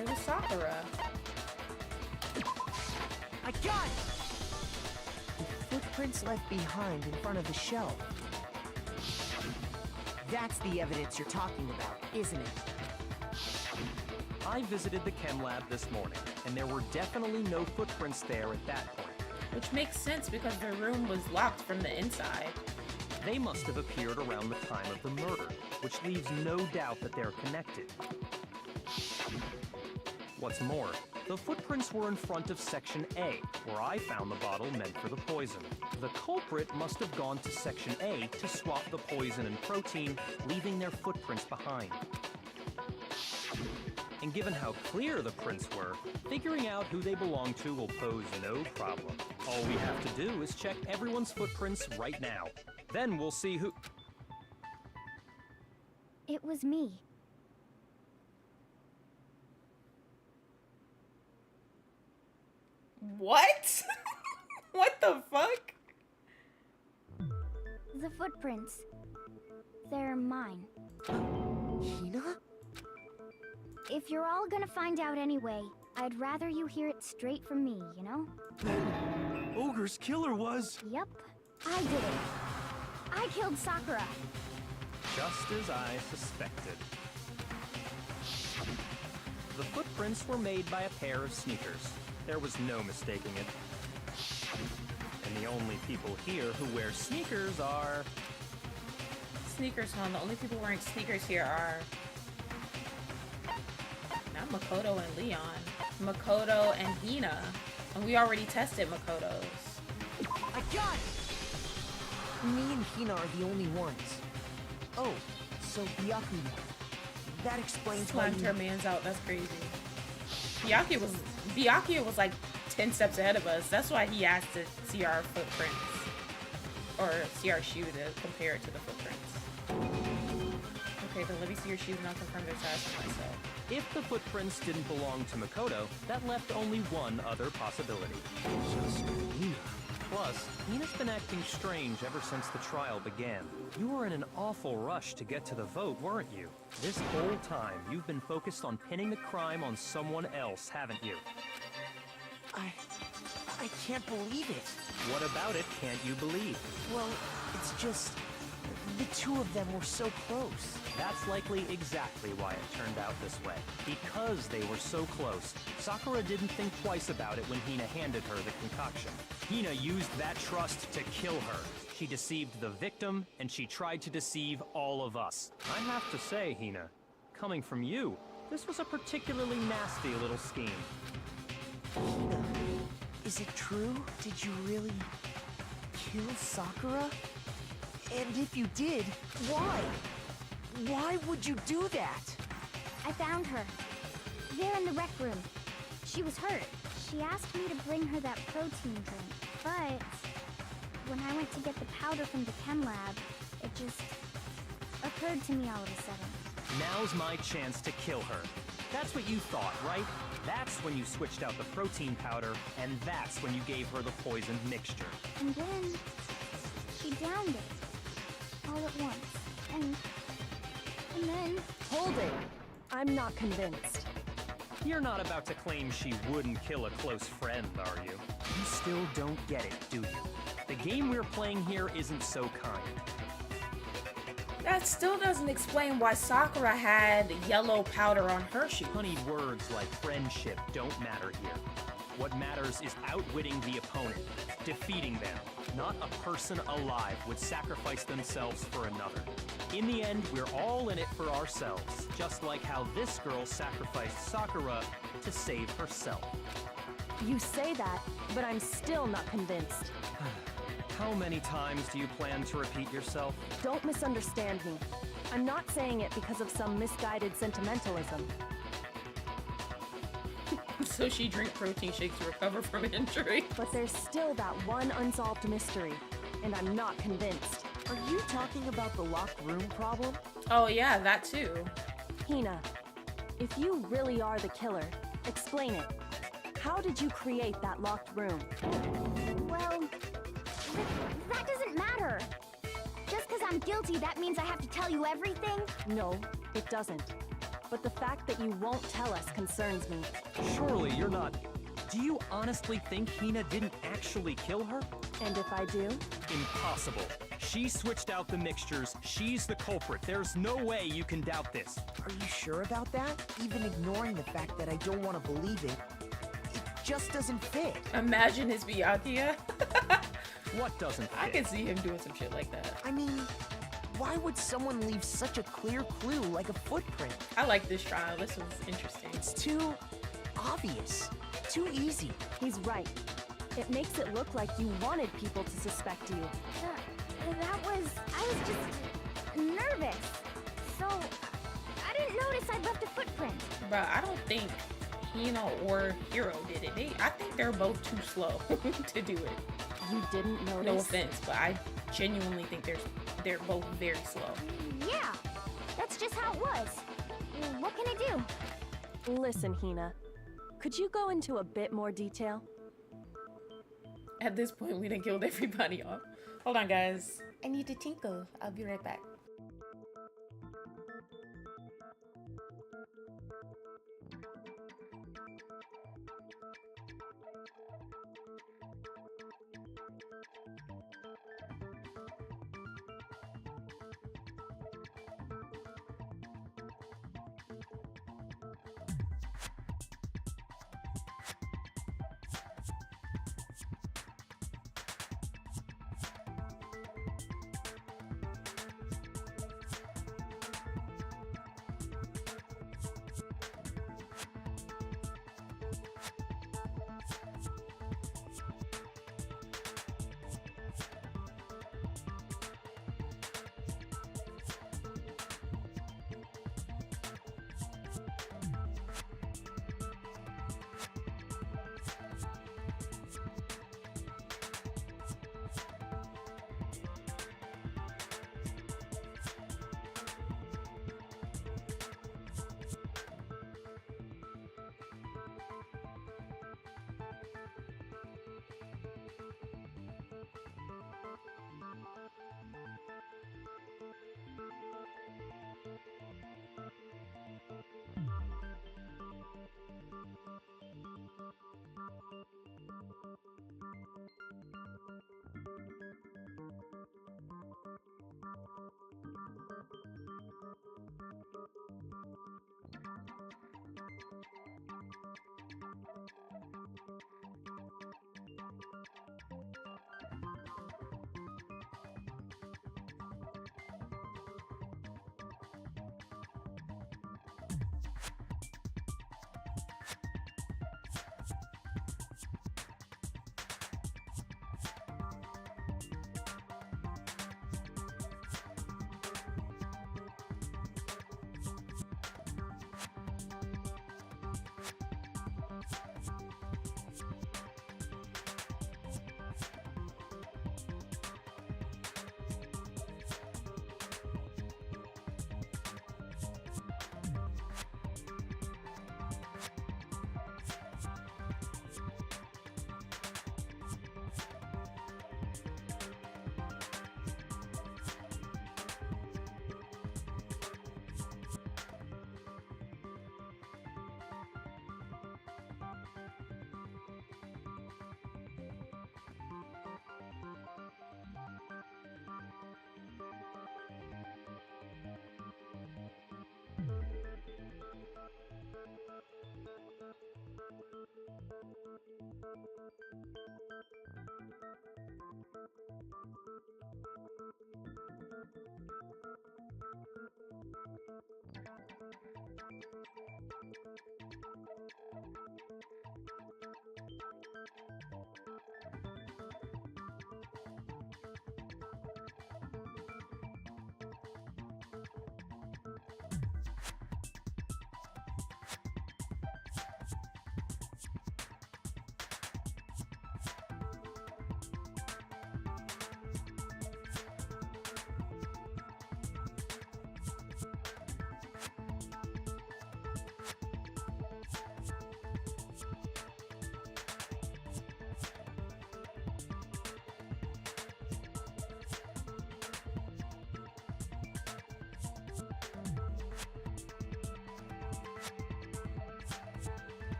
It was Sakura. I got it! The footprints left behind in front of the shelf. That's the evidence you're talking about, isn't it? I visited the chem lab this morning, and there were definitely no footprints there at that point. Which makes sense because the room was locked from the inside. They must have appeared around the time of the murder, which leaves no doubt that they're connected. What's more, the footprints were in front of Section A, where I found the bottle meant for the poison. The culprit must have gone to Section A to swap the poison and protein, leaving their footprints behind. And given how clear the prints were, figuring out who they belong to will pose no problem. All we have to do is check everyone's footprints right now. Then we'll see who... It was me. What? What the fuck? The footprints. They're mine. Hina? If you're all gonna find out anyway, I'd rather you hear it straight from me, you know? Ogre's killer was... Yep, I did it. I killed Sakura. Just as I suspected. The footprints were made by a pair of sneakers. There was no mistaking it. And the only people here who wear sneakers are... Sneakers, huh? The only people wearing sneakers here are... Not Makoto and Leon. Makoto and Hina. And we already tested Makoto's. I got it! Me and Hina are the only ones. Oh, so Byaku. That explains why Slapped her mans out. That's crazy. Byakuya was like 10 steps ahead of us. That's why he asked to see our footprints. Or see our shoe to compare it to the footprints. Okay, then let me see your shoes and I'll confirm their size for myself. If the footprints didn't belong to Makoto, that left only one other possibility. Just Hina. Plus, Hina's been acting strange ever since the trial began. You were in an awful rush to get to the vote, weren't you? This whole time, you've been focused on pinning the crime on someone else, haven't you? I can't believe it. What about it can't you believe? Well, it's just... the two of them were so close. That's likely exactly why it turned out this way. Because they were so close, Sakura didn't think twice about it when Hina handed her the concoction. Hina used that trust to kill her. She deceived the victim, and she tried to deceive all of us. I have to say, Hina, coming from you, this was a particularly nasty little scheme. Hina, is it true? Did you really kill Sakura? And if you did, why? Why would you do that? I found her. There in the rec room. She was hurt. She asked me to bring her that protein drink, but when I went to get the powder from the chem lab, it just occurred to me all of a sudden. Now's my chance to kill her. That's what you thought, right? That's when you switched out the protein powder, and that's when you gave her the poisoned mixture. And then she downed it all at once. And then... Hold it! I'm not convinced. You're not about to claim she wouldn't kill a close friend, are you? You still don't get it, do you? The game we're playing here isn't so kind. That still doesn't explain why Sakura had yellow powder on her shoe. Honeyed words like friendship don't matter here. What matters is outwitting the opponent, defeating them. Not a person alive would sacrifice themselves for another. In the end, we're all in it for ourselves, just like how this girl sacrificed Sakura to save herself. You say that, but I'm still not convinced. How many times do you plan to repeat yourself? Don't misunderstand me. I'm not saying it because of some misguided sentimentalism. So she drank protein shakes to recover from injury. But there's still that one unsolved mystery, and I'm not convinced. Are you talking about the locked room problem? Oh yeah, that too. Hina, if you really are the killer, explain it. How did you create that locked room? Well, that doesn't matter. Just because I'm guilty, that means I have to tell you everything? No, it doesn't. But the fact that you won't tell us concerns me. Surely you're not... Do you honestly think Hina didn't actually kill her? And if I do? Impossible. She switched out the mixtures. She's the culprit. There's no way you can doubt this. Are you sure about that? Even ignoring the fact that I don't want to believe it, it just doesn't fit. Imagine his Byakuya. What doesn't fit? I can see him doing some shit like that. I mean, why would someone leave such a clear clue like a footprint? I like this trial. This was interesting. It's too obvious. Too easy. He's right. It makes it look like you wanted people to suspect you. I was just nervous. So, I didn't notice I'd left a footprint. But I don't think Hina or Hiro did it. I think they're both too slow to do it. You didn't notice? No offense, but I genuinely think they're both very slow. Yeah, that's just how it was. What can I do? Listen, Hina. Could you go into a bit more detail? At this point, we done killed everybody off. Hold on, guys. I need to tinkle. I'll be right back.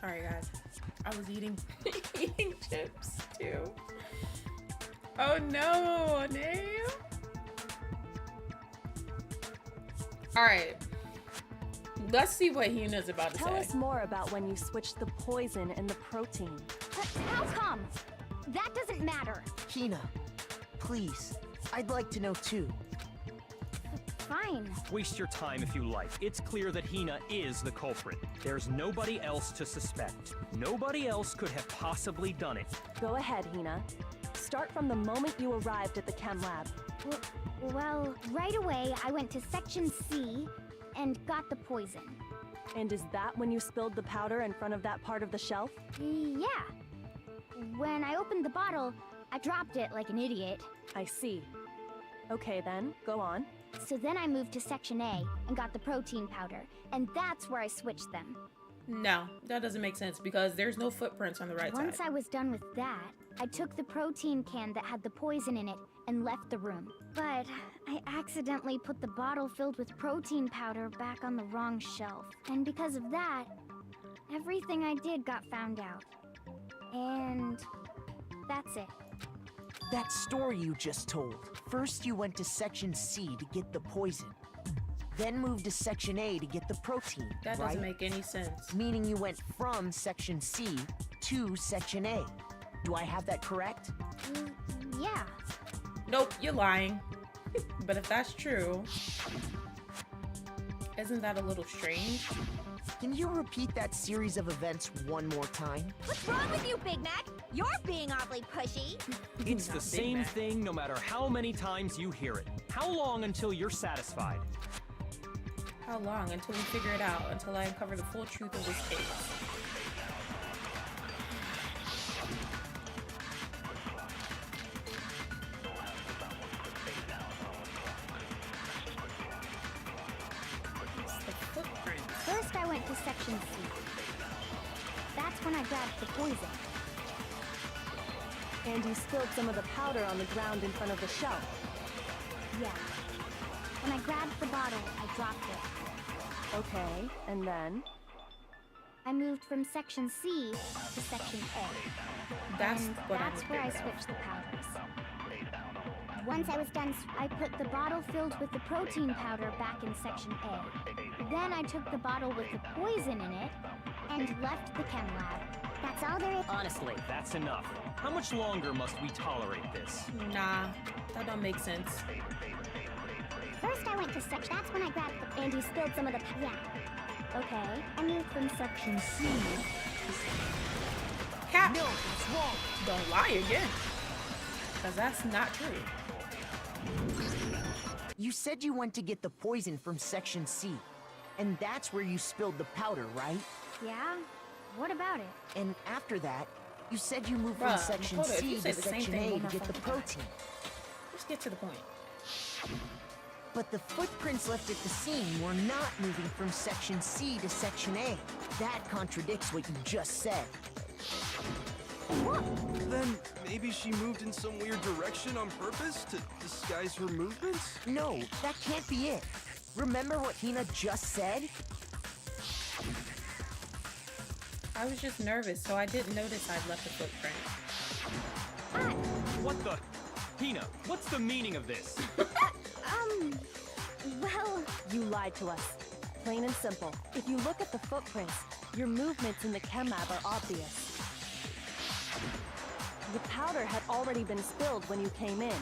Sorry guys, I was eating eating chips too. Oh no, no. All right, let's see what Hina's about to say. Tell us more about when you switched the poison and the protein. How come? That doesn't matter. Hina, please. I'd like to know too. Fine. Waste your time if you like. It's clear that Hina is the culprit. There's nobody else to suspect. Nobody else could have possibly done it. Go ahead, Hina. Start from the moment you arrived at the chem lab. Well, right away I went to section C and got the poison. And is that when you spilled the powder in front of that part of the shelf? Yeah. When I opened the bottle, I dropped it like an idiot. I see. Okay then, go on. So then I moved to section A and got the protein powder, and that's where I switched them. No, that doesn't make sense because there's no footprints on the right Once side. I was done with that, I took the protein can that had the poison in it and left the room. But I accidentally put the bottle filled with protein powder back on the wrong shelf. And because of that, everything I did got found out. And that's it. That story you just told. First you went to section C to get the poison. Then moved to section A to get the protein, That doesn't make any sense. Meaning you went from section C to section A. Do I have that correct? Yeah. Nope, you're lying. But if that's true, isn't that a little strange? Can you repeat that series of events one more time? What's wrong with you, Big Mac? You're being awfully pushy. It's the same thing no matter how many times you hear it. How long until you're satisfied? How long until we figure it out? Until I uncover the full truth of this case? It's the footprint. First I went to section C. That's when I grabbed the poison. And you spilled some of the powder on the ground in front of the shelf. Yeah. When I grabbed the bottle, I dropped it. Okay, and then? I moved from section C to section A. That's and what that's where I switched the powders. Once I was done, I put the bottle filled with the protein powder back in section A. Then I took the bottle with the poison in it and left the chem lab. That's all there is. Honestly, that's enough. How much longer must we tolerate this? Nah, that don't make sense. First I went to section. That's when I grabbed the... And you spilled some of the... Yeah. Okay, I moved from section C. Cap. No, it's wrong. Don't lie again. Because that's not true. You said you went to get the poison from Section C. And that's where you spilled the powder, right? Yeah? What about it? And after that, you said you moved Bruh, from Section Makoto, if you C say to the same Section thing A one to more get the fucking time. protein. Just get to the point. But the footprints left at the scene were not moving from Section C to Section A. That contradicts what you just said. Then maybe she moved in some weird direction on purpose to disguise her movements? No, that can't be it. Remember what Hina just said? I was just nervous, so I didn't notice I'd left a footprint. What the? Hina, what's the meaning of this? Well, You lied to us. Plain and simple. If you look at the footprints, your movements in the chem lab are obvious. The powder had already been spilled when you came in,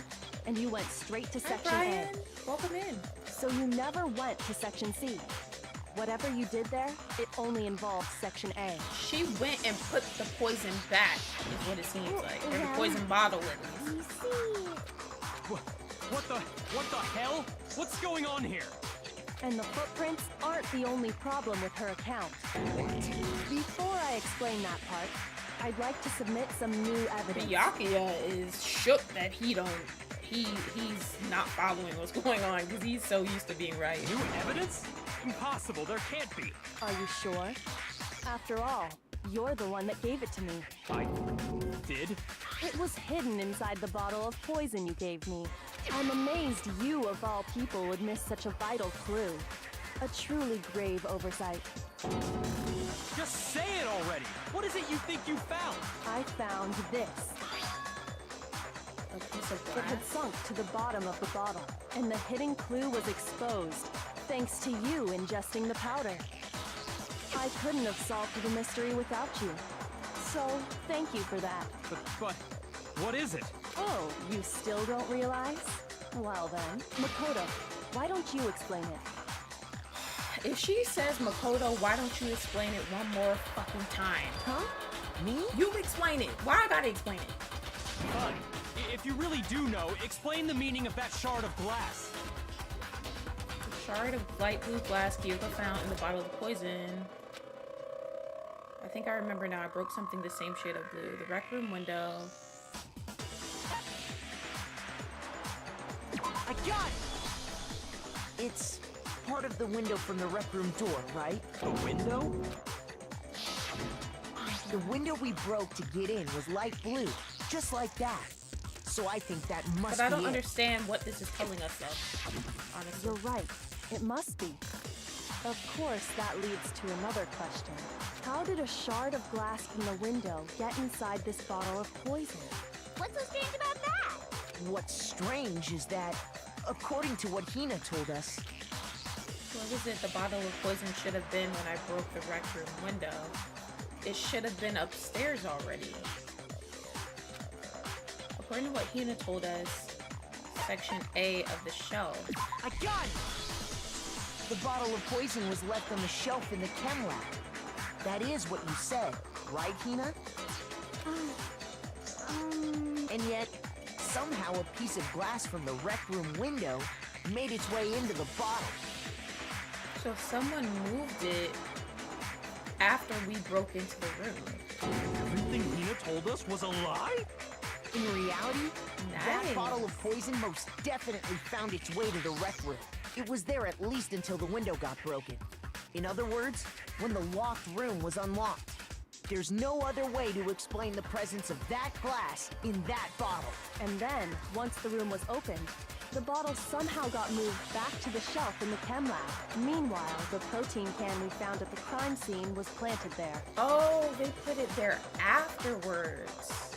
and you went straight to Section Brian, welcome in. A. So you never went to Section C. Whatever you did there, it only involved Section A. She went and put the poison back, is what it seems like. Or the Yeah. poison bottle, at least. you see... What the hell? What's going on here? And the footprints aren't the only problem with her account. Before I explain that part, I'd like to submit some new evidence. Byakuya is shook that he's not following what's going on because he's so used to being right. New evidence? Impossible, there can't be. Are you sure? After all, you're the one that gave it to me. I did? It was hidden inside the bottle of poison you gave me. I'm amazed you, of all people, would miss such a vital clue. A truly grave oversight. Just say it already! What is it you think you found? I found this. A piece of It had glass. sunk to the bottom of the bottle, and the hidden clue was exposed, thanks to you ingesting the powder. I couldn't have solved the mystery without you. So, thank you for that. But what is it? Oh, you still don't realize? Well then, Makoto, why don't you explain it? If she says Makoto, why don't you explain it one more fucking time? Huh? Me? You explain it. Why I gotta explain it? Fine. If you really do know, explain the meaning of that shard of glass. The shard of light blue glass Kyoko found in the bottle of poison. I think I remember now. I broke something the same shade of blue. The rec room window. I got it! It's part of the window from the rec room door, right? The window? The window we broke to get in was light blue, just like that. So I think that must But I be don't it. understand what this is telling us, though. Honestly. You're right. It must be. Of course, that leads to another question. How did a shard of glass from the window get inside this bottle of poison? What's so strange about that? What's strange is that, according to what Hina told us, Where was it the bottle of poison should have been when I broke the rec room window? It should have been upstairs already. According to what Hina told us, Section A of the shelf. I got it! The bottle of poison was left on the shelf in the chem lab. That is what you said, right, Hina? And yet, somehow a piece of glass from the rec room window made its way into the bottle. So someone moved it after we broke into the room. Everything Hina told us was a lie? In reality, that Nice. bottle of poison most definitely found its way to the rec room. It was there at least until the window got broken. In other words, when the locked room was unlocked. There's no other way to explain the presence of that glass in that bottle. And then, once the room was opened, the bottle somehow got moved back to the shelf in the chem lab. Meanwhile, the protein can we found at the crime scene was planted there. Oh, they put it there afterwards.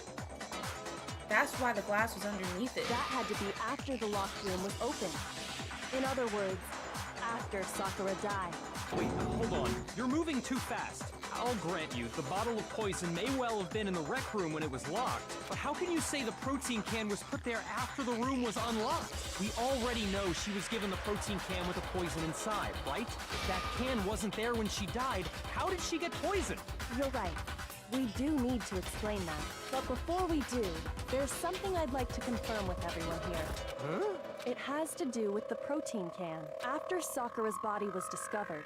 That's why the glass was underneath it. That had to be after the locked room was opened. In other words, after Sakura died. Wait, hold on. You're moving too fast. I'll grant you, the bottle of poison may well have been in the rec room when it was locked, but how can you say the protein can was put there after the room was unlocked? We already know she was given the protein can with the poison inside, right? If that can wasn't there when she died, how did she get poisoned? You're right. We do need to explain that. But before we do, there's something I'd like to confirm with everyone here. Huh? It has to do with the protein can. After Sakura's body was discovered,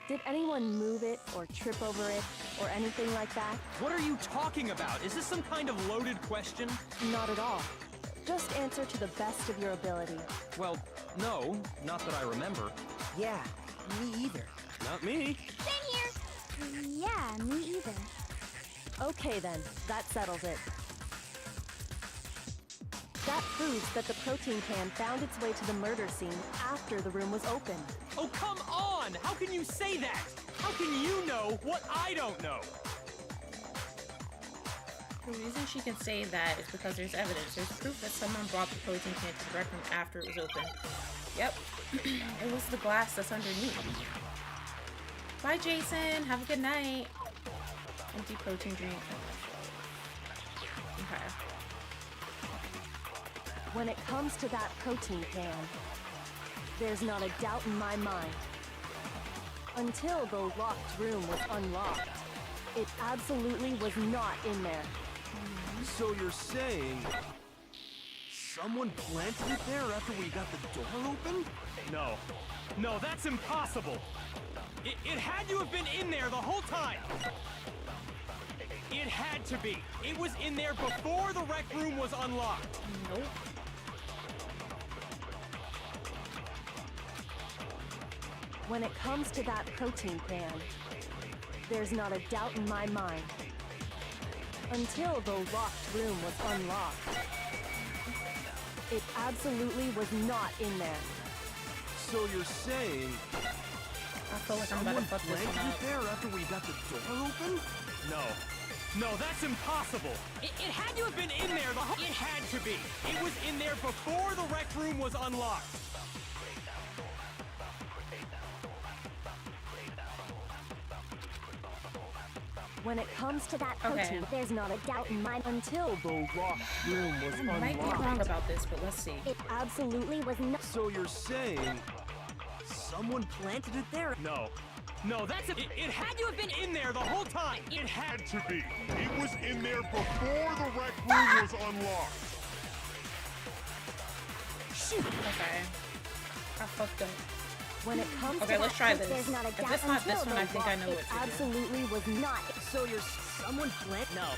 did anyone move it or trip over it or anything like that? What are you talking about? Is this some kind of loaded question? Not at all. Just answer to the best of your ability. Well, no, not that I remember. Yeah, me either. Not me. Same here. Yeah, me either. Okay then, that settles it. That proves that the protein can found its way to the murder scene after the room was opened. Oh, come on! How can you say that? How can you know what I don't know? The reason she can say that is because there's evidence. There's proof that someone brought the protein can to the rec room after it was open. Yep. It was the glass that's underneath. Bye, Jason. Have a good night. Empty protein drink. Okay. When it comes to that protein can, there's not a doubt in my mind. Until the locked room was unlocked, it absolutely was not in there. So you're saying someone planted it there after we got the door open? No. No, that's impossible. It had to have been in there the whole time. It had to be. It was in there before the rec room was unlocked. Nope. When it comes to that protein can, there's not a doubt in my mind. Until the locked room was unlocked, it absolutely was not in there. So you're saying I feel like I'm about to fuck this planted one it up. there after we got the door open? No. No, that's impossible. It had to have been in there the whole... It had to be. It was in there before the rec room was unlocked. When it comes to that protein, Okay. there's not a doubt in my until the locked room was I might be unlocked. wrong about this, but let's see. It absolutely was not. So you're saying someone planted it there? No. No, that's it. It had to have been in there the whole time. It had to be. It was in there before the rec room was unlocked. Shoot. Okay. I fucked up. When it comes Okay, to let's that try protein, this. there's not a If doubt it's not this until one, I the think I know lock- what it to do. absolutely was not. So you're someone planted? No.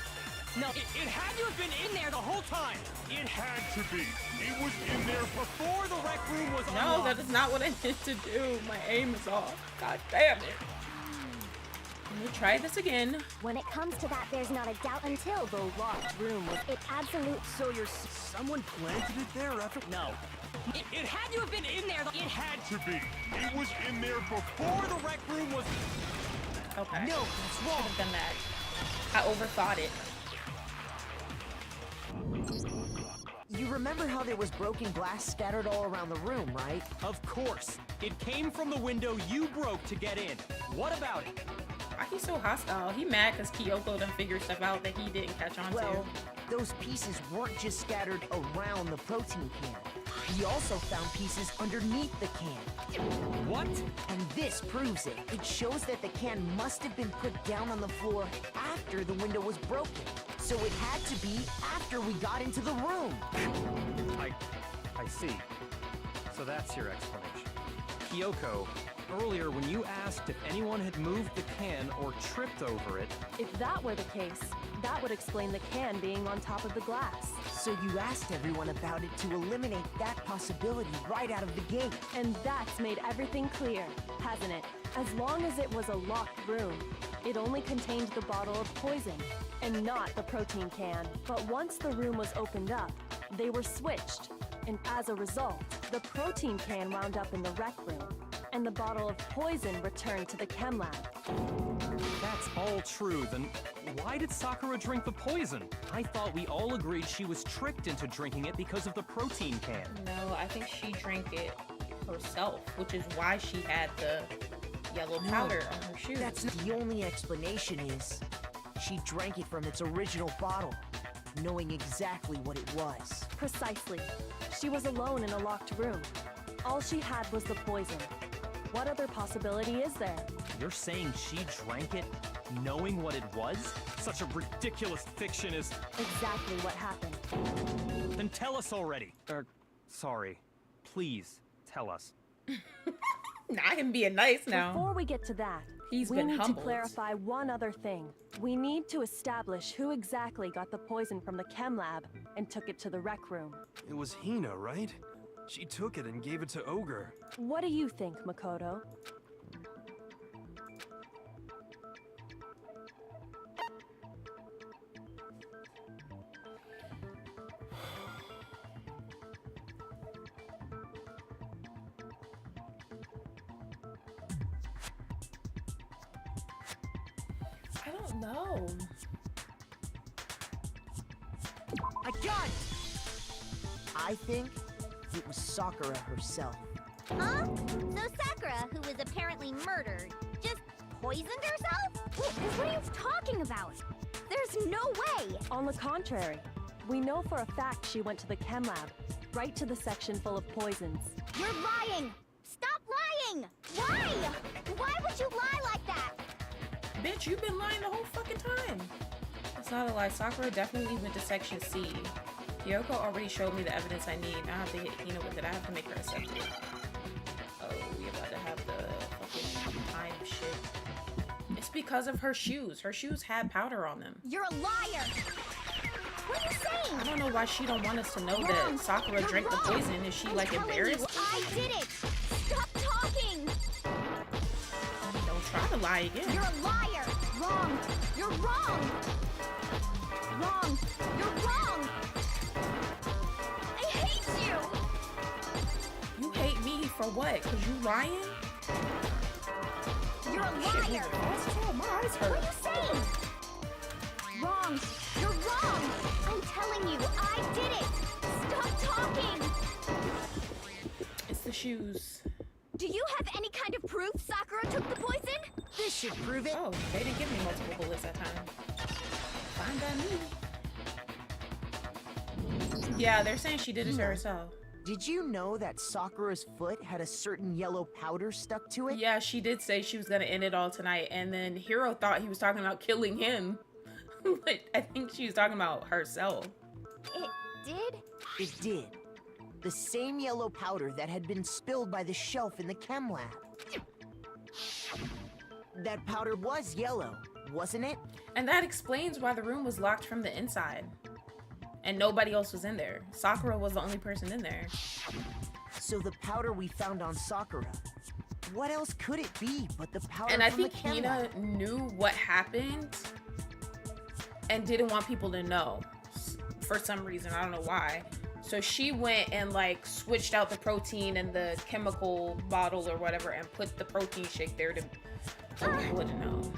No, it had to have been in there the whole time. It had to be. It was in there Before the rec room was No, unlocked. that is not what I meant to do. My aim is off. God damn it. Let me try this again. When it comes to that, there's not a doubt until the locked room was. It absolute. So you're someone planted it there after? No. It had to have been in there. It had to be. It was in there before the rec room was. Okay. No, that's wrong. Should have done that. I overthought it. You remember how there was broken glass scattered all around the room, right? Of course. It came from the window you broke to get in. What about it? Why he's so hostile? He mad because Kyoko done figured stuff out that he didn't catch on Well, to. those pieces weren't just scattered around the protein can. We also found pieces underneath the can. What? And this proves it. It shows that the can must have been put down on the floor after the window was broken. So it had to be after we got into the room. I see. So that's your explanation. Kyoko, earlier when you asked if anyone had moved the can or tripped over it... If that were the case, that would explain the can being on top of the glass. So you asked everyone about it to eliminate that possibility right out of the gate. And that's made everything clear, hasn't it? As long as it was a locked room, it only contained the bottle of poison, and not the protein can. But once the room was opened up, they were switched. And as a result, the protein can wound up in the rec room, and the bottle of poison returned to the chem lab. That's all true, then why did Sakura drink the poison? I thought we all agreed she was tricked into drinking it because of the protein can. No, I think she drank it herself, which is why she had the yellow powder on her shoes. That's the only explanation is she drank it from its original bottle, knowing exactly what it was. Precisely. She was alone in a locked room. All she had was the poison. What other possibility is there? You're saying she drank it knowing what it was? Such a ridiculous fiction is... Exactly what happened. Then tell us already. Sorry. Please, tell us. Not him being nice now. Before we get to that, we need to clarify one other thing. We need to establish who exactly got the poison from the chem lab and took it to the rec room. It was Hina, right? She took it and gave it to Ogre. What do you think, Makoto? I don't know. I got it! I think it was Sakura herself. Huh? So Sakura, who was apparently murdered, just poisoned herself? What are you talking about? There's no way! On the contrary, we know for a fact she went to the chem lab, right to the section full of poisons. You're lying! Stop lying! Why? Why would you lie like that? Bitch, you've been lying the whole fucking time. It's not a lie. Sakura definitely went to section C. Kyoko already showed me the evidence I need. Now I have to hit Hina with it. I have to make her accept it. Oh, we about to have the fucking time shit. It's because of her shoes. Her shoes had powder on them. You're a liar! What are you saying? I don't know why she don't want us to know that Sakura drank the poison. Is she like embarrassed? I did it! Stop talking! Don't try to lie again. You're a liar! Wrong! You're wrong! Wrong! You're wrong! I hate you! You hate me for what? Cause you lying? You're a liar! What are you saying? Wrong! You're wrong! I'm telling you, I did it! Stop talking! It's the shoes. Do you have any kind of proof Sakura took the poison? This should prove it. Oh, they didn't give me multiple bullets that time. Fine by me. Yeah, they're saying she did it to herself. Did you know that Sakura's foot had a certain yellow powder stuck to it? Yeah, she did say she was gonna end it all tonight, and then Hiro thought he was talking about killing him. But I think she was talking about herself. It did? It did. The same yellow powder that had been spilled by the shelf in the chem lab. That powder was yellow, wasn't it? And that explains why the room was locked from the inside. And nobody else was in there. Sakura was the only person in there. So the powder we found on Sakura, what else could it be but the powder And I from think the chem Hina lab? knew what happened and didn't want people to know for some reason. I don't know why. So she went and like switched out the protein in the chemical bottle or whatever and put the protein shake there to people to know.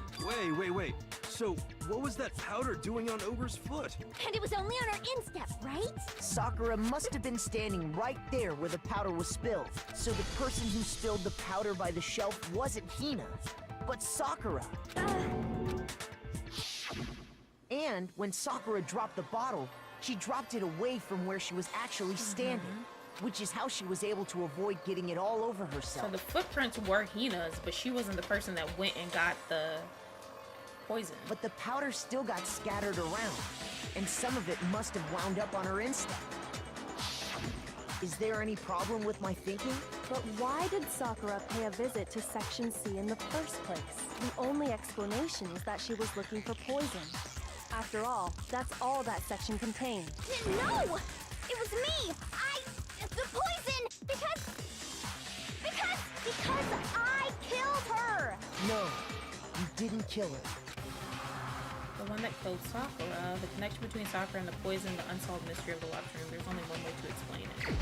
Wait. So, what was that powder doing on Ogre's foot? And it was only on her instep, right? Sakura must have been standing right there where the powder was spilled. So the person who spilled the powder by the shelf wasn't Hina, but Sakura. And when Sakura dropped the bottle, she dropped it away from where she was actually standing, which is how she was able to avoid getting it all over herself. So the footprints were Hina's, but she wasn't the person that went and got the poison. But the powder still got scattered around, and some of it must have wound up on her instep. Is there any problem with my thinking? But why did Sakura pay a visit to Section C in the first place? The only explanation is that she was looking for poison. After all, that's all that section contained. No! It was me! The poison! Because I killed her! No, you didn't kill her. The one that killed Sakura, the connection between Sakura and the poison, the unsolved mystery of the locked room. There's only one way to explain it.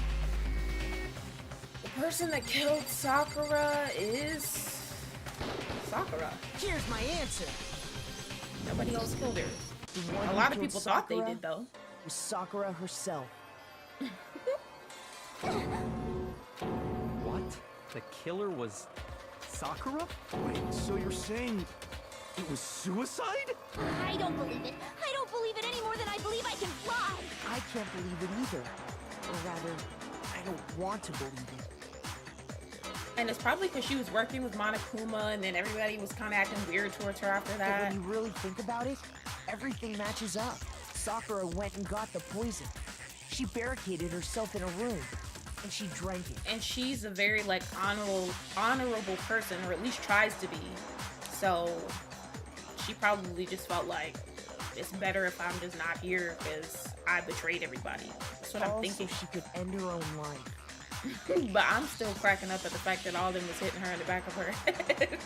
The person that killed Sakura is Sakura. Here's my answer. Nobody else killed her. The one A who lot of killed people thought they Sakura did, though. was Sakura herself. What? The killer was Sakura? Wait, so you're saying it was suicide? I don't believe it. I don't believe it any more than I believe I can fly. I can't believe it either. Or rather, I don't want to believe it. And it's probably because she was working with Monokuma, and then everybody was kind of acting weird towards her after But that. when you really think about it, everything matches up. Sakura went and got the poison. She barricaded herself in a room, and she drank it. And she's a very, like, honorable person, or at least tries to be. So she probably just felt like, it's better if I'm just not here because I betrayed everybody. That's what I'm thinking. She could end her own life. But I'm still cracking up at the fact that all of them was hitting her in the back of her head.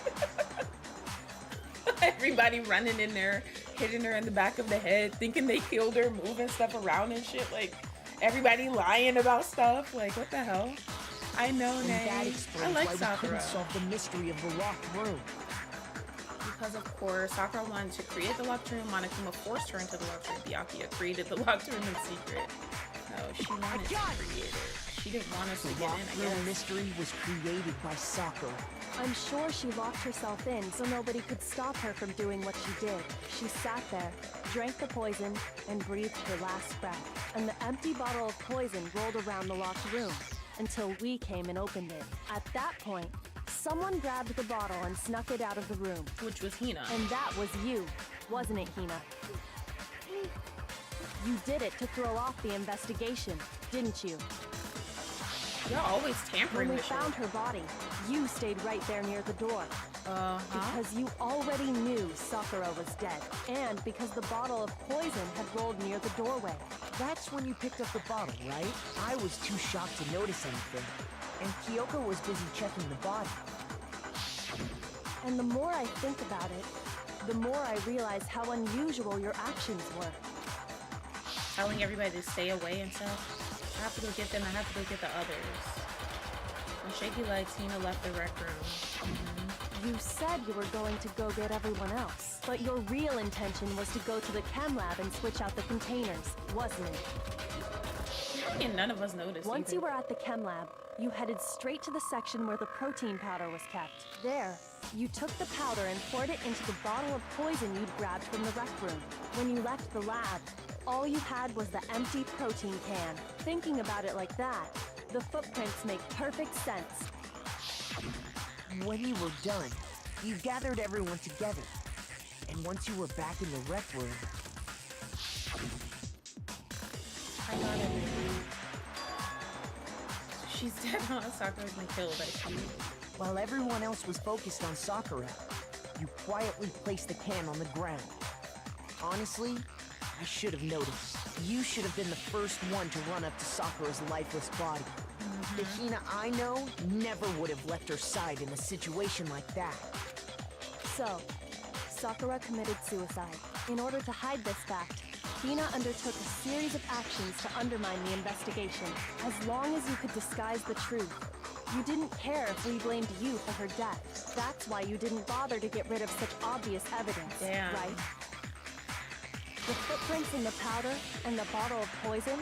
Everybody running in there, hitting her in the back of the head, thinking they killed her, moving stuff around and shit. Like, everybody lying about stuff. Like, what the hell? I know, And that Nay. I explains like why we Sakura. couldn't solve the mystery of the locked room. Because, of course, Sakura wanted to create the locked room. Monokuma forced her into the locked room. Byakuya created the locked room in secret. No, she wanted to create it. She didn't want us to The get in, locked I room guess. mystery was created by Sakura. I'm sure she locked herself in so nobody could stop her from doing what she did. She sat there, drank the poison, and breathed her last breath. And the empty bottle of poison rolled around the locked room until we came and opened it. At that point, someone grabbed the bottle and snuck it out of the room. Which was Hina. And that was you, wasn't it, Hina? You did it to throw off the investigation, didn't you? Y'all always tampering When we with shit. found her body, you stayed right there near the door. Because you already knew Sakura was dead, and because the bottle of poison had rolled near the doorway. That's when you picked up the bottle, right? I was too shocked to notice anything, and Kyoko was busy checking the body. And the more I think about it, the more I realize how unusual your actions were. Telling everybody to stay away and stuff. I have to go get them. I have to go get the others. When Shaky Legs, Hina left the rec room. You said you were going to go get everyone else, but your real intention was to go to the chem lab and switch out the containers, wasn't it? And none of us noticed. Once either. you were at the chem lab, you headed straight to the section where the protein powder was kept. There, you took the powder and poured it into the bottle of poison you'd grabbed from the rec room. When you left the lab, all you had was the empty protein can. Thinking about it like that, the footprints make perfect sense. When you were done, you gathered everyone together. And once you were back in the rec room, I got it. She's dead, huh? Sakura's been killed, I see. while everyone else was focused on Sakura, you quietly placed the can on the ground. Honestly, I should have noticed. You should have been the first one to run up to Sakura's lifeless body. The Hina I know never would have left her side in a situation like that. So, Sakura committed suicide. In order to hide this fact, Hina undertook a series of actions to undermine the investigation. As long as you could disguise the truth, you didn't care if we blamed you for her death. That's why you didn't bother to get rid of such obvious evidence, Damn. right? The footprints in the powder and the bottle of poison,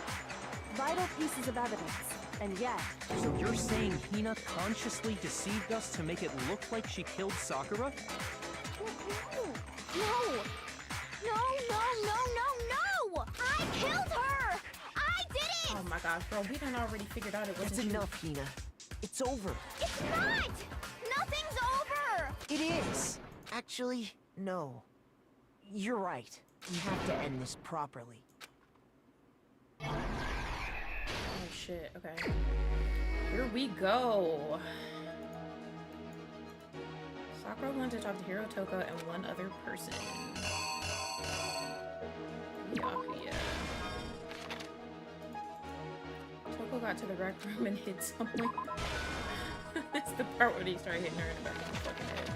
vital pieces of evidence. And yet, So you're saying Hina consciously deceived us to make it look like she killed Sakura? No! No! I killed her! I did it! Oh my gosh, bro, we done already figured out it wasn't That's you. enough, Hina. It's over. It's not! Nothing's over! It is! Actually, no. You're right. We have to end this properly. Oh shit, okay. Here we go. Sakura wanted to talk to Hirotoka and one other person. Yeah. Toko got to the rec room and hit someone. That's the part where they started hitting her in the back of the fucking head.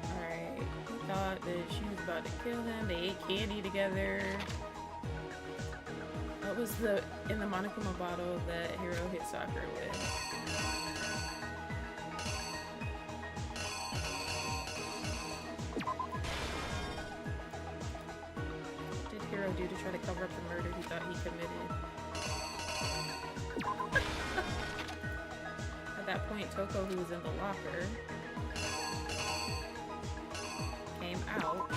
Alright. He thought that she was about to kill him. They ate candy together. What was in the Monokuma bottle that Hiro hit Sakura with? What did Hiro do to try to cover up the murder he thought he committed? At that point, point, Toko, who was in the locker, came out.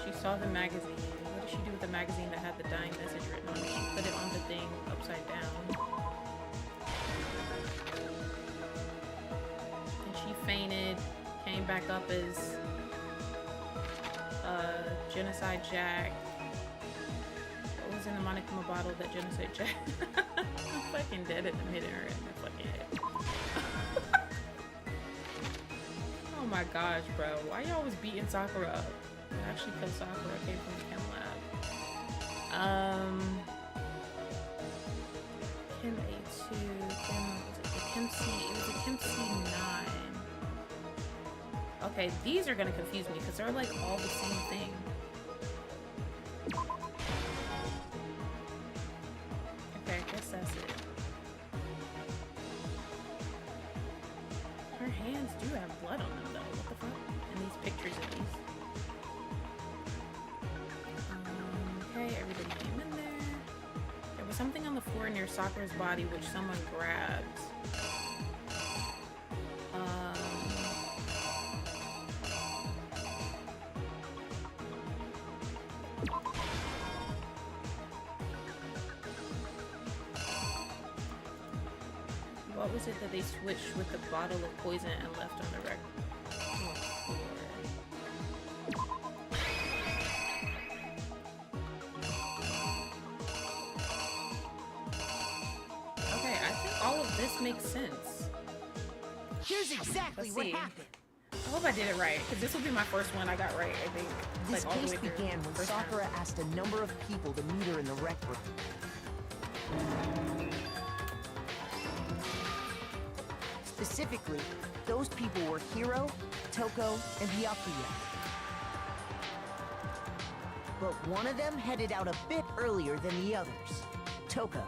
She saw the magazine. What did she do with the magazine that had the dying message written on it? She put it on the thing upside down. And she fainted, came back up as Genocide Jack. What was in the Monokuma bottle that Genocide Jack? I'm fucking dead at the minute or in my fucking head. Oh my gosh, bro. Why you always beating Sakura up? I actually killed Sakura. I came from the chem lab. Chem A2, Chem C. It was a Chem C9. Okay, these are gonna confuse me because they're like all the same thing. Okay, I guess that's it. Her hands do have blood on them though. What the fuck? And these pictures of these. Okay, everybody came in there. There was something on the floor near Sakura's body which someone grabbed. What was it that they switched with the bottle of poison and left on the record? Okay, I think all of this makes sense. Here's exactly what happened. I hope I did it right, because this will be my first one I got right, I think. This like, all case the way through. began when First Sakura time. asked a number of people to meet her in the rec room. Specifically, those people were Hiro, Toko, and Byakuya. But one of them headed out a bit earlier than the others, Toko.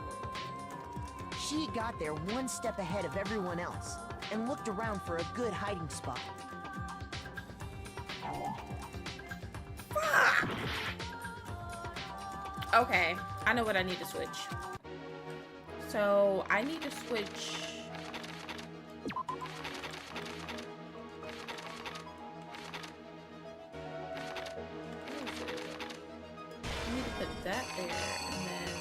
She got there one step ahead of everyone else and looked around for a good hiding spot. Okay, I know what I need to switch. So, I need to switch... I need to put that there, and then...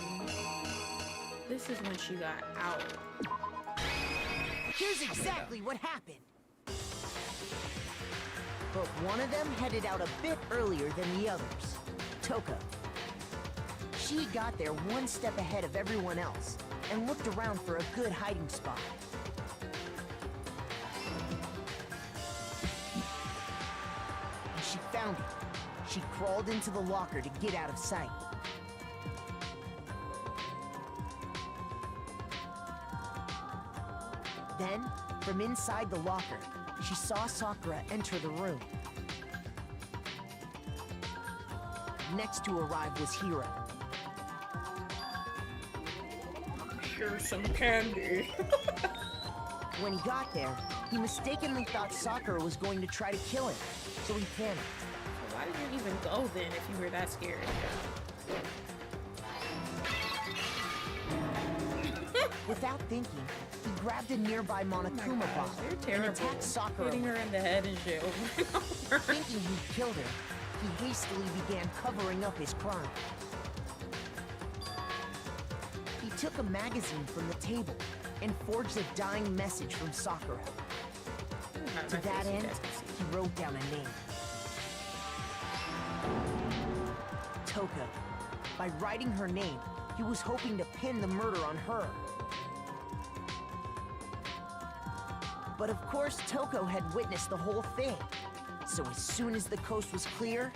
This is when she got out. Here's exactly what happened. But one of them headed out a bit earlier than the others, Toko. She got there one step ahead of everyone else and looked around for a good hiding spot. And she found it. She crawled into the locker to get out of sight. Then, from inside the locker, she saw Sakura enter the room. Next to arrive was Hiro. Here's some candy. When he got there, he mistakenly thought Sakura was going to try to kill him, so he panicked. Why did you even go then if you were that scared? Without thinking, he grabbed a nearby Monokuma bottle and attacked Sakura. Hitting her in the head and shit. Thinking he'd killed her, he hastily began covering up his crime. He took a magazine from the table and forged a dying message from Sakura. To that end, he wrote down a name. Toko. By writing her name, he was hoping to pin the murder on her. But of course, Toko had witnessed the whole thing. So as soon as the coast was clear,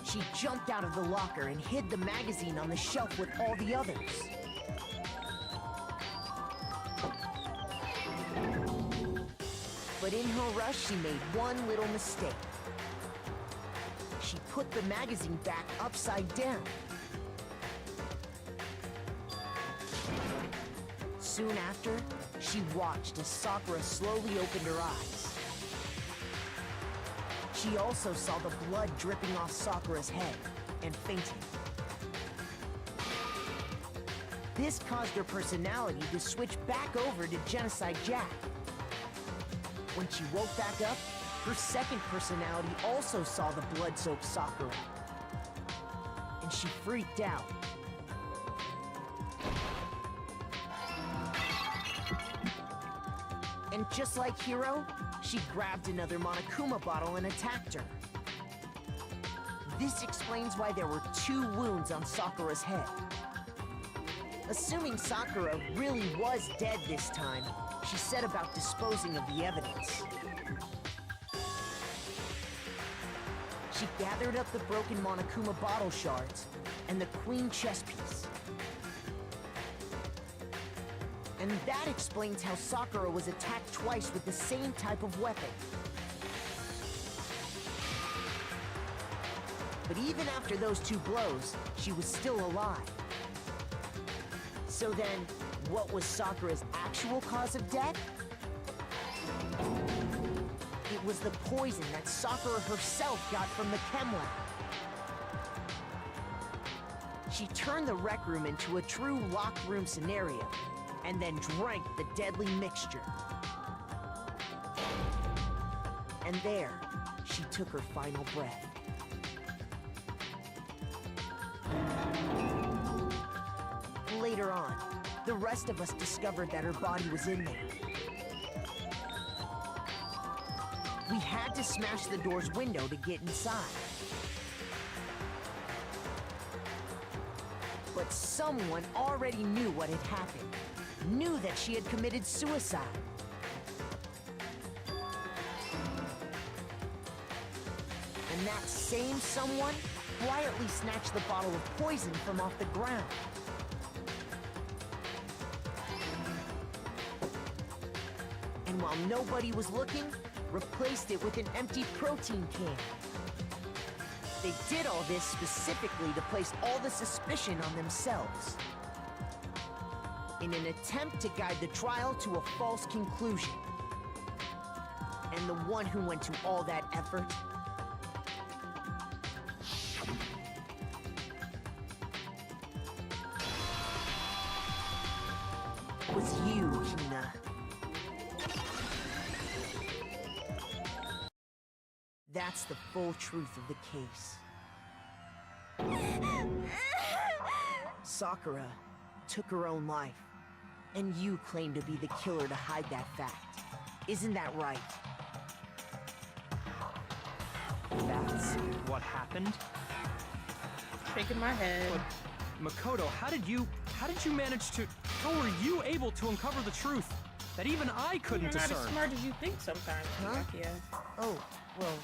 she jumped out of the locker and hid the magazine on the shelf with all the others. But in her rush, she made one little mistake. She put the magazine back upside down. Soon after, she watched as Sakura slowly opened her eyes. She also saw the blood dripping off Sakura's head and fainted. This caused her personality to switch back over to Genocide Jack. When she woke back up, her second personality also saw the blood-soaked Sakura. And she freaked out. And just like Hiro, she grabbed another Monokuma bottle and attacked her. This explains why there were 2 wounds on Sakura's head. Assuming Sakura really was dead this time, she set about disposing of the evidence. She gathered up the broken Monokuma bottle shards and the queen chess piece. And that explains how Sakura was attacked twice with the same type of weapon. But even after those 2 blows, she was still alive. So then, what was Sakura's actual cause of death? It was the poison that Sakura herself got from the Chem lab. She turned the rec room into a true locked room scenario, and then drank the deadly mixture. And there, she took her final breath. Later on, the rest of us discovered that her body was in there. We had to smash the door's window to get inside. But someone already knew what had happened. Knew that she had committed suicide. And that same someone quietly snatched the bottle of poison from off the ground. And while nobody was looking, replaced it with an empty protein can. They did all this specifically to place all the suspicion on themselves, in an attempt to guide the trial to a false conclusion. And the one who went to all that effort was you, Hina. That's the full truth of the case. Sakura took her own life, and you claim to be the killer to hide that fact. Isn't that right? That's what happened? Shaking my head. But, Makoto, how did you manage to... How were you able to uncover the truth that even I couldn't discern? You're not as smart as you think sometimes, Nakia. Oh, well,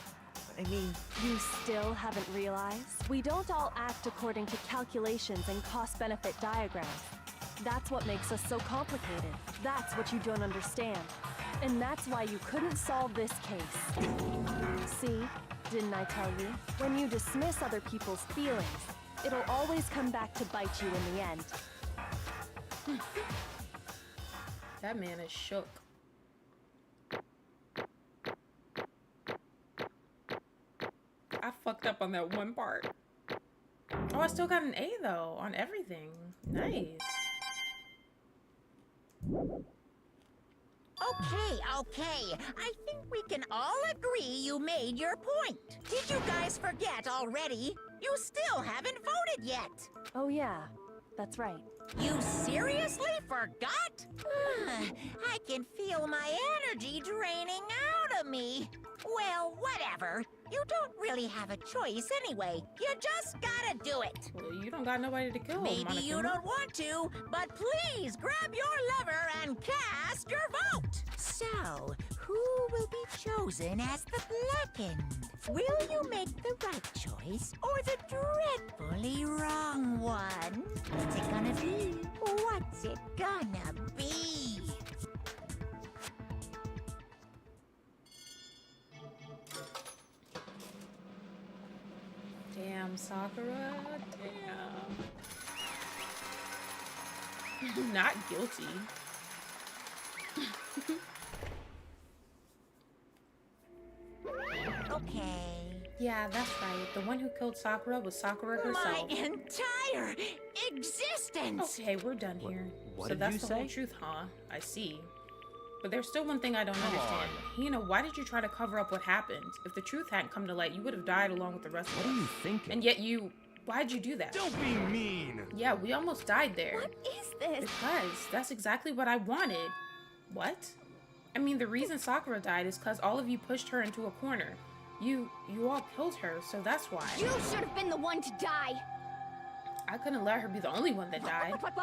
I mean... You still haven't realized? We don't all act according to calculations and cost-benefit diagrams. That's what makes us so complicated. That's what you don't understand. And that's why you couldn't solve this case. See? Didn't I tell you? When you dismiss other people's feelings, it'll always come back to bite you in the end. That man is shook. I fucked up on that one part. Oh, I still got an A though on everything. Nice. Okay. I think we can all agree you made your point. Did you guys forget already? You still haven't voted yet. Oh yeah, that's right. You seriously forgot? I can feel my energy draining out of me. Well, whatever. You don't really have a choice anyway. You just gotta do it. Well, you don't got nobody to kill. Maybe Monokuma. you don't want to, but please grab your lever and cast your vote. So, who will be chosen as the blackened? Will you make the right choice or the dreadfully wrong one? What's it gonna be? What's it gonna be? Damn, Sakura. Damn. Not guilty. Okay. Yeah, that's right. The one who killed Sakura was Sakura herself. My entire existence! Okay, we're done here. What So did that's you the say? whole truth, huh? I see. But there's still one thing I don't understand. Hina, why did you try to cover up what happened? If the truth hadn't come to light, you would have died along with the rest of us. What are you thinking? And yet why'd you do that? Don't be mean. Yeah, we almost died there. What is this? Because that's exactly what I wanted. What? I mean, the reason Sakura died is because all of you pushed her into a corner. You all killed her, so that's why. You should have been the one to die. I couldn't let her be the only one that died. What?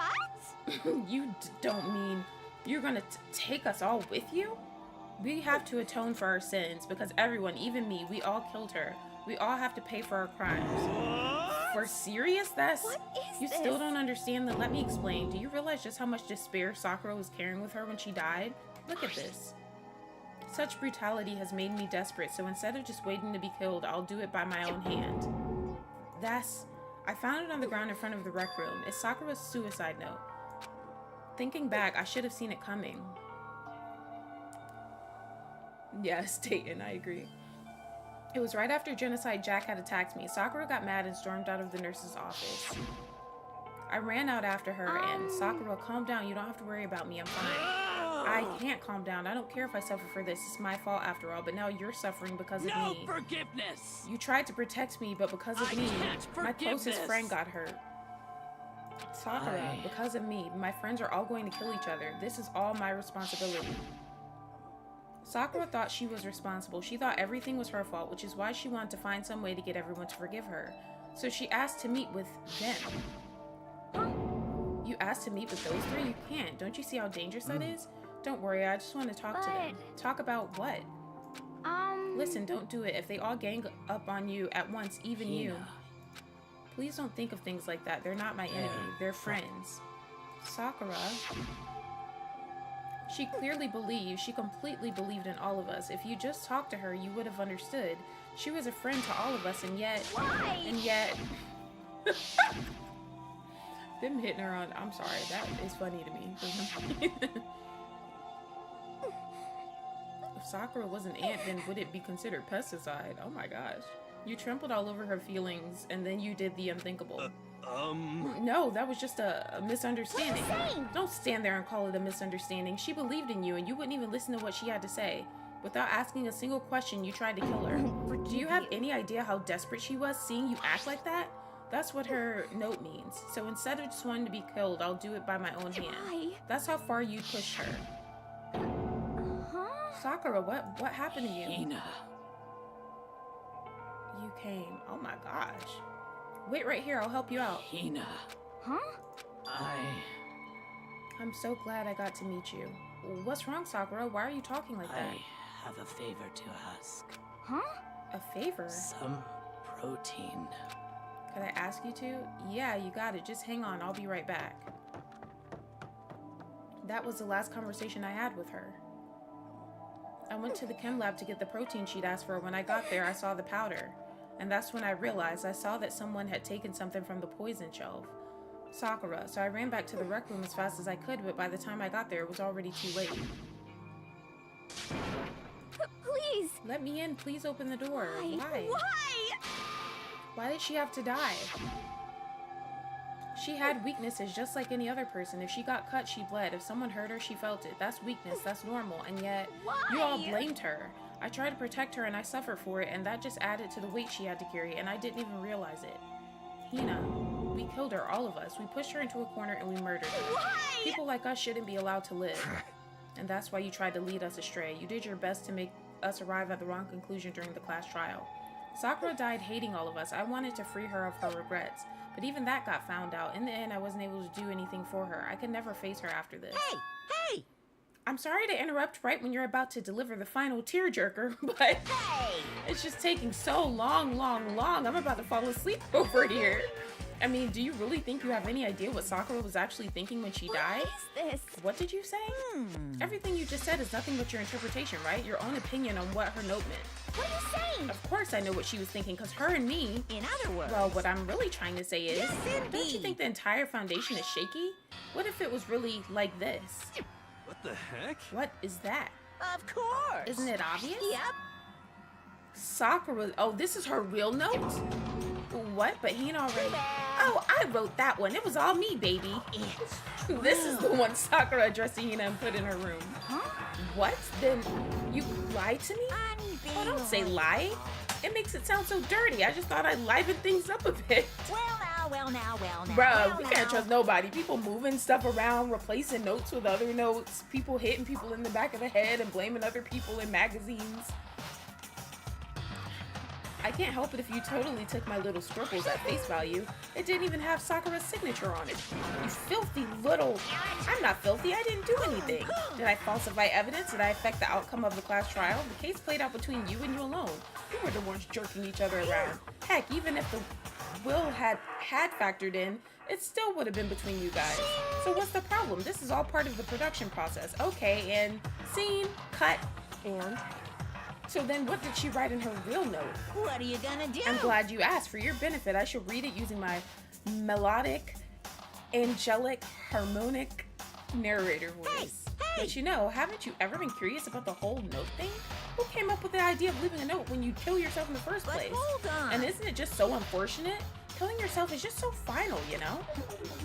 You don't mean you're gonna take us all with you? We have to atone for our sins because everyone, even me, we all killed her. We all have to pay for our crimes. We're serious? What is You this? still don't understand that? Let me explain. Do you realize just how much despair Sakura was carrying with her when she died? Look at this. Such brutality has made me desperate, so instead of just waiting to be killed, I'll do it by my own hand. I found it on the ground in front of the rec room. It's Sakura's suicide note. Thinking back, I should have seen it coming. Yes, Dayton, I agree. It was right after Genocide Jack had attacked me. Sakura got mad and stormed out of the nurse's office. I ran out after her and Sakura, calm down. You don't have to worry about me. I'm fine. I can't calm down. I don't care if I suffer for this. It's my fault after all, but now you're suffering because of me. No forgiveness! You tried to protect me, but because of me, my closest friend got hurt. Sakura, because of me, my friends are all going to kill each other. This is all my responsibility. Sakura thought she was responsible. She thought everything was her fault, which is why she wanted to find some way to get everyone to forgive her. So she asked to meet with them. You asked to meet with those three? You can't. Don't you see how dangerous that is? Don't worry, I just want to talk to them. Talk about what? Listen, don't do it. If they all gang up on you at once, even you. Please don't think of things like that. They're not my enemy. They're friends. Sakura. She clearly believed, she completely believed in all of us. If you just talked to her, you would have understood. She was a friend to all of us, and yet... Why? And yet... Them hitting her on... I'm sorry, that is funny to me. If Sakura was an ant, then would it be considered pesticide? Oh my gosh. You trampled all over her feelings, and then you did the unthinkable. No, that was just a misunderstanding. What are you saying? Don't stand there and call it a misunderstanding. She believed in you, and you wouldn't even listen to what she had to say. Without asking a single question, you tried to kill her. Do you have any idea how desperate she was seeing you act like that? That's what her note means. So instead of just wanting to be killed, I'll do it by my own hand. Why? That's how far you pushed her. Sakura, what happened to you? Hina. You came. Oh my gosh. Wait right here, I'll help you out. Hina. Huh? I'm so glad I got to meet you. What's wrong, Sakura? Why are you talking like that? I have a favor to ask. Huh? A favor? Some protein. Could I ask you to? Yeah, you got it. Just hang on. I'll be right back. That was the last conversation I had with her. I went to the chem lab to get the protein she'd asked for. When I got there, I saw the powder. And that's when I realized I saw that someone had taken something from the poison shelf. Sakura. So I ran back to the rec room as fast as I could, but by the time I got there, it was already too late. Please. Let me in. Please open the door. Why? Why? Why did she have to die? She had weaknesses just like any other person. If she got cut, she bled. If someone hurt her, she felt it. That's weakness. That's normal. And yet, you all blamed her. I tried to protect her and I suffered for it, and that just added to the weight she had to carry, and I didn't even realize it. Hina, we killed her, all of us. We pushed her into a corner and we murdered her. Why? People like us shouldn't be allowed to live. And that's why you tried to lead us astray. You did your best to make us arrive at the wrong conclusion during the class trial. Sakura died hating all of us. I wanted to free her of her regrets. But even that got found out. In the end, I wasn't able to do anything for her. I could never face her after this. Hey! I'm sorry to interrupt right when you're about to deliver the final tearjerker, but it's just taking so long. I'm about to fall asleep over here. I mean, do you really think you have any idea what Sakura was actually thinking when she died? What is this? What did you say? Everything you just said is nothing but your interpretation, right? Your own opinion on what her note meant. What are you saying? Of course I know what she was thinking, because her and me... In other words... Well, what I'm really trying to say is... Yes, don't you indeed. think the entire foundation is shaky? What if it was really like this? What the heck? What is that? Of course! Isn't it obvious? Yep. Sakura. Oh, this is her real note? What? But Hina already. Oh, I wrote that one. It was all me, baby. This is the one Sakura addressed to Hina and put in her room. Huh? What? Then you lied to me? Oh, don't say lie. It makes it sound so dirty. I just thought I'd liven things up a bit. Well now. Bruh, we can't trust nobody. People moving stuff around, replacing notes with other notes, people hitting people in the back of the head and blaming other people in magazines. I can't help it if you totally took my little scribbles at face value. It didn't even have Sakura's signature on it. You filthy little... I'm not filthy. I didn't do anything. Did I falsify evidence? Did I affect the outcome of the class trial? The case played out between you and you alone. You were the ones jerking each other around. Heck, even if the will had factored in, it still would have been between you guys. So what's the problem? This is all part of the production process. Okay, and scene, cut, and... So then what did she write in her real note? What are you gonna do? I'm glad you asked. For your benefit, I should read it using my melodic, angelic, harmonic narrator voice. But you know, haven't you ever been curious about the whole note thing? Who came up with the idea of leaving a note when you'd kill yourself in the first place? Hold on. And isn't it just so unfortunate? Killing yourself is just so final, you know?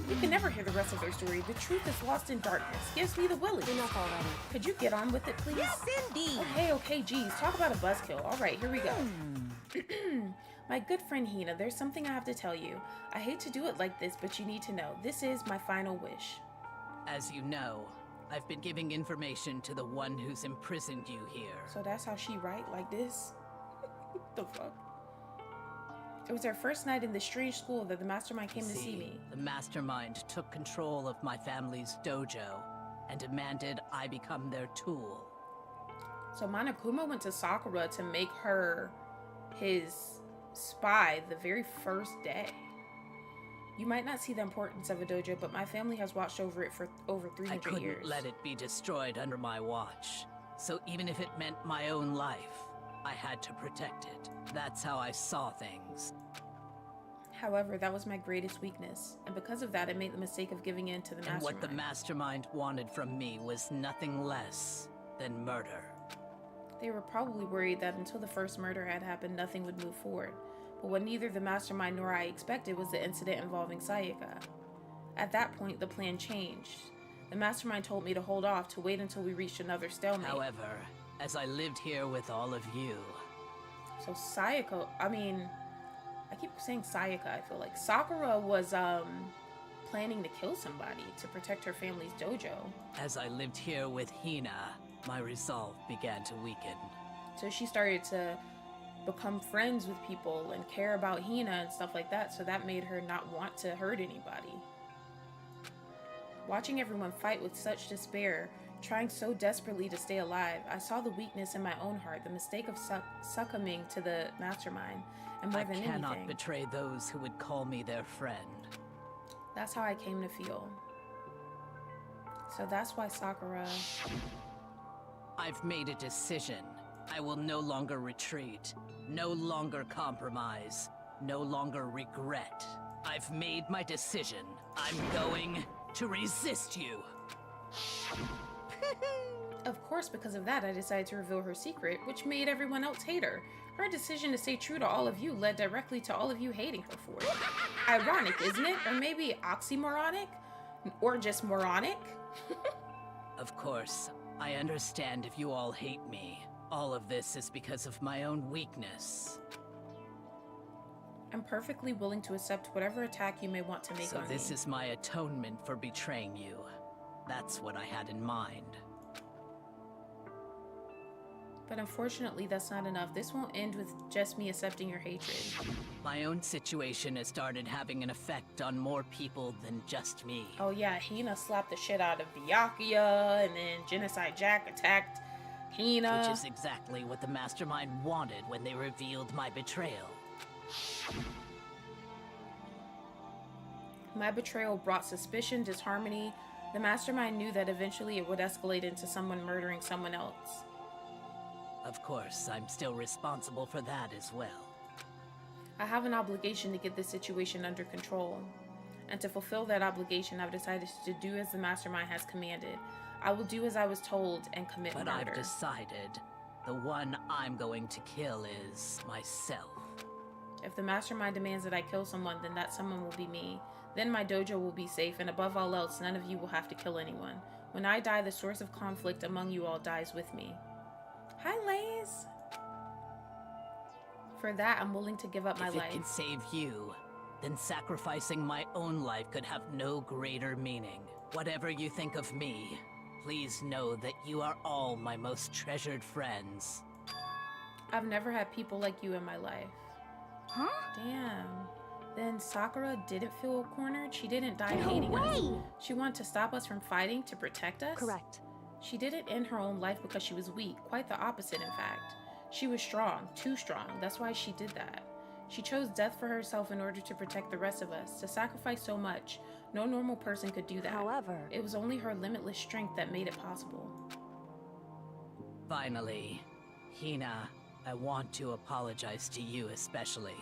You can never hear the rest of their story. The truth is lost in darkness. Gives me the willies. Enough already. Could you get on with it, please? Yes, indeed. Okay, geez. Talk about a buzzkill. All right, here we go. My good friend Hina, there's something I have to tell you. I hate to do it like this, but you need to know. This is my final wish. As you know, I've been giving information to the one who's imprisoned you here. So that's how she write like this? The fuck? It was our first night in the strange school that the mastermind came to see me. The mastermind took control of my family's dojo and demanded I become their tool. So Monokuma went to Sakura to make her his spy the very first day. You might not see the importance of a dojo, but my family has watched over it for over 300 I couldn't years. let it be destroyed under my watch. So even if it meant my own life, I had to protect it. That's how I saw things. However, that was my greatest weakness, and because of that, I made the mistake of giving in to the mastermind. And what the mastermind wanted from me was nothing less than murder. They were probably worried that until the first murder had happened, nothing would move forward. But what neither the mastermind nor I expected was the incident involving Sayaka. At that point, the plan changed. The mastermind told me to hold off, to wait until we reached another stalemate. However, as I lived here with all of you... So Sayaka, I keep saying Sayaka, I feel like. Sakura was, planning to kill somebody to protect her family's dojo. As I lived here with Hina, my resolve began to weaken. So she started to become friends with people and care about Hina and stuff like that, so that made her not want to hurt anybody. Watching everyone fight with such despair, trying so desperately to stay alive, I saw the weakness in my own heart, the mistake of succumbing to the mastermind, and more than anything, I cannot betray those who would call me their friend. That's how I came to feel. So that's why Sakura... I've made a decision. I will no longer retreat, no longer compromise, no longer regret. I've made my decision. I'm going to resist you. Of course, because of that, I decided to reveal her secret, which made everyone else hate her. Her decision to stay true to all of you led directly to all of you hating her for it. Ironic, isn't it? Or maybe oxymoronic? Or just moronic? Of course, I understand if you all hate me. All of this is because of my own weakness. I'm perfectly willing to accept whatever attack you may want to make on me. So this is my atonement for betraying you. That's what I had in mind. But unfortunately, that's not enough. This won't end with just me accepting your hatred. My own situation has started having an effect on more people than just me. Oh yeah, Hina slapped the shit out of Byakuya, and then Genocide Jack attacked Hina. Which is exactly what the mastermind wanted when they revealed my betrayal. My betrayal brought suspicion, disharmony. The mastermind knew that eventually it would escalate into someone murdering someone else. Of course, I'm still responsible for that as well. I have an obligation to get this situation under control. And to fulfill that obligation, I've decided to do as the mastermind has commanded. I will do as I was told and commit murder. But I've decided The one I'm going to kill is myself. If the mastermind demands that I kill someone, then that someone will be me. Then my dojo will be safe, and above all else, none of you will have to kill anyone. When I die, the source of conflict among you all dies with me. Hi, Lays. For that, I'm willing to give up my life. If it can save you, then sacrificing my own life could have no greater meaning. Whatever you think of me, please know that you are all my most treasured friends. I've never had people like you in my life. Huh? Damn. Then Sakura didn't feel cornered? She didn't die hating us? She wanted to stop us from fighting to protect us? Correct. She didn't end her own life because she was weak. Quite the opposite, in fact. She was strong. Too strong. That's why she did that. She chose death for herself in order to protect the rest of us. To sacrifice so much, no normal person could do that. However, it was only her limitless strength that made it possible. Finally, Hina, I want to apologize to you especially.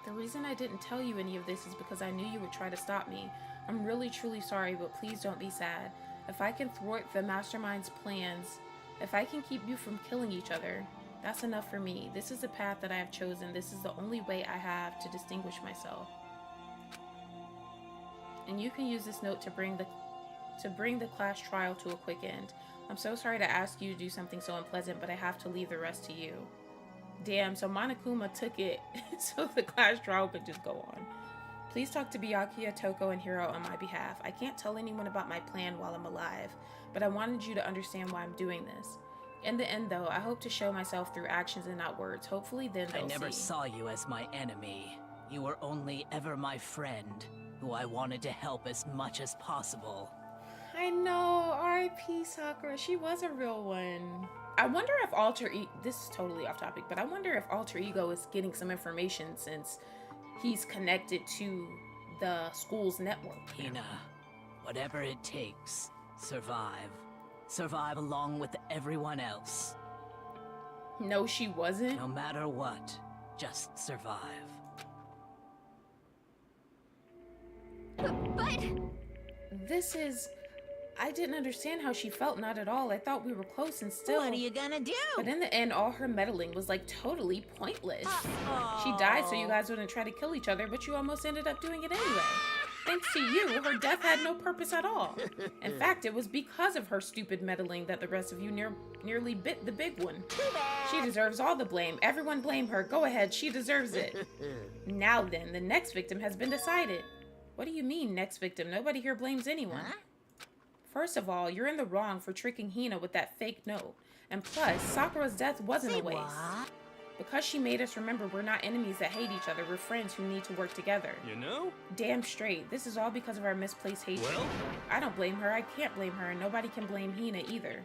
The reason I didn't tell you any of this is because I knew you would try to stop me. I'm really truly sorry, but please don't be sad. If I can thwart the mastermind's plans, if I can keep you from killing each other, that's enough for me. This is the path that I have chosen. This is the only way I have to distinguish myself. And you can use this note to bring the class trial to a quick end. I'm so sorry to ask you to do something so unpleasant, but I have to leave the rest to you. Damn, so Monokuma took it so the class trial could just go on. Please talk to Byakuya, Toko, and Hiro on my behalf. I can't tell anyone about my plan while I'm alive, but I wanted you to understand why I'm doing this. In the end, though, I hope to show myself through actions and not words. Hopefully then they'll see. I never saw you as my enemy. You were only ever my friend, who I wanted to help as much as possible. I know, R.I.P. Sakura. She was a real one. I wonder if this is totally off topic, but I wonder if Alter Ego is getting some information since he's connected to the school's network. Hina, whatever it takes, survive. Survive along with everyone else. No, she wasn't. No matter what, just survive. But... This is... I didn't understand how she felt, not at all. I thought we were close and still... What are you gonna do? But in the end, all her meddling was like totally pointless. She died so you guys wouldn't try to kill each other, but you almost ended up doing it anyway. Thanks to you, her death had no purpose at all. In fact, it was because of her stupid meddling that the rest of you nearly bit the big one. She deserves all the blame. Everyone blame her. Go ahead, she deserves it. Now then, the next victim has been decided. What do you mean, next victim? Nobody here blames anyone. Huh? First of all, you're in the wrong for tricking Hina with that fake note. And plus, Sakura's death wasn't a waste. What? Because she made us remember we're not enemies that hate each other, we're friends who need to work together. You know? Damn straight. This is all because of our misplaced hatred. Well? I don't blame her, I can't blame her, and nobody can blame Hina either.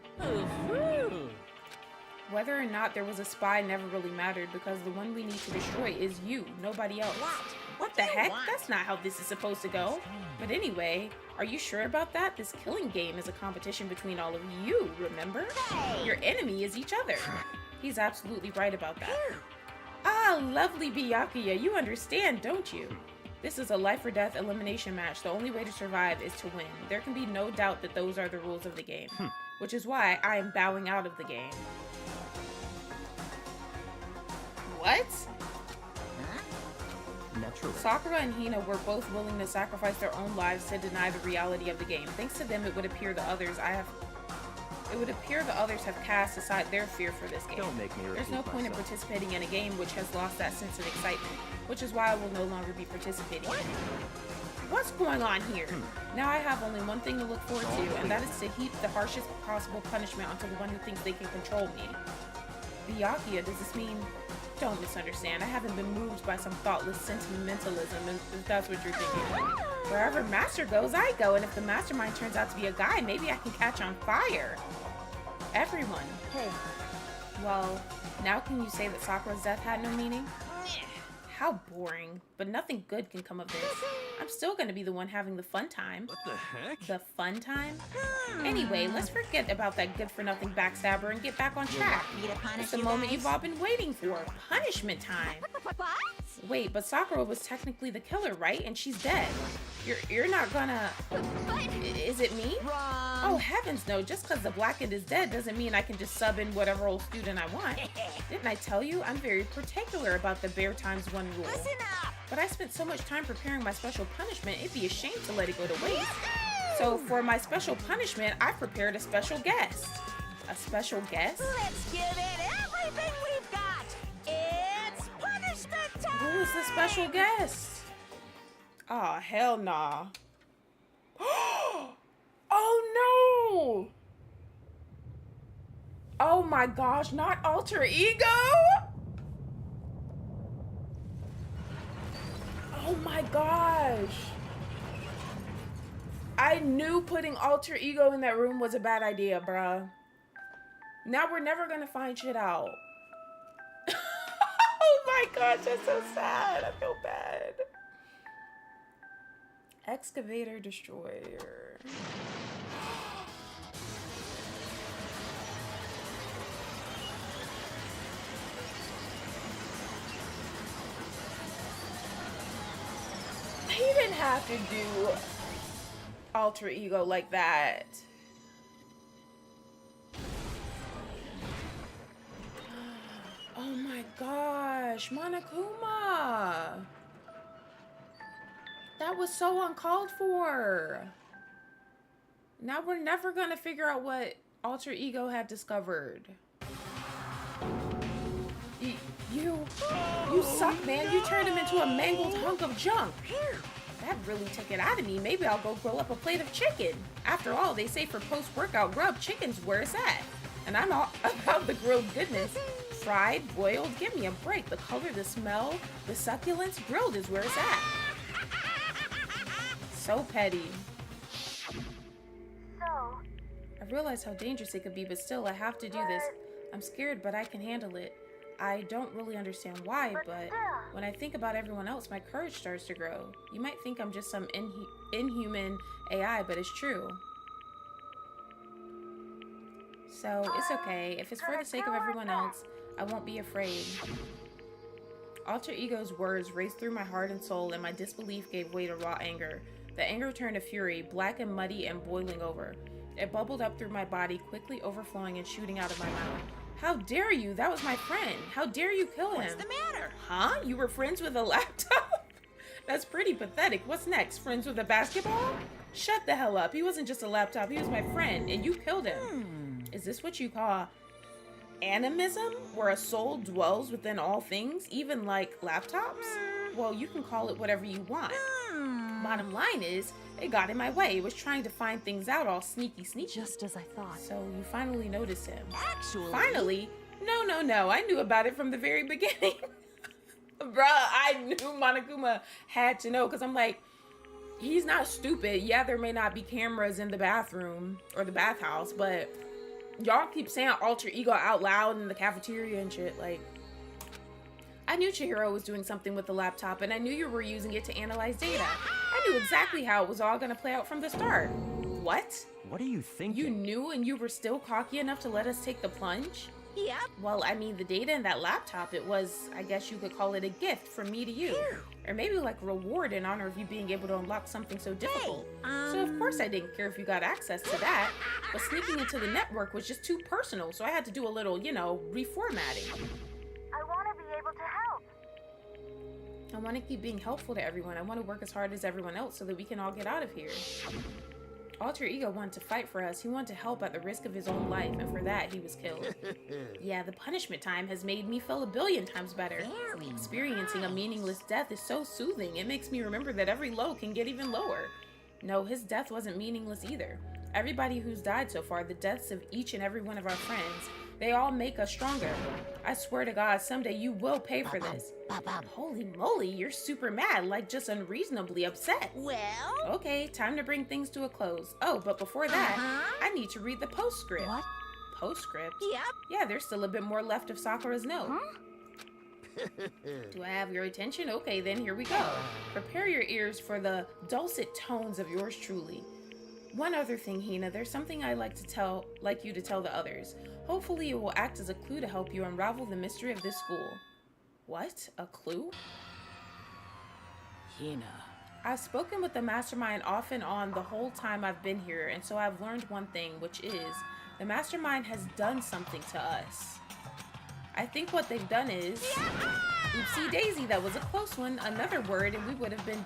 Whether or not there was a spy never really mattered because the one we need to destroy is you, nobody else. What the heck? That's not how this is supposed to go. But anyway, are you sure about that? This killing game is a competition between all of you, remember? Your enemy is each other. He's absolutely right about that. Ah, lovely Byakuya, you understand, don't you? This is a life or death elimination match. The only way to survive is to win. There can be no doubt that those are the rules of the game, which is why I am bowing out of the game. What? Naturally. Sakura and Hina were both willing to sacrifice their own lives to deny the reality of the game. Thanks to them, it would appear the others have cast aside their fear for this game. Don't make me There's no point in participating in a game which has lost that sense of excitement, which is why I will no longer be participating in it. What's going on here? Now I have only one thing to look forward to, and that is to heap the harshest possible punishment onto the one who thinks they can control me. Byakuya, does this mean... Don't misunderstand. I haven't been moved by some thoughtless sentimentalism, if that's what you're thinking. Wherever Master goes, I go, and if the mastermind turns out to be a guy, maybe I can catch on fire. Everyone. Hey. Well, now can you say that Sakura's death had no meaning? How boring. But nothing good can come of this. I'm still gonna be the one having the fun time. What the heck? The fun time? Anyway, let's forget about that good-for-nothing backstabber and get back on track. It's the moment you've all been waiting for. Punishment time. What? Wait, but Sakura was technically the killer, right? And she's dead. You're not gonna... Is it me? Wrong. Oh, heavens no. Just because the blackened is dead doesn't mean I can just sub in whatever old student I want. Didn't I tell you? I'm very particular about the bare times one rule. Listen up. But I spent so much time preparing my special punishment, it'd be a shame to let it go to waste. So for my special punishment, I prepared a special guest. A special guest? Let's give it everything we've got. It's punishment time. Who is the special guest? Oh, hell nah. Oh no! Oh my gosh, not alter ego? Oh my gosh. I knew putting alter ego in that room was a bad idea, bruh. Now we're never gonna find shit out. Oh my gosh, that's so sad. I feel bad. Excavator destroyer. He didn't have to do alter ego like that. Oh my gosh, Monokuma. That was so uncalled for. Now we're never gonna figure out what alter ego had discovered. You suck, man. You turned him into a mangled hunk of junk. That really took it out of me. Maybe I'll go grill up a plate of chicken. After all, they say for post-workout grub, chicken's where it's at. And I'm all about the grilled goodness. Fried, boiled, give me a break. The color, the smell, the succulence, grilled is where it's at. So petty. I realize how dangerous it could be, but still, I have to do this. I'm scared, but I can handle it. I don't really understand why, but when I think about everyone else, my courage starts to grow. You might think I'm just some inhuman AI, but it's true. So, it's okay. If it's for the sake of everyone else, I won't be afraid. Alter ego's words raced through my heart and soul, and my disbelief gave way to raw anger. The anger turned to fury, black and muddy and boiling over. It bubbled up through my body, quickly overflowing and shooting out of my mouth. How dare you? That was my friend. How dare you kill him? What's the matter? Huh? You were friends with a laptop? That's pretty pathetic. What's next? Friends with a basketball? Shut the hell up. He wasn't just a laptop. He was my friend, and you killed him. Is this what you call animism? Where a soul dwells within all things, even like laptops? Well, you can call it whatever you want. Bottom line is, it got in my way. It was trying to find things out all sneaky. Just as I thought. So you finally noticed him. Actually... Finally? No. I knew about it from the very beginning. Bruh, I knew Monokuma had to know, because I'm like, he's not stupid. Yeah, there may not be cameras in the bathroom or the bathhouse, but y'all keep saying alter ego out loud in the cafeteria and shit. Like, I knew Chihiro was doing something with the laptop, and I knew you were using it to analyze data. I knew exactly how it was all gonna play out from the start. What? What are you thinking? You knew and you were still cocky enough to let us take the plunge? Yep. Well, I mean, the data in that laptop, it was, I guess you could call it a gift from me to you. Or maybe like reward in honor of you being able to unlock something so difficult. So of course I didn't care if you got access to that, but sneaking into the network was just too personal, so I had to do a little, you know, reformatting. I want to be able to help. I want to keep being helpful to everyone. I want to work as hard as everyone else so that we can all get out of here. Alter Ego wanted to fight for us. He wanted to help at the risk of his own life, and for that, he was killed. Yeah, the punishment time has made me feel 1,000,000,000 times better. Experiencing a meaningless death is so soothing. It makes me remember that every low can get even lower. No, his death wasn't meaningless either. Everybody who's died so far, the deaths of each and every one of our friends, they all make us stronger. I swear to God, someday you will pay for this. Holy moly, you're super mad, like just unreasonably upset. Well? Okay, time to bring things to a close. Oh, but before that, I need to read the postscript. What? Postscript? Yep. Yeah, there's still a bit more left of Sakura's note. Do I have your attention? Okay, then here we go. Prepare your ears for the dulcet tones of yours truly. One other thing, Hina, there's something I'd like you to tell the others. Hopefully it will act as a clue to help you unravel the mystery of this school. What? A clue? Hina. I've spoken with the mastermind off and on the whole time I've been here, and so I've learned one thing, which is the mastermind has done something to us. I think what they've done is, oopsie daisy, that was a close one, another word, and we would have been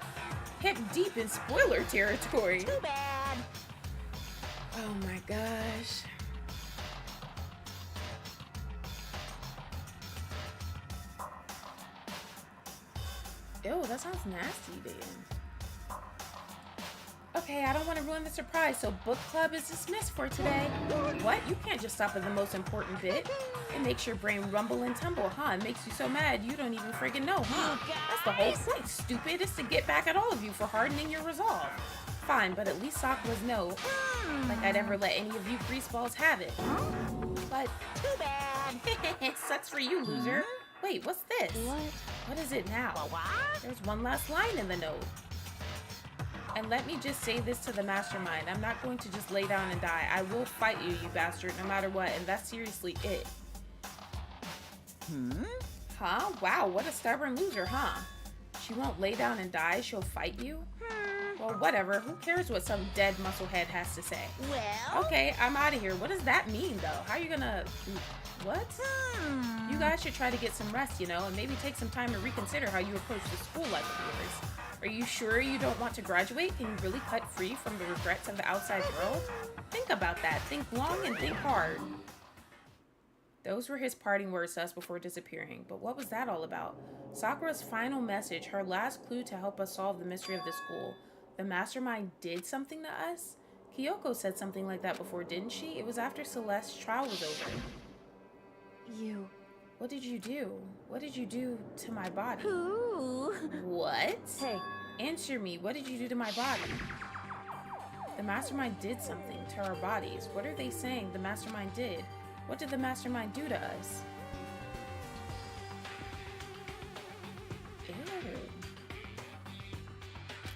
hip deep in spoiler territory. Too bad. Oh my gosh. Ew, that sounds nasty, Dan. Okay, I don't want to ruin the surprise, so book club is dismissed for today. What? You can't just stop at the most important bit. It makes your brain rumble and tumble, huh? It makes you so mad you don't even friggin' know, huh? That's the whole point, stupid, is to get back at all of you for hardening your resolve. Fine, but at least Sakura's no. Like I'd ever let any of you greaseballs have it. But Too bad. sucks for you, loser. Wait, what's this? What is it now? There's one last line in the note. And let me just say this to the mastermind. I'm not going to just lay down and die. I will fight you, you bastard, no matter what. And that's seriously it. Huh? Wow, what a stubborn loser, huh? She won't lay down and die. She'll fight you? Well, whatever. Who cares what some dead musclehead has to say? Well... Okay, I'm out of here. What does that mean, though? How are you gonna... What? You guys should try to get some rest, you know, and maybe take some time to reconsider how you approach the school life of yours. Are you sure you don't want to graduate? Can you really cut free from the regrets of the outside world? Think about that. Think long and think hard. Those were his parting words to us before disappearing. But what was that all about? Sakura's final message, her last clue to help us solve the mystery of the school. The mastermind did something to us? Kyoko said something like that before, didn't she? It was after Celeste's trial was over. You. What did you do? What did you do to my body? Ooh. What? Hey. Answer me. What did you do to my body? The mastermind did something to our bodies. What are they saying the mastermind did? What did the mastermind do to us? Ew.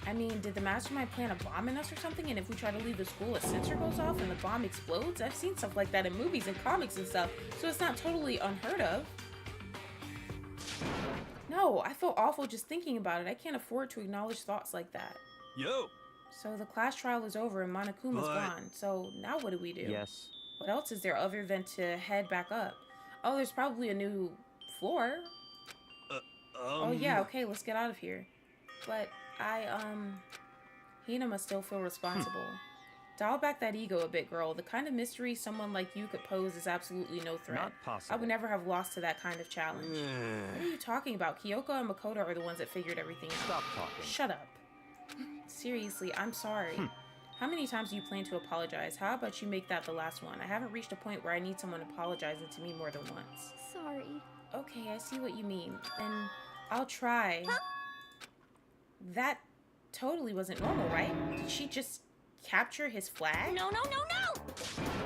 I mean, did the mastermind plant a bomb in us or something? And if we try to leave the school, a sensor goes off and the bomb explodes? I've seen stuff like that in movies and comics and stuff, so it's not totally unheard of. No, I feel awful just thinking about it. I can't afford to acknowledge thoughts like that. Yo! So the class trial is over and Monokuma's gone. So now what do we do? Yes. What else is there other than to head back up? Oh, there's probably a new floor. Oh yeah, okay, let's get out of here. But Hina must still feel responsible. Dial back that ego a bit, girl. The kind of mystery someone like you could pose is absolutely no threat. Not possible. I would never have lost to that kind of challenge. What are you talking about? Kyoko and Makoto are the ones that figured everything out. Stop talking. Shut up. Seriously, I'm sorry. How many times do you plan to apologize? How about you make that the last one? I haven't reached a point where I need someone apologizing to me more than once. Sorry. Okay, I see what you mean. And I'll try. That totally wasn't normal, right? Did she just capture his flag? No, no, no, no!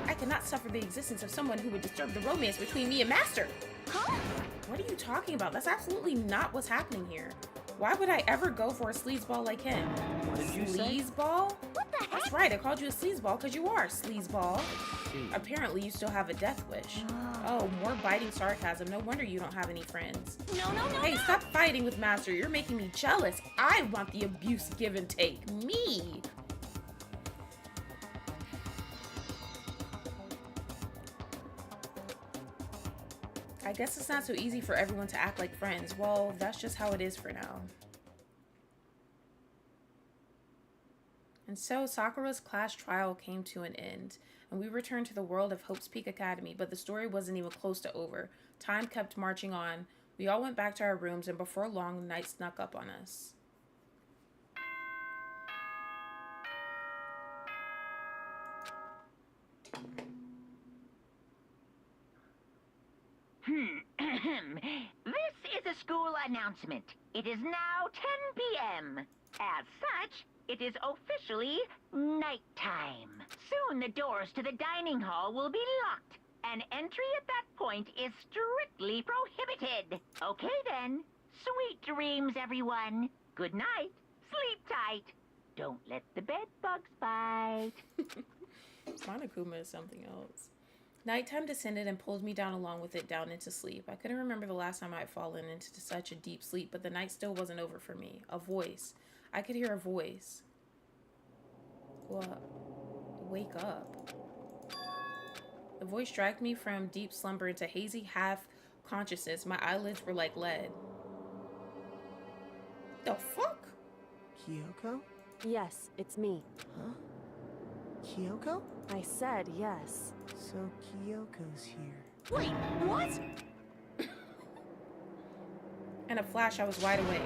I cannot suffer the existence of someone who would disturb the romance between me and Master. Huh? What are you talking about? That's absolutely not what's happening here. Why would I ever go for a sleazeball like him? What did you say? Sleazeball? What the heck? That's right, I called you a sleazeball because you are a sleazeball. Apparently, you still have a death wish. Oh, more biting sarcasm. No wonder you don't have any friends. No, no, no, Hey, no! stop fighting with Master. You're making me jealous. I want the abuse give and take. Me. I guess it's not so easy for everyone to act like friends. Well, that's just how it is for now. And so Sakura's class trial came to an end, and we returned to the world of Hope's Peak Academy, but the story wasn't even close to over. Time kept marching on. We all went back to our rooms, and before long, night snuck up on us. This is a school announcement. It is now 10 p.m. As such, it is officially nighttime. Soon the doors to the dining hall will be locked, and entry at that point is strictly prohibited. Okay then. Sweet dreams, everyone. Good night. Sleep tight. Don't let the bed bugs bite. Monokuma is something else. Nighttime descended and pulled me down along with it down into sleep. I couldn't remember the last time I had fallen into such a deep sleep, but the night still wasn't over for me. A voice. I could hear a voice. What? Wake up. The voice dragged me from deep slumber into hazy half-consciousness. My eyelids were like lead. The fuck? Kyoko? Yes, it's me. Huh? Kyoko? I said yes. So Kyoko's here. Wait, what? In a flash, I was wide awake.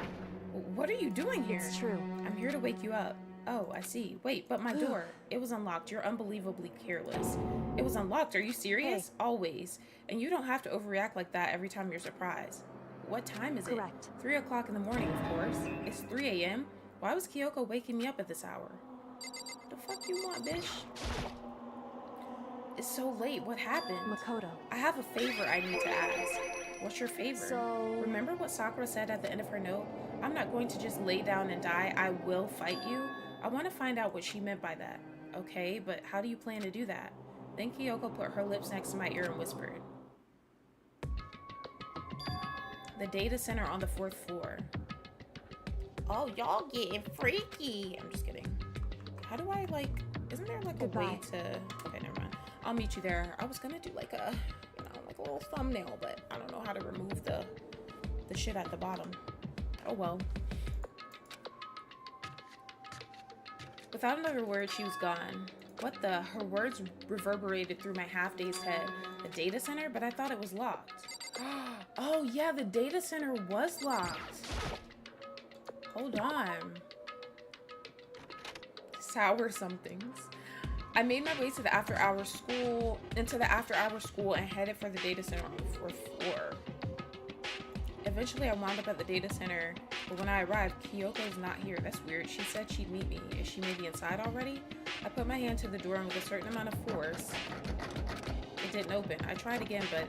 What are you doing here? It's true. I'm here to wake you up. Oh, I see. Wait, but my door. It was unlocked. You're unbelievably careless. It was unlocked. Are you serious? Hey. Always. And you don't have to overreact like that every time you're surprised. What time is it? Correct. 3 o'clock in the morning, of course. It's 3 a.m.? Why was Kyoko waking me up at this hour? The fuck you want, bitch? It's so late. What happened? Makoto. I have a favor I need to ask. What's your favor? So... Remember what Sakura said at the end of her note? I'm not going to just lay down and die. I will fight you. I want to find out what she meant by that. Okay, but how do you plan to do that? Then Kyoko put her lips next to my ear and whispered. The data center on the 4th floor. Oh, y'all getting freaky. I'm just kidding. How do I, like, isn't there, like, Goodbye. a way to... Okay, never mind. I'll meet you there. I was gonna do, like, a, you know, like a little thumbnail, but I don't know how to remove the shit at the bottom. Oh, well. Without another word, she was gone. What the? Her words reverberated through my half-dazed head. The data center? But I thought it was locked. Oh, yeah, the data center was locked. Hold on. Sour somethings. I made my way to the after-hours school, and headed for the data center on the 4th floor. Eventually, I wound up at the data center, but when I arrived, Kyoko's not here. That's weird. She said she'd meet me. Is she maybe inside already? I put my hand to the door, and with a certain amount of force, it didn't open. I tried again, but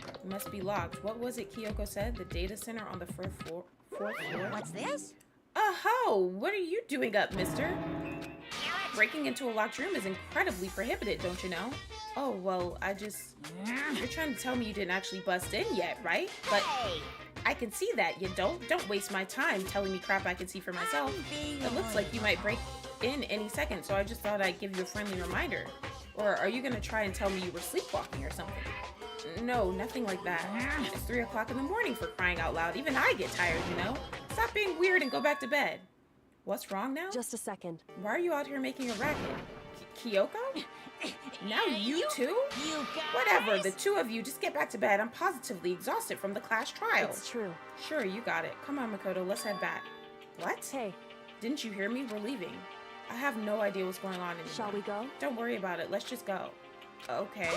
it must be locked. What was it Kyoko said? The data center on the 4th floor? What's this? Oh, what are you doing up, mister? Breaking into a locked room is incredibly prohibited, don't you know? Oh, well, you're trying to tell me you didn't actually bust in yet, right? But I can see that. You don't waste my time telling me crap I can see for myself. It looks like you might break in any second, so I just thought I'd give you a friendly reminder. Or are you gonna try and tell me you were sleepwalking or something? No, nothing like that. It's 3 o'clock in the morning, for crying out loud. Even I get tired, you know? Stop being weird and go back to bed. What's wrong now? Just a second. Why are you out here making a racket? Kyoko? Now you too? You guys? Whatever, the two of you, just get back to bed. I'm positively exhausted from the class trial. It's true. Sure, you got it. Come on, Makoto, let's head back. What? Hey. Didn't you hear me? We're leaving. I have no idea what's going on anymore. Shall we go? Don't worry about it. Let's just go. Okay.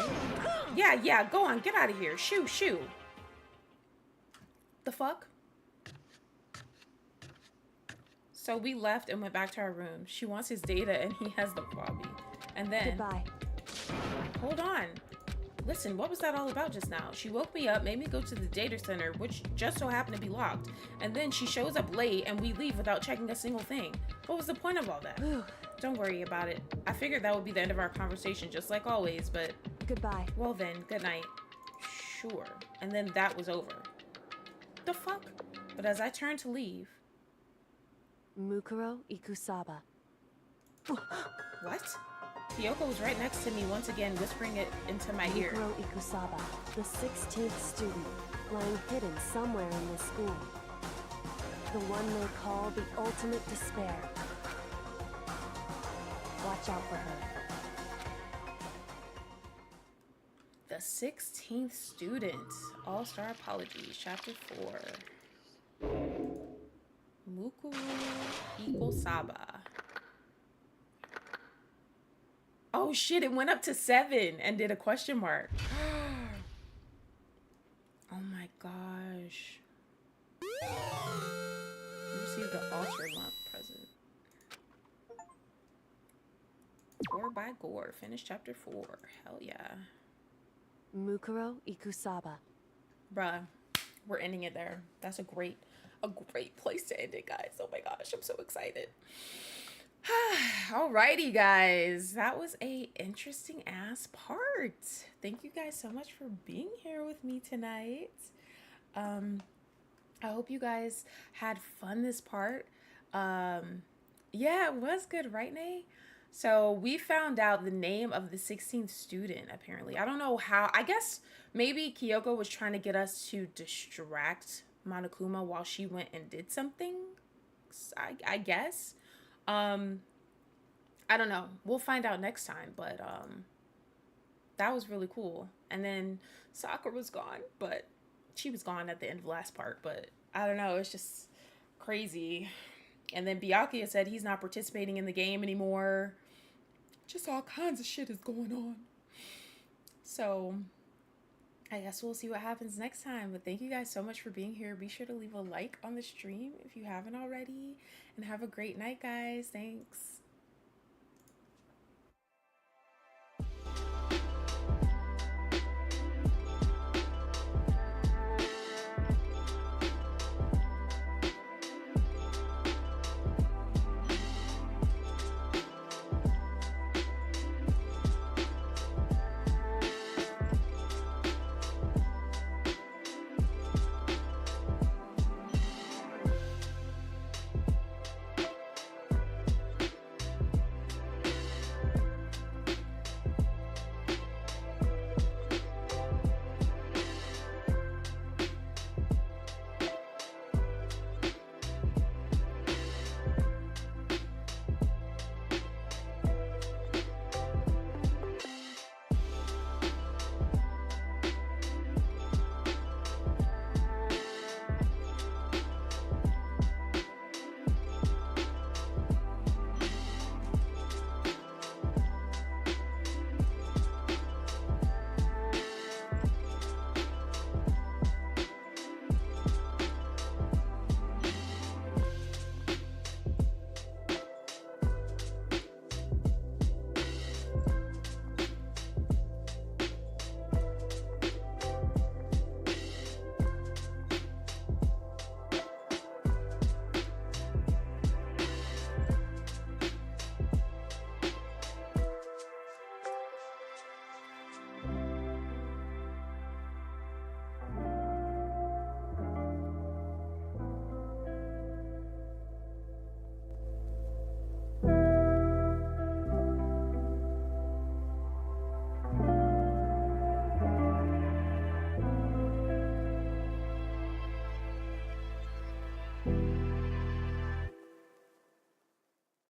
Yeah, go on. Get out of here. Shoo. The fuck? So we left and went back to our room. She wants his data and he has the Bobby. And then... Goodbye. Hold on. Listen, what was that all about just now? She woke me up, made me go to the data center, which just so happened to be locked. And then she shows up late and we leave without checking a single thing. What was the point of all that? Don't worry about it. I figured that would be the end of our conversation, just like always, but... Goodbye. Well then, good night. Sure. And then that was over. The fuck? But as I turned to leave... Mukuro Ikusaba. What? Kyoko was right next to me once again, whispering it into my ear. Mukuro Ikusaba, the 16th student, lying hidden somewhere in this school. The one they call the ultimate despair. Watch out for her. The 16th student. All-Star Apologies, Chapter 4. Mukuro Ikusaba. Oh shit, it went up to 7 and did a question mark. Oh my gosh. You received the Ultra Month present. 4 by Gore. Finish chapter 4. Hell yeah. Mukuro Ikusaba. Bruh, we're ending it there. That's a great place to end it, guys. Oh my gosh, I'm so excited. Alrighty, guys. That was a interesting ass part. Thank you guys so much for being here with me tonight. I hope you guys had fun this part. Yeah, it was good, right, Nay? So we found out the name of the 16th student, apparently. I don't know how. I guess maybe Kyoko was trying to get us to distract Monokuma while she went and did something. I guess. I don't know. We'll find out next time, but that was really cool. And then Sakura was gone, but she was gone at the end of the last part, but I don't know, it's just crazy. And then Byakuya said he's not participating in the game anymore. Just all kinds of shit is going on. So I guess we'll see what happens next time. But thank you guys so much for being here. Be sure to leave a like on the stream if you haven't already. And have a great night, guys. Thanks.